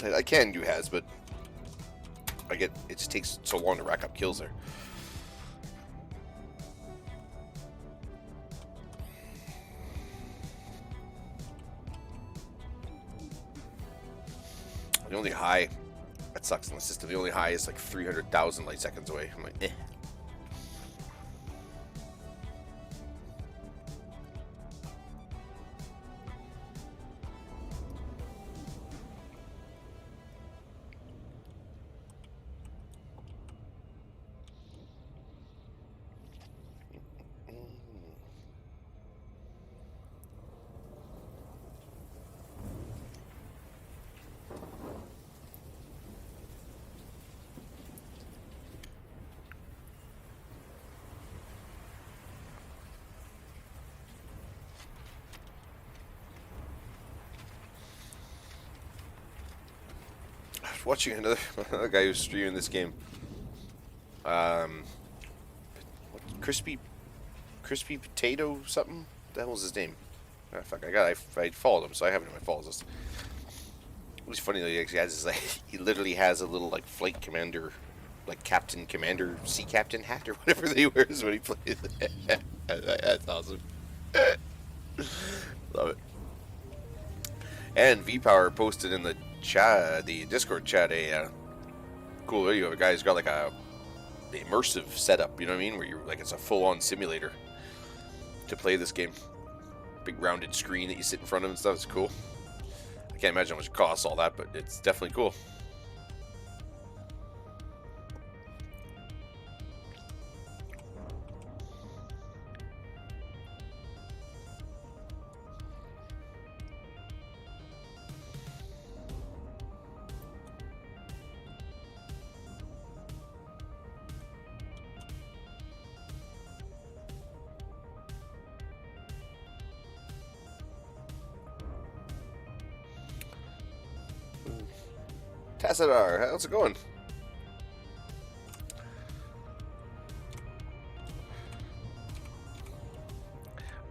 I can do has, but it just takes so long to rack up kills there. The only high that sucks in the system. The only high is like 300,000 light seconds away. I'm like, eh. Watching another guy who's streaming this game. Crispy potato something. What the hell was his name? Oh, fuck, I followed him, so I have it in my follows list. It was funny though. He actually has this, like, he literally has a little like flight commander, like captain, commander, sea captain hat or whatever they wears when he plays. That's awesome. Love it. And V-Power posted in the chat, the Discord chat, a cool video of a guy who's got like a immersive setup, you know what I mean, where you're like, it's a full-on simulator to play this game. Big rounded screen that you sit in front of and stuff. It's cool. I can't imagine how much it costs all that, but it's definitely cool. Tassadar, how's it going?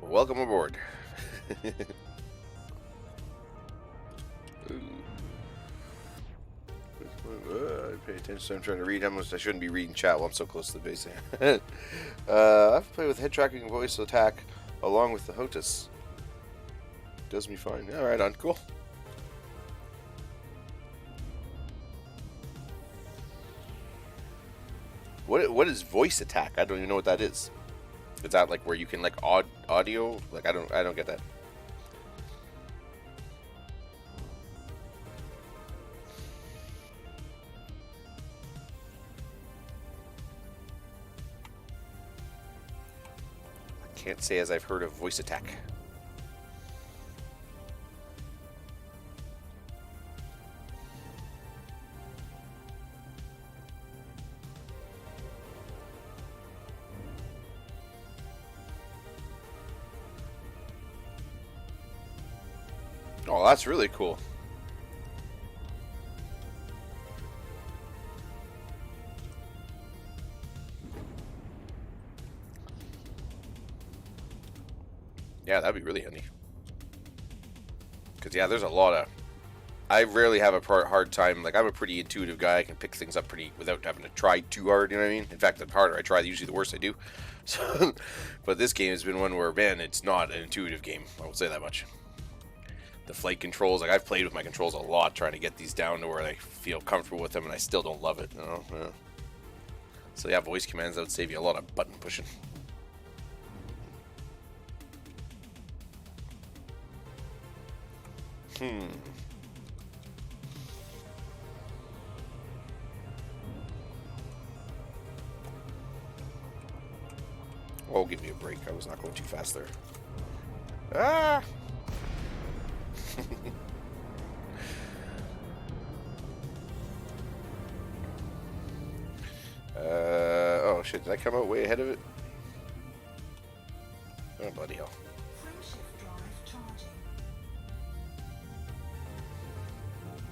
Welcome aboard. I pay attention, so I'm trying to read how much I shouldn't be reading chat while I'm so close to the base. I've played with head tracking and voice attack along with the HOTAS. Does me fine. Alright, on. Cool. What is voice attack? I don't even know what that is. Is that like where you can like audio? Like I don't get that. I can't say as I've heard of voice attack. Oh, that's really cool. Yeah, that'd be really handy. Because, yeah, there's a lot of... I rarely have a hard time. Like, I'm a pretty intuitive guy. I can pick things up pretty without having to try too hard, you know what I mean? In fact, the harder I try, usually the worse I do. So, but this game has been one where, man, it's not an intuitive game. I will say that much. The flight controls, like I've played with my controls a lot, trying to get these down to where I feel comfortable with them, and I still don't love it. You know? Yeah. So yeah, voice commands, that would save you a lot of button pushing. Oh, give me a break. I was not going too fast there. Ah! Oh shit, did I come out way ahead of it? Oh, bloody hell. Frameshift drive charging.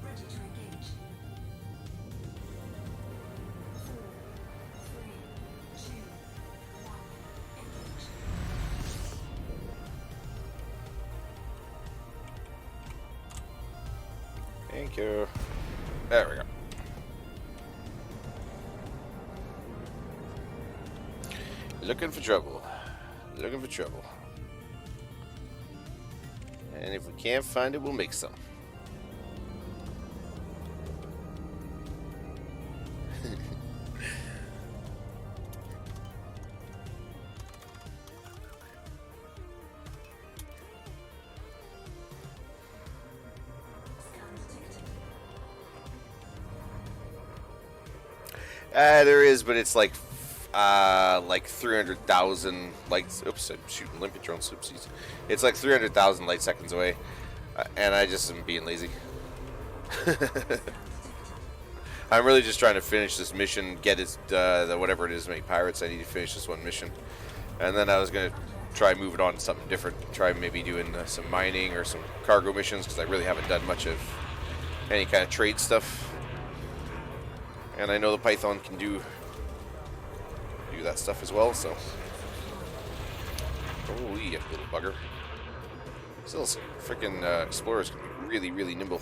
Ready to engage. 4, 3, 2, 1, engage. Thank you. There we go. Looking for trouble. Looking for trouble. And if we can't find it, we'll make some. There is, but it's like 300,000 lights. Oops, I'm shooting limpet drones. Oopsies. It's like 300,000 light seconds away, and I just am being lazy. I'm really just trying to finish this mission, get it, whatever it is, make pirates. I need to finish this one mission, and then I was gonna try moving on to something different. Try maybe doing some mining or some cargo missions, because I really haven't done much of any kind of trade stuff. And I know the Python can do that stuff as well, so. Oh, you little bugger. Still, freaking explorers can be really, really nimble.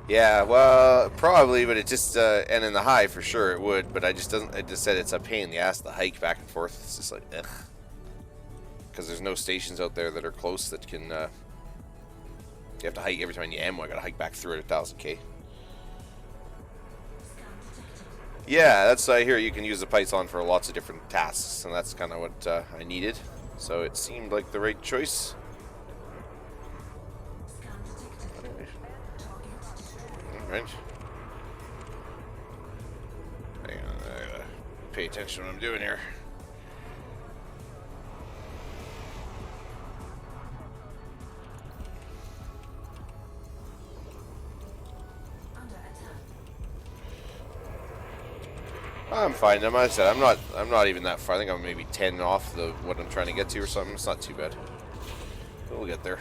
Yeah, well, probably, but it just and in the high for sure it would, but I just doesn't. I just said it's a pain in the ass to hike back and forth. It's just like, ugh, because there's no stations out there that are close that can. You have to hike every time you ammo. I gotta hike back 300,000 K. Yeah, that's I hear you can use the Python for lots of different tasks, and that's kind of what I needed. So it seemed like the right choice. Right. Hang on, I gotta pay attention to what I'm doing here. I'm fine. As I said, I'm not even that far. I think I'm maybe 10 off the what I'm trying to get to or something. It's not too bad. But we'll get there.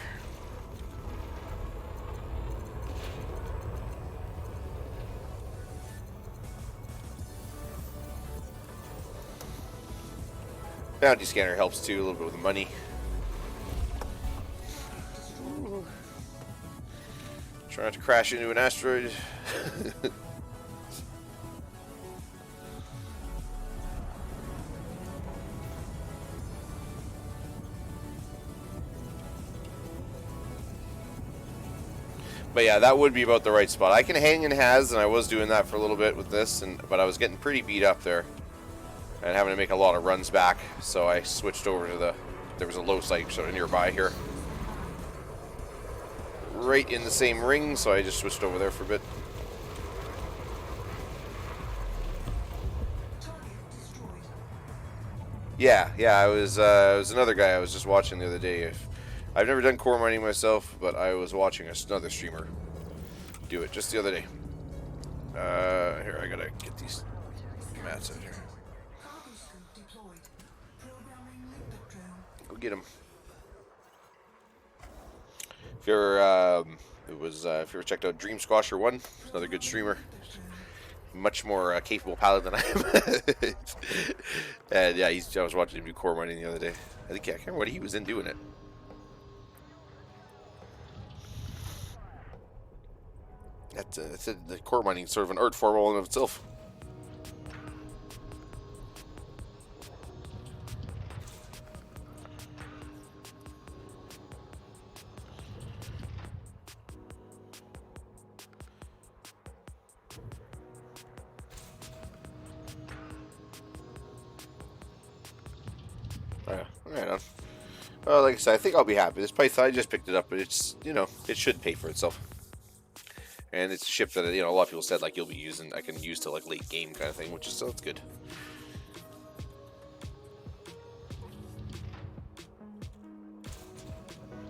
Bounty scanner helps too, a little bit with the money. Ooh. Trying to crash into an asteroid. But yeah, that would be about the right spot. I can hang in Haz, and I was doing that for a little bit with this, but I was getting pretty beat up there and having to make a lot of runs back, so I switched over to there was a low site sort of nearby here, right in the same ring, so I just switched over there for a bit. Yeah, it was another guy I was just watching the other day. I've never done core mining myself, but I was watching another streamer do it just the other day. Here, I gotta get these mats out here. Go get him. If you ever, if you ever checked out Dream Squasher 1, another good streamer. Much more capable pilot than I am. And yeah, I was watching him do core mining the other day. I can't remember what he was in doing it. That's the core mining is sort of an art form all in of itself. Right on. Well, like I said, I think I'll be happy. This Python, I just picked it up, but it's, it should pay for itself. And it's a ship that, a lot of people said, like, you'll be using, I can use to, like, late game kind of thing, which is, so it's good.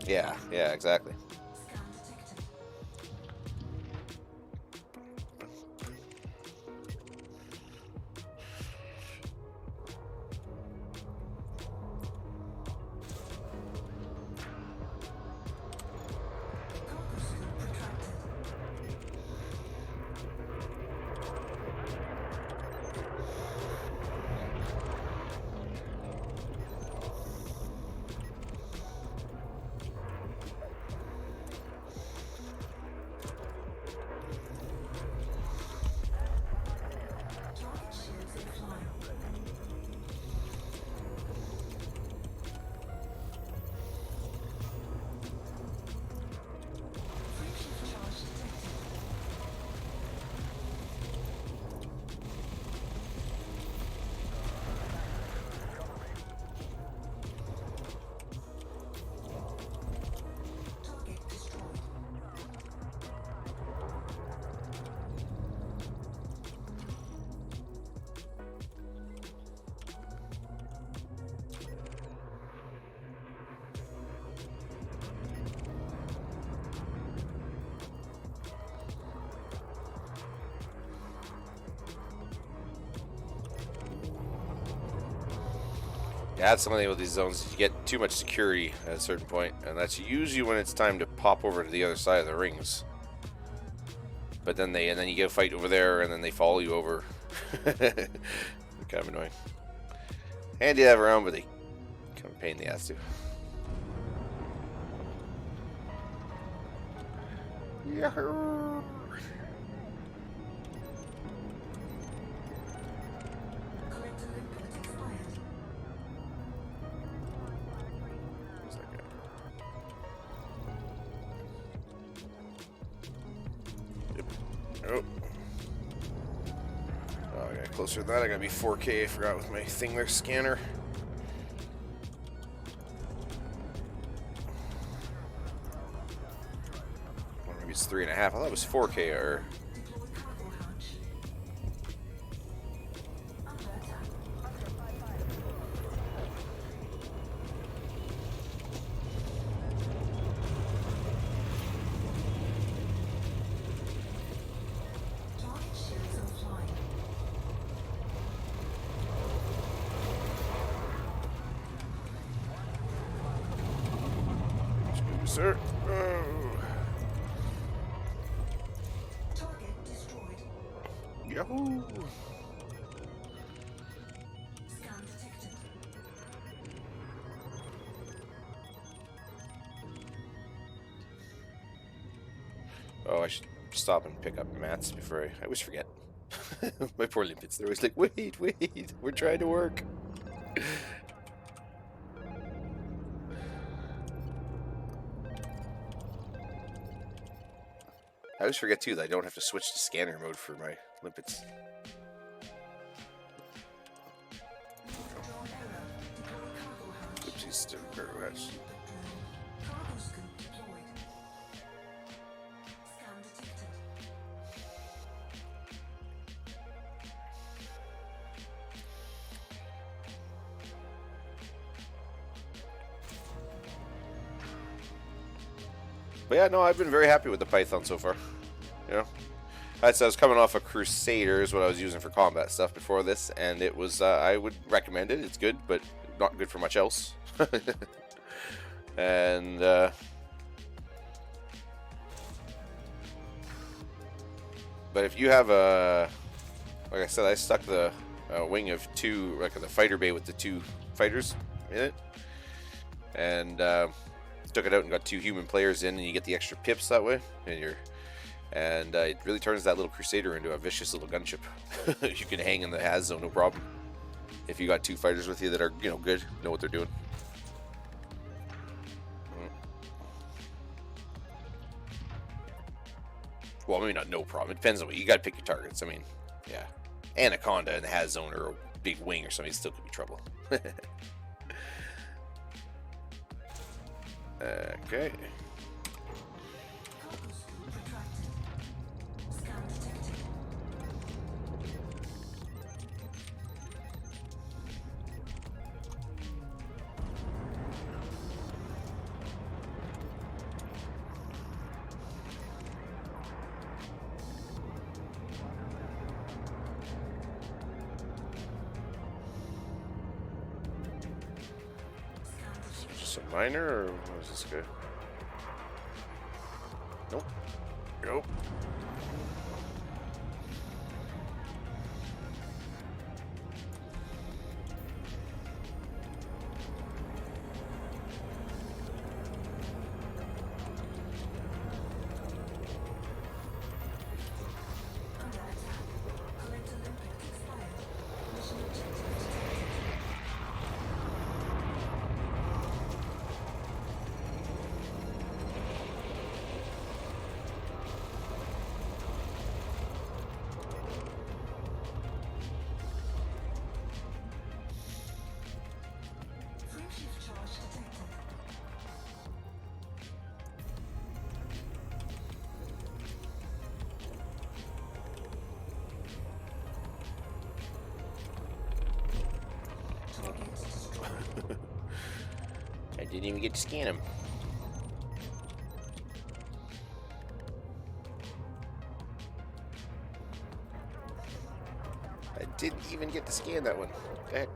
Yeah, exactly. Yeah, that's something with these zones. You get too much security at a certain point, and that's usually when it's time to pop over to the other side of the rings. But then you get a fight over there, and then they follow you over. They're kind of annoying. Handy to have around, but they kind of pain in the ass too. Yahoo! Collector input expired. Yep. Oh. Oh, I got closer than that. I gotta be 4K. I forgot with my thing there, scanner. Or maybe it's 3.5. I thought it was 4K or. Deploy cargo hatch. Under attack. Target shields offline. Sir. Oh. Target destroyed. Yahoo! Scan detected. Oh, I should stop and pick up mats before I always forget. My poor limpets. They're always like, wait, we're trying to work. I always forget too that I don't have to switch to scanner mode for my limpets. Drone error. Deploy cargo hatch. Oopsies, still cargo hatch. Cargo scoop deployed. Scan detected. But yeah, no, I've been very happy with the Python so far. You know, I was coming off a Crusader is what I was using for combat stuff before this, and it was I would recommend it. It's good, but not good for much else. And but if you have a, like I said, I stuck the wing of two, like the fighter bay with the two fighters in it, and took it out and got 2 human players in, and you get the extra pips that way, and it really turns that little Crusader into a vicious little gunship. You can hang in the Haz zone, no problem. If you got 2 fighters with you that are, you know, good, know what they're doing. Well, maybe not no problem. It depends on what you got to pick your targets. I mean, yeah, Anaconda in the Haz zone or a big wing or something still could be trouble. Okay. Cargo scoop retracted. Scan detected. Scan detected. Just a miner, or what is this guy? Nope. Nope. Under attack. Collector limpet expired. Mission objective detected. Frame shift charge detected. Target destroyed. I didn't even get to scan him. I didn't even get to scan that one. What the heck?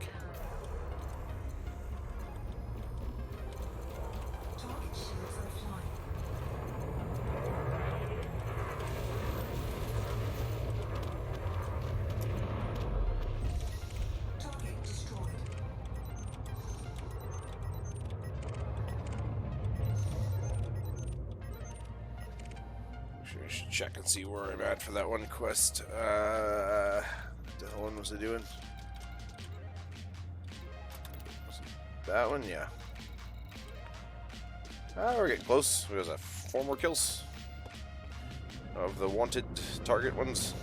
should check and see where I'm at for that one quest. What the hell one was I doing? Was it that one? Yeah. We're getting close. We got 4 more kills of the wanted target ones.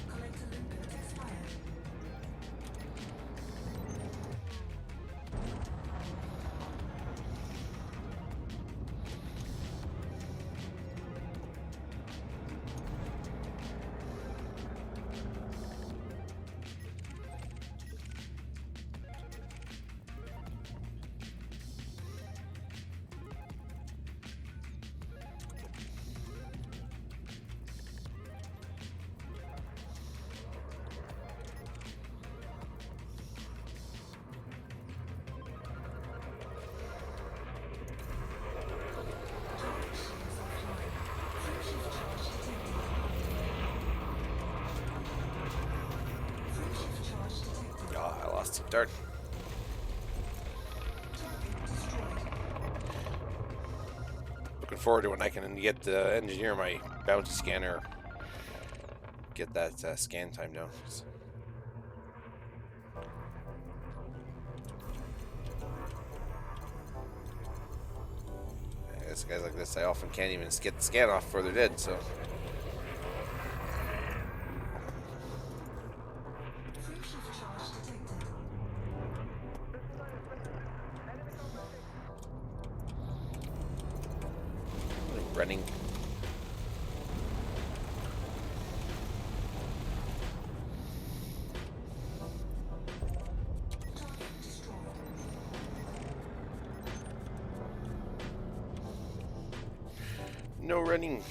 Collector limit expired. Target shields offline. Frameshift charge detected. Frameshift charge detected. Ah, I lost it. Darn. Target destroyed. Looking forward to when I can get the engineer my bounty scanner. Get that scan time down. I guess guys like this, I often can't even get the scan off before they're dead, so. Frameshift charge detected. Running. Target destroyed. No running.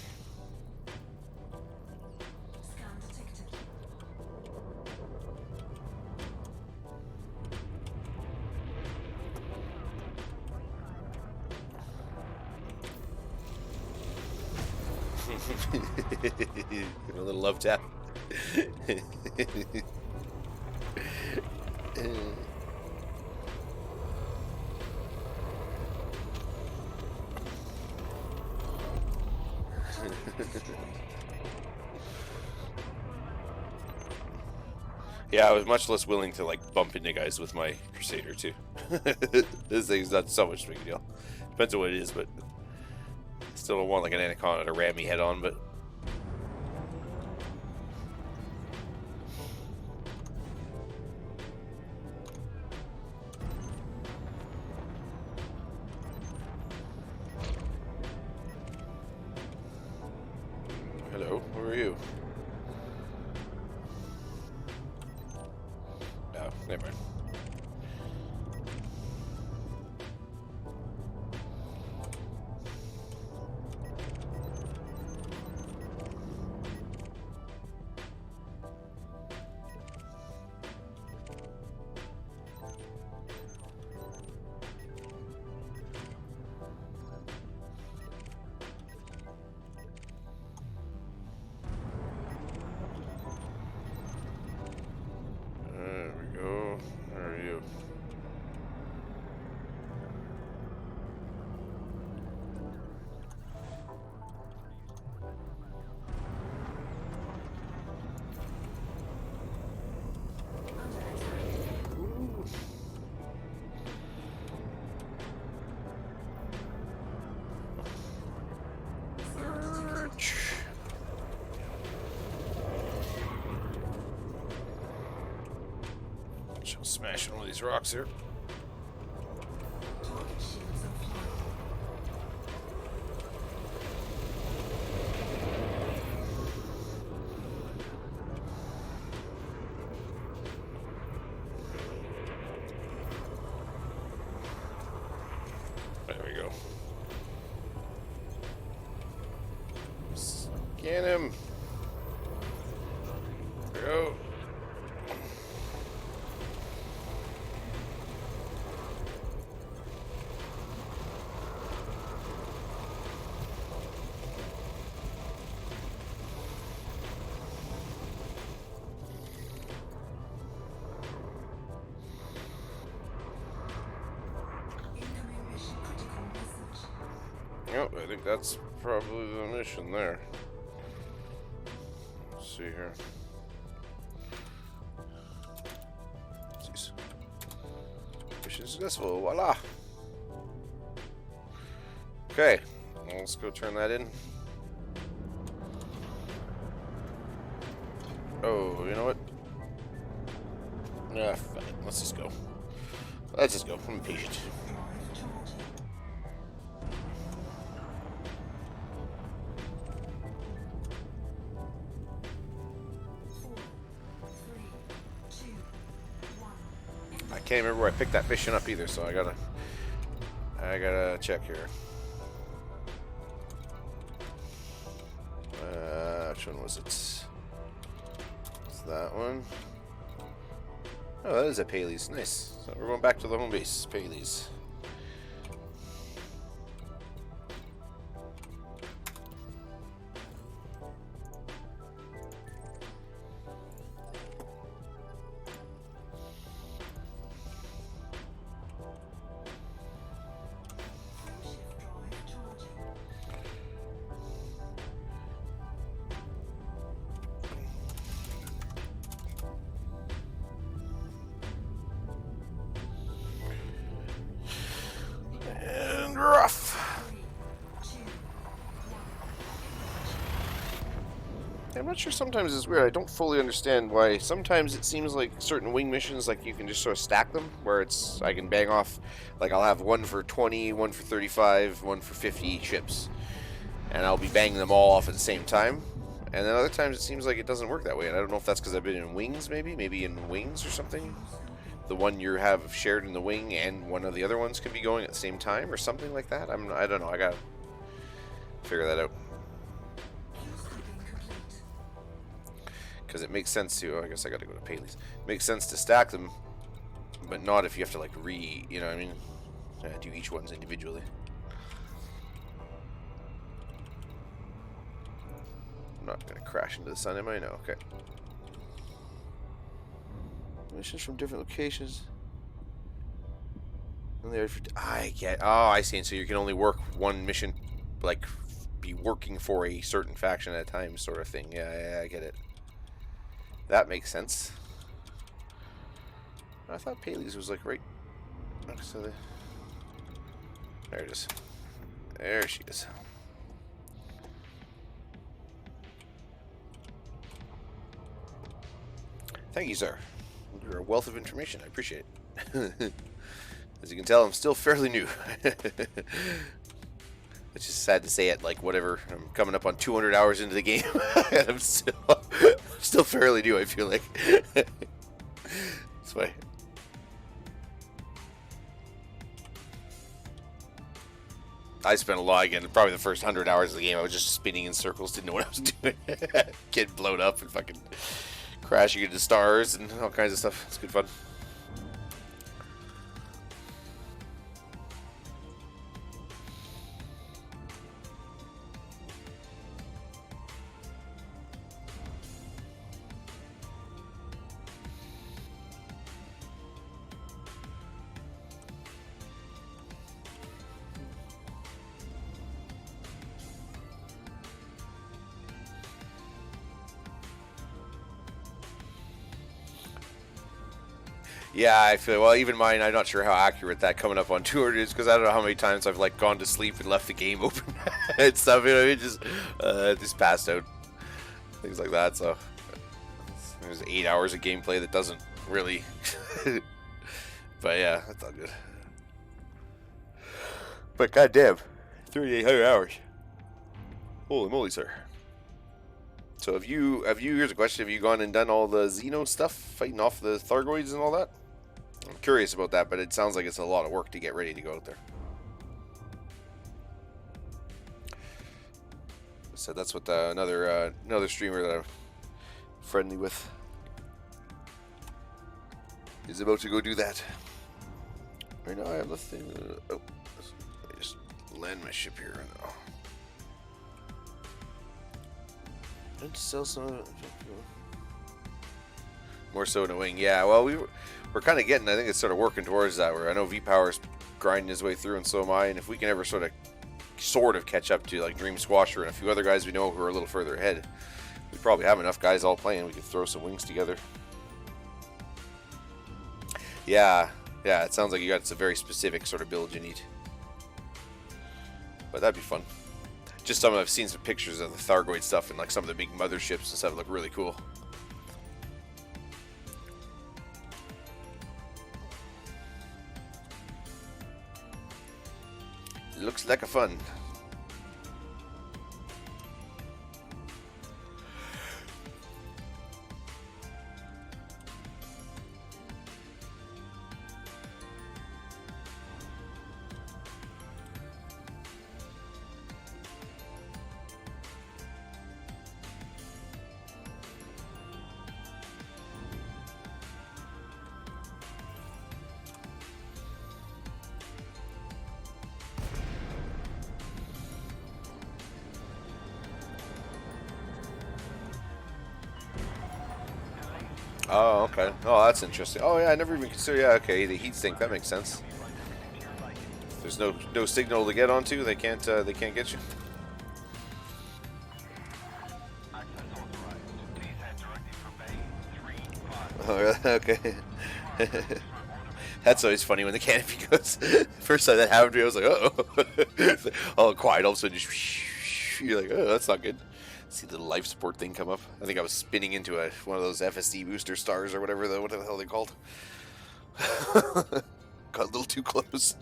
Scan detected. Give it a little love tap. Yeah, I was much less willing to like bump into guys with my Crusader too. This thing's not so much big a deal. Depends on what it is, but still don't want like an Anaconda to ram me head on. But hello, who are you? No, never mind. There we go. Where are you? Under attack. She'll smash one of these rocks here. Target shields offline. There we go. Scan him. There we go. think that's probably the mission there. Let's see here. Jeez. Mission successful, voila! Okay, well, let's go turn that in. Oh, you know what? Yeah, fine. Let's just go. Let's just go. I'm impatient. Drive charging. 4, 3, 2, 1. I can't remember where I picked that mission up either, so I gotta check here. Which one was it? It's that one. Oh, that is at Paley's. Nice. So we're going back to the home base, Paley's. Shift drive charging. And rough. 3, 2, 1. I'm not sure, sometimes it's weird. I don't fully understand why. Sometimes it seems like certain wing missions, like you can just sort of stack them, where it's, I can bang off, like I'll have one for 20, one for 35, one for 50 ships. And I'll be banging them all off at the same time. And then other times it seems like it doesn't work that way. And I don't know if that's because I've been in wings, maybe in wings or something. The one you have shared in the wing and one of the other ones can be going at the same time or something like that. I don't know. I gotta figure that out. Housekeeping complete. Because it makes sense to, I guess I gotta go to Paley's. It makes sense to stack them, but not if you have to like you know what I mean? Do each one's individually. I'm not gonna crash into the sun, am I? No, okay. Missions from different locations. I get, oh, I see. And so you can only work one mission, like, be working for a certain faction at a time, sort of thing. Yeah, I get it. That makes sense. I thought Paley's was like right. So there it is. There she is. Thank you, sir. You're a wealth of information. I appreciate it. As you can tell, I'm still fairly new. It's just sad to say it, like, whatever. I'm coming up on 200 hours into the game, and I'm still fairly new, I feel like. That's why. I spent a lot, again, probably the first 100 hours of the game, I was just spinning in circles, didn't know what I was doing. Getting blown up and fucking crashing into stars and all kinds of stuff. It's good fun. Yeah, I feel, well, even mine, I'm not sure how accurate that coming up on 200 is, because I don't know how many times I've like gone to sleep and left the game open and stuff, you know, it just passed out, things like that. So there's 8 hours of gameplay that doesn't really but yeah, that's all good. But goddamn, 3,800 hours, holy moly, sir. So here's a question, have you gone and done all the Xeno stuff, fighting off the Thargoids and all that? I'm curious about that, but it sounds like it's a lot of work to get ready to go out there. So that's what another streamer that I'm friendly with is about to go do that. Right now I have the thing. Oh, let me just land my ship here now. Let's sell some of it. More so in a wing. Yeah, well, we're kind of getting, I think it's sort of working towards that, where I know V-Power's grinding his way through and so am I, and if we can ever sort of sort of catch up to like Dream Squasher and a few other guys we know who are a little further ahead. We probably have enough guys all playing. We could throw some wings together. Yeah, it sounds like you got some very specific sort of build you need. But that'd be fun. Just I've seen some pictures of the Thargoid stuff and like some of the big motherships and stuff look really cool. Looks like a fun. Oh, okay. Oh, that's interesting. Oh, yeah, I never even considered. Yeah, okay, the heat sink. That makes sense. If there's no signal to get onto, they can't get you. Oh, really? Okay. That's always funny when the canopy goes. First time that happened to me, I was like, oh, all quiet. All of a sudden, you're like, oh, that's not good. See the life support thing come up. I think I was spinning into one of those FSD booster stars or whatever. What the hell they called? Got a little too close.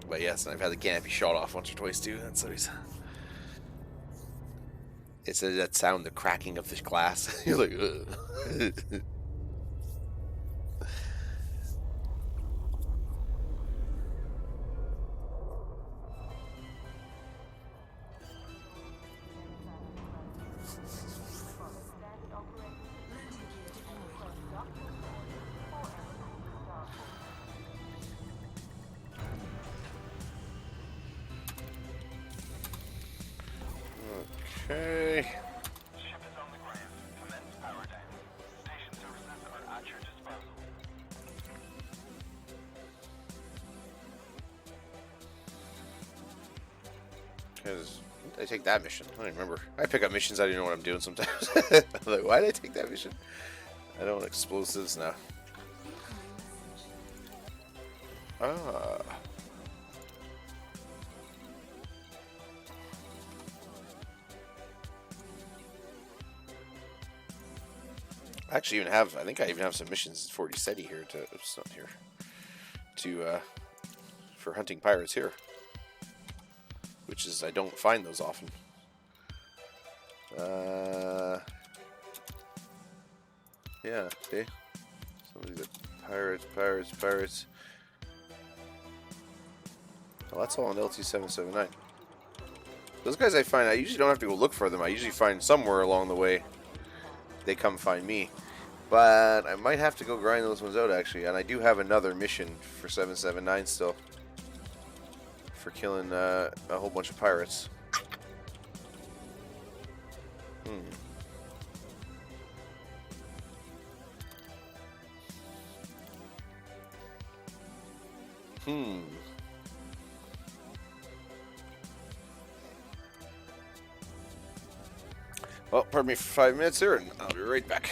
But yes, and I've had the canopy shot off once or twice too. That's always. It's that sound, the cracking of the glass. You're like, ugh. Okay. Ship is on the ground. Commence power down. Station services are at your disposal. Because I take that mission. I don't even remember. I pick up missions. I don't know what I'm doing sometimes. I'm like, why did I take that mission? I don't explosives now. Ah. I actually even have. I think I even have some missions for SETI here. Oops, not here. For hunting pirates here, which is I don't find those often. Yeah. Okay. Somebody's got pirates. Well, that's all on LT779. Those guys I find, I usually don't have to go look for them. I usually find somewhere along the way. They come find me. But I might have to go grind those ones out, actually. And I do have another mission for 779 still. For killing a whole bunch of pirates. Well, pardon me for 5 minutes here, and I'll be right back.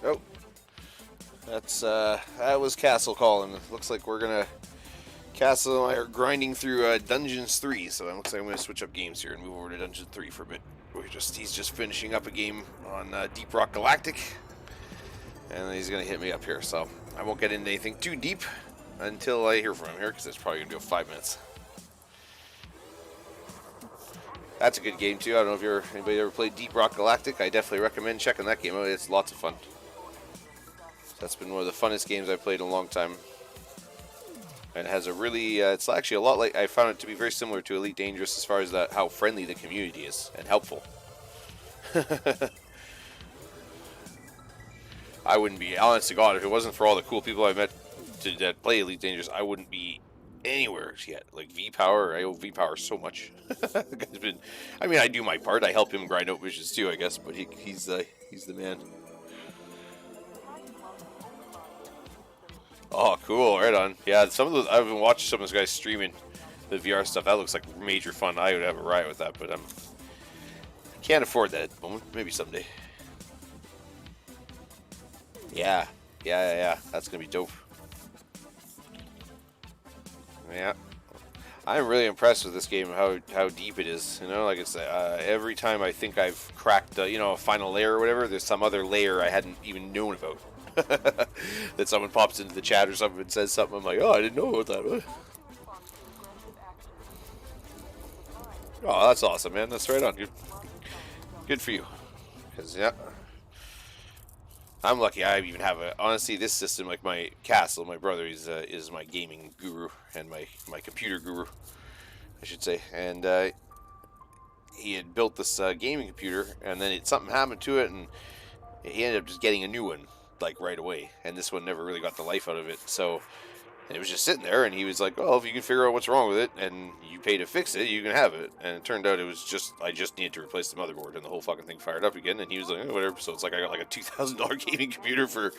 Oh, that was Castle calling. Looks like we're gonna Castle and I are grinding through Dungeons 3, so it looks like I'm gonna switch up games here and move over to Dungeon 3 for a bit. he's just finishing up a game on Deep Rock Galactic, and he's gonna hit me up here. So I won't get into anything too deep until I hear from him here, because it's probably gonna be 5 minutes. That's a good game too. I don't know if anybody ever played Deep Rock Galactic. I definitely recommend checking that game out. It's lots of fun. That's been one of the funnest games I've played in a long time. And it has a really, it's actually a lot like, I found it to be very similar to Elite Dangerous as far as how friendly the community is and helpful. I wouldn't be, honest to God, if it wasn't for all the cool people I met that play Elite Dangerous, I wouldn't be anywhere yet. Like V-Power, I owe V-Power so much. I mean, I do my part. I help him grind out missions too, I guess, but he's the man. Oh, cool. Right on. Yeah, some of those, I've been watching some of those guys streaming the VR stuff. That looks like major fun. I would have a riot with that, but can't afford that at the moment. Maybe someday. Yeah. That's going to be dope. Yeah. I'm really impressed with this game, how deep it is. You know, like I said, every time I think I've cracked, a final layer or whatever, there's some other layer I hadn't even known about. That someone pops into the chat or something and says something, I'm like, oh, I didn't know about that. Oh, that's awesome, man. That's right on. Good for you. Because, yeah, I'm lucky I even have honestly, this system, like my Castle, my brother is my gaming guru and my computer guru, I should say. And he had built this gaming computer, and then something happened to it, and he ended up just getting a new one, like right away, and this one never really got the life out of it. So it was just sitting there, and he was like, "Oh, if you can figure out what's wrong with it, and you pay to fix it, you can have it." And it turned out it was just I just needed to replace the motherboard, and the whole fucking thing fired up again. And he was like, oh, "Whatever." So it's like I got like a $2,000 gaming computer for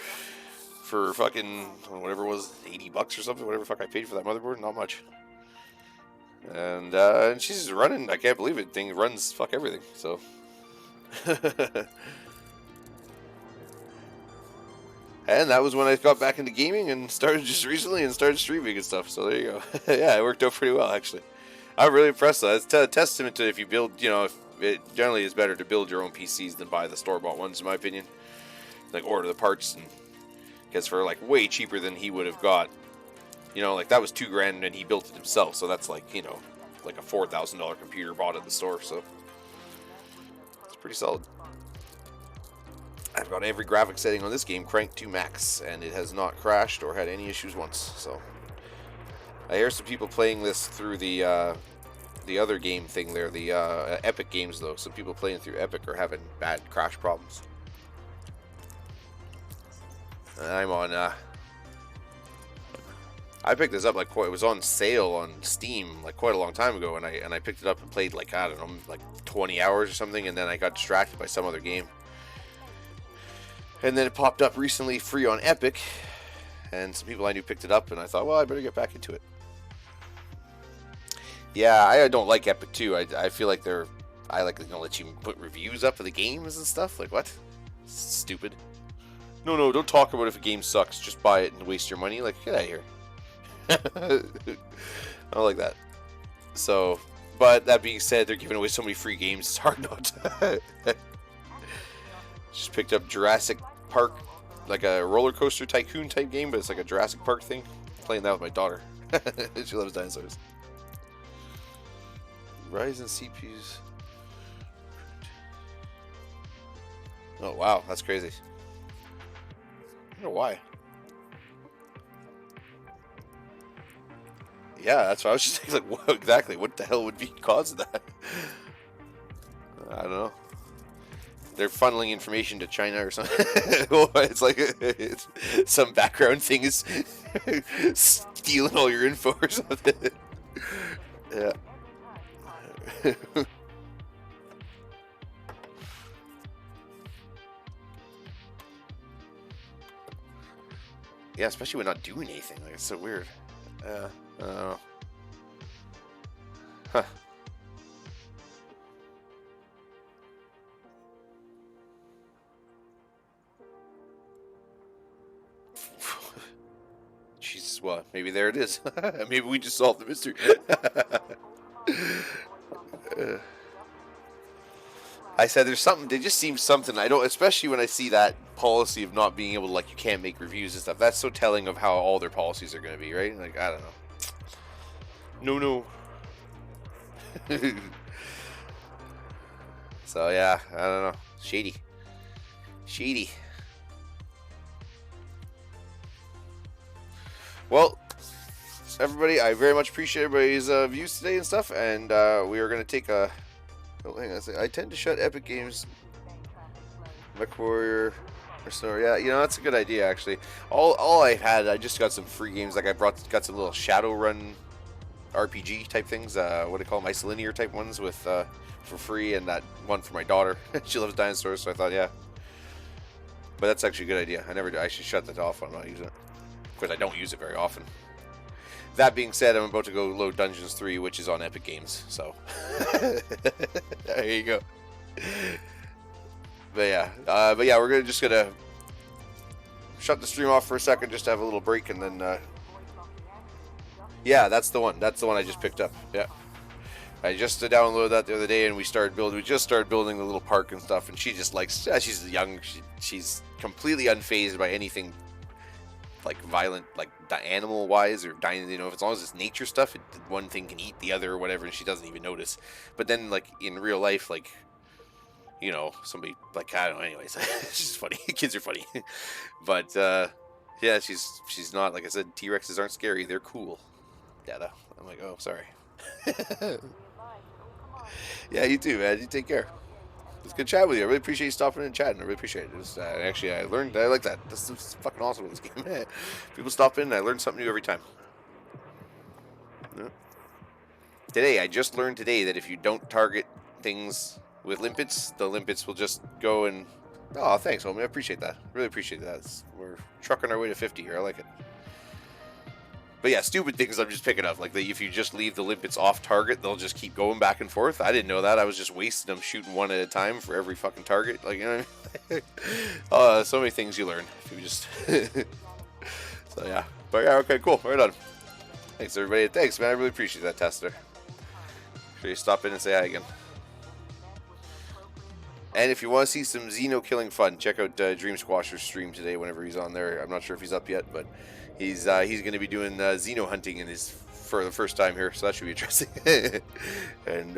fucking whatever it was, $80 or something, whatever the fuck I paid for that motherboard. Not much. And she's just running. I can't believe it. Thing runs fuck everything. So. And that was when I got back into gaming and started just recently and started streaming and stuff. So there you go. Yeah, it worked out pretty well, actually. I'm really impressed, though. It's a testament to if you build, if it generally is better to build your own PCs than buy the store-bought ones, in my opinion. Like, order the parts, and because for, like, way cheaper than he would have got. Like, that was $2,000 and he built it himself. So that's like, like a $4,000 computer bought at the store. So it's pretty solid. I've got every graphic setting on this game cranked to max, and it has not crashed or had any issues once. So I hear some people playing this through the other game thing there, the Epic games, though. Some people playing through Epic are having bad crash problems. And I'm on. I picked this up it was on sale on Steam like quite a long time ago, and I picked it up and played like I don't know, like 20 hours or something, and then I got distracted by some other game. And then it popped up recently free on Epic, and some people I knew picked it up, and I thought, well, I better get back into it. Yeah, I don't like Epic too. I feel like I like let you put reviews up of the games and stuff. Like what? Stupid. No, don't talk about if a game sucks. Just buy it and waste your money. Like, get out of here. I don't like that. So, but that being said, they're giving away so many free games. It's hard not to. Just picked up Jurassic Park, like a roller coaster tycoon type game, but it's like a Jurassic Park thing. Playing that with my daughter. She loves dinosaurs. Ryzen CPUs. Oh wow, that's crazy. I don't know why. Yeah, that's what I was just thinking. Like, what exactly? What the hell would be causing that? I don't know. They're funneling information to China or something. It's like some background thing is stealing all your info or something. Yeah. Yeah, especially when not doing anything. Like, it's so weird. I don't know. Huh. Jesus, well, maybe there it is. Maybe we just solved the mystery. I said there's something. They just seem something. I don't, especially when I see that policy of not being able to, like, you can't make reviews and stuff. That's so telling of how all their policies are going to be, right? Like, I don't know. No. So yeah, I don't know. Shady. Well, everybody, I very much appreciate everybody's views today and stuff, and we are going to take a... Oh, hang on a second. I tend to shut Epic Games... MechWarrior... Restore. Yeah, you know, that's a good idea, actually. All I've had, I just got some free games. Like, got some little Shadowrun RPG type things. What do you call them? Isolinear type ones with for free, and that one for my daughter. She loves dinosaurs, so I thought, yeah. But that's actually a good idea. I should shut that off when I'm not using it. Of course, I don't use it very often. That being said, I'm about to go load Dungeons 3, which is on Epic Games, so... There you go. But yeah, we're just gonna shut the stream off for a second, just to have a little break, and then... Yeah, that's the one. That's the one I just picked up. Yeah. I just downloaded that the other day, and we just started building the little park and stuff, and she just likes... she's young. She's completely unfazed by anything like violent, like animal wise, or dying, you know, as long as it's nature stuff, one thing can eat the other or whatever, and she doesn't even notice. But then, like, in real life, like, you know, somebody, like, I don't know, anyways. She's funny. Kids are funny. But yeah, she's not, like I said, T-Rexes aren't scary, they're cool. Dada. I'm like, oh, sorry. Yeah, you too, man. You take care. It's good chat with you. I really appreciate you stopping in and chatting. I really appreciate it. Actually, I like that. This is fucking awesome with this game. People stop in and I learn something new every time. Yeah. Today, I just learned today that if you don't target things with limpets, the limpets will just go and... Oh, thanks, homie. I appreciate that. Really appreciate that. We're trucking our way to 50 here. I like it. But yeah, stupid things I'm just picking up. Like, if you just leave the limpets off target, they'll just keep going back and forth. I didn't know that. I was just wasting them shooting one at a time for every fucking target. Like, you know what I mean? So many things you learn if you just... So yeah. But yeah, okay, cool. Right on. Thanks, everybody. Thanks, man. I really appreciate that, Tester. Sure you stop in and say hi again. And if you want to see some Xeno killing fun, check out Dream Squasher's stream today whenever he's on there. I'm not sure if he's up yet, but he's going to be doing Xeno hunting for the first time here, so that should be interesting. And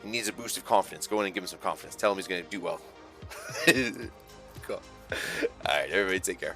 he needs a boost of confidence. Go in and give him some confidence. Tell him he's going to do well. Cool. All right, everybody take care.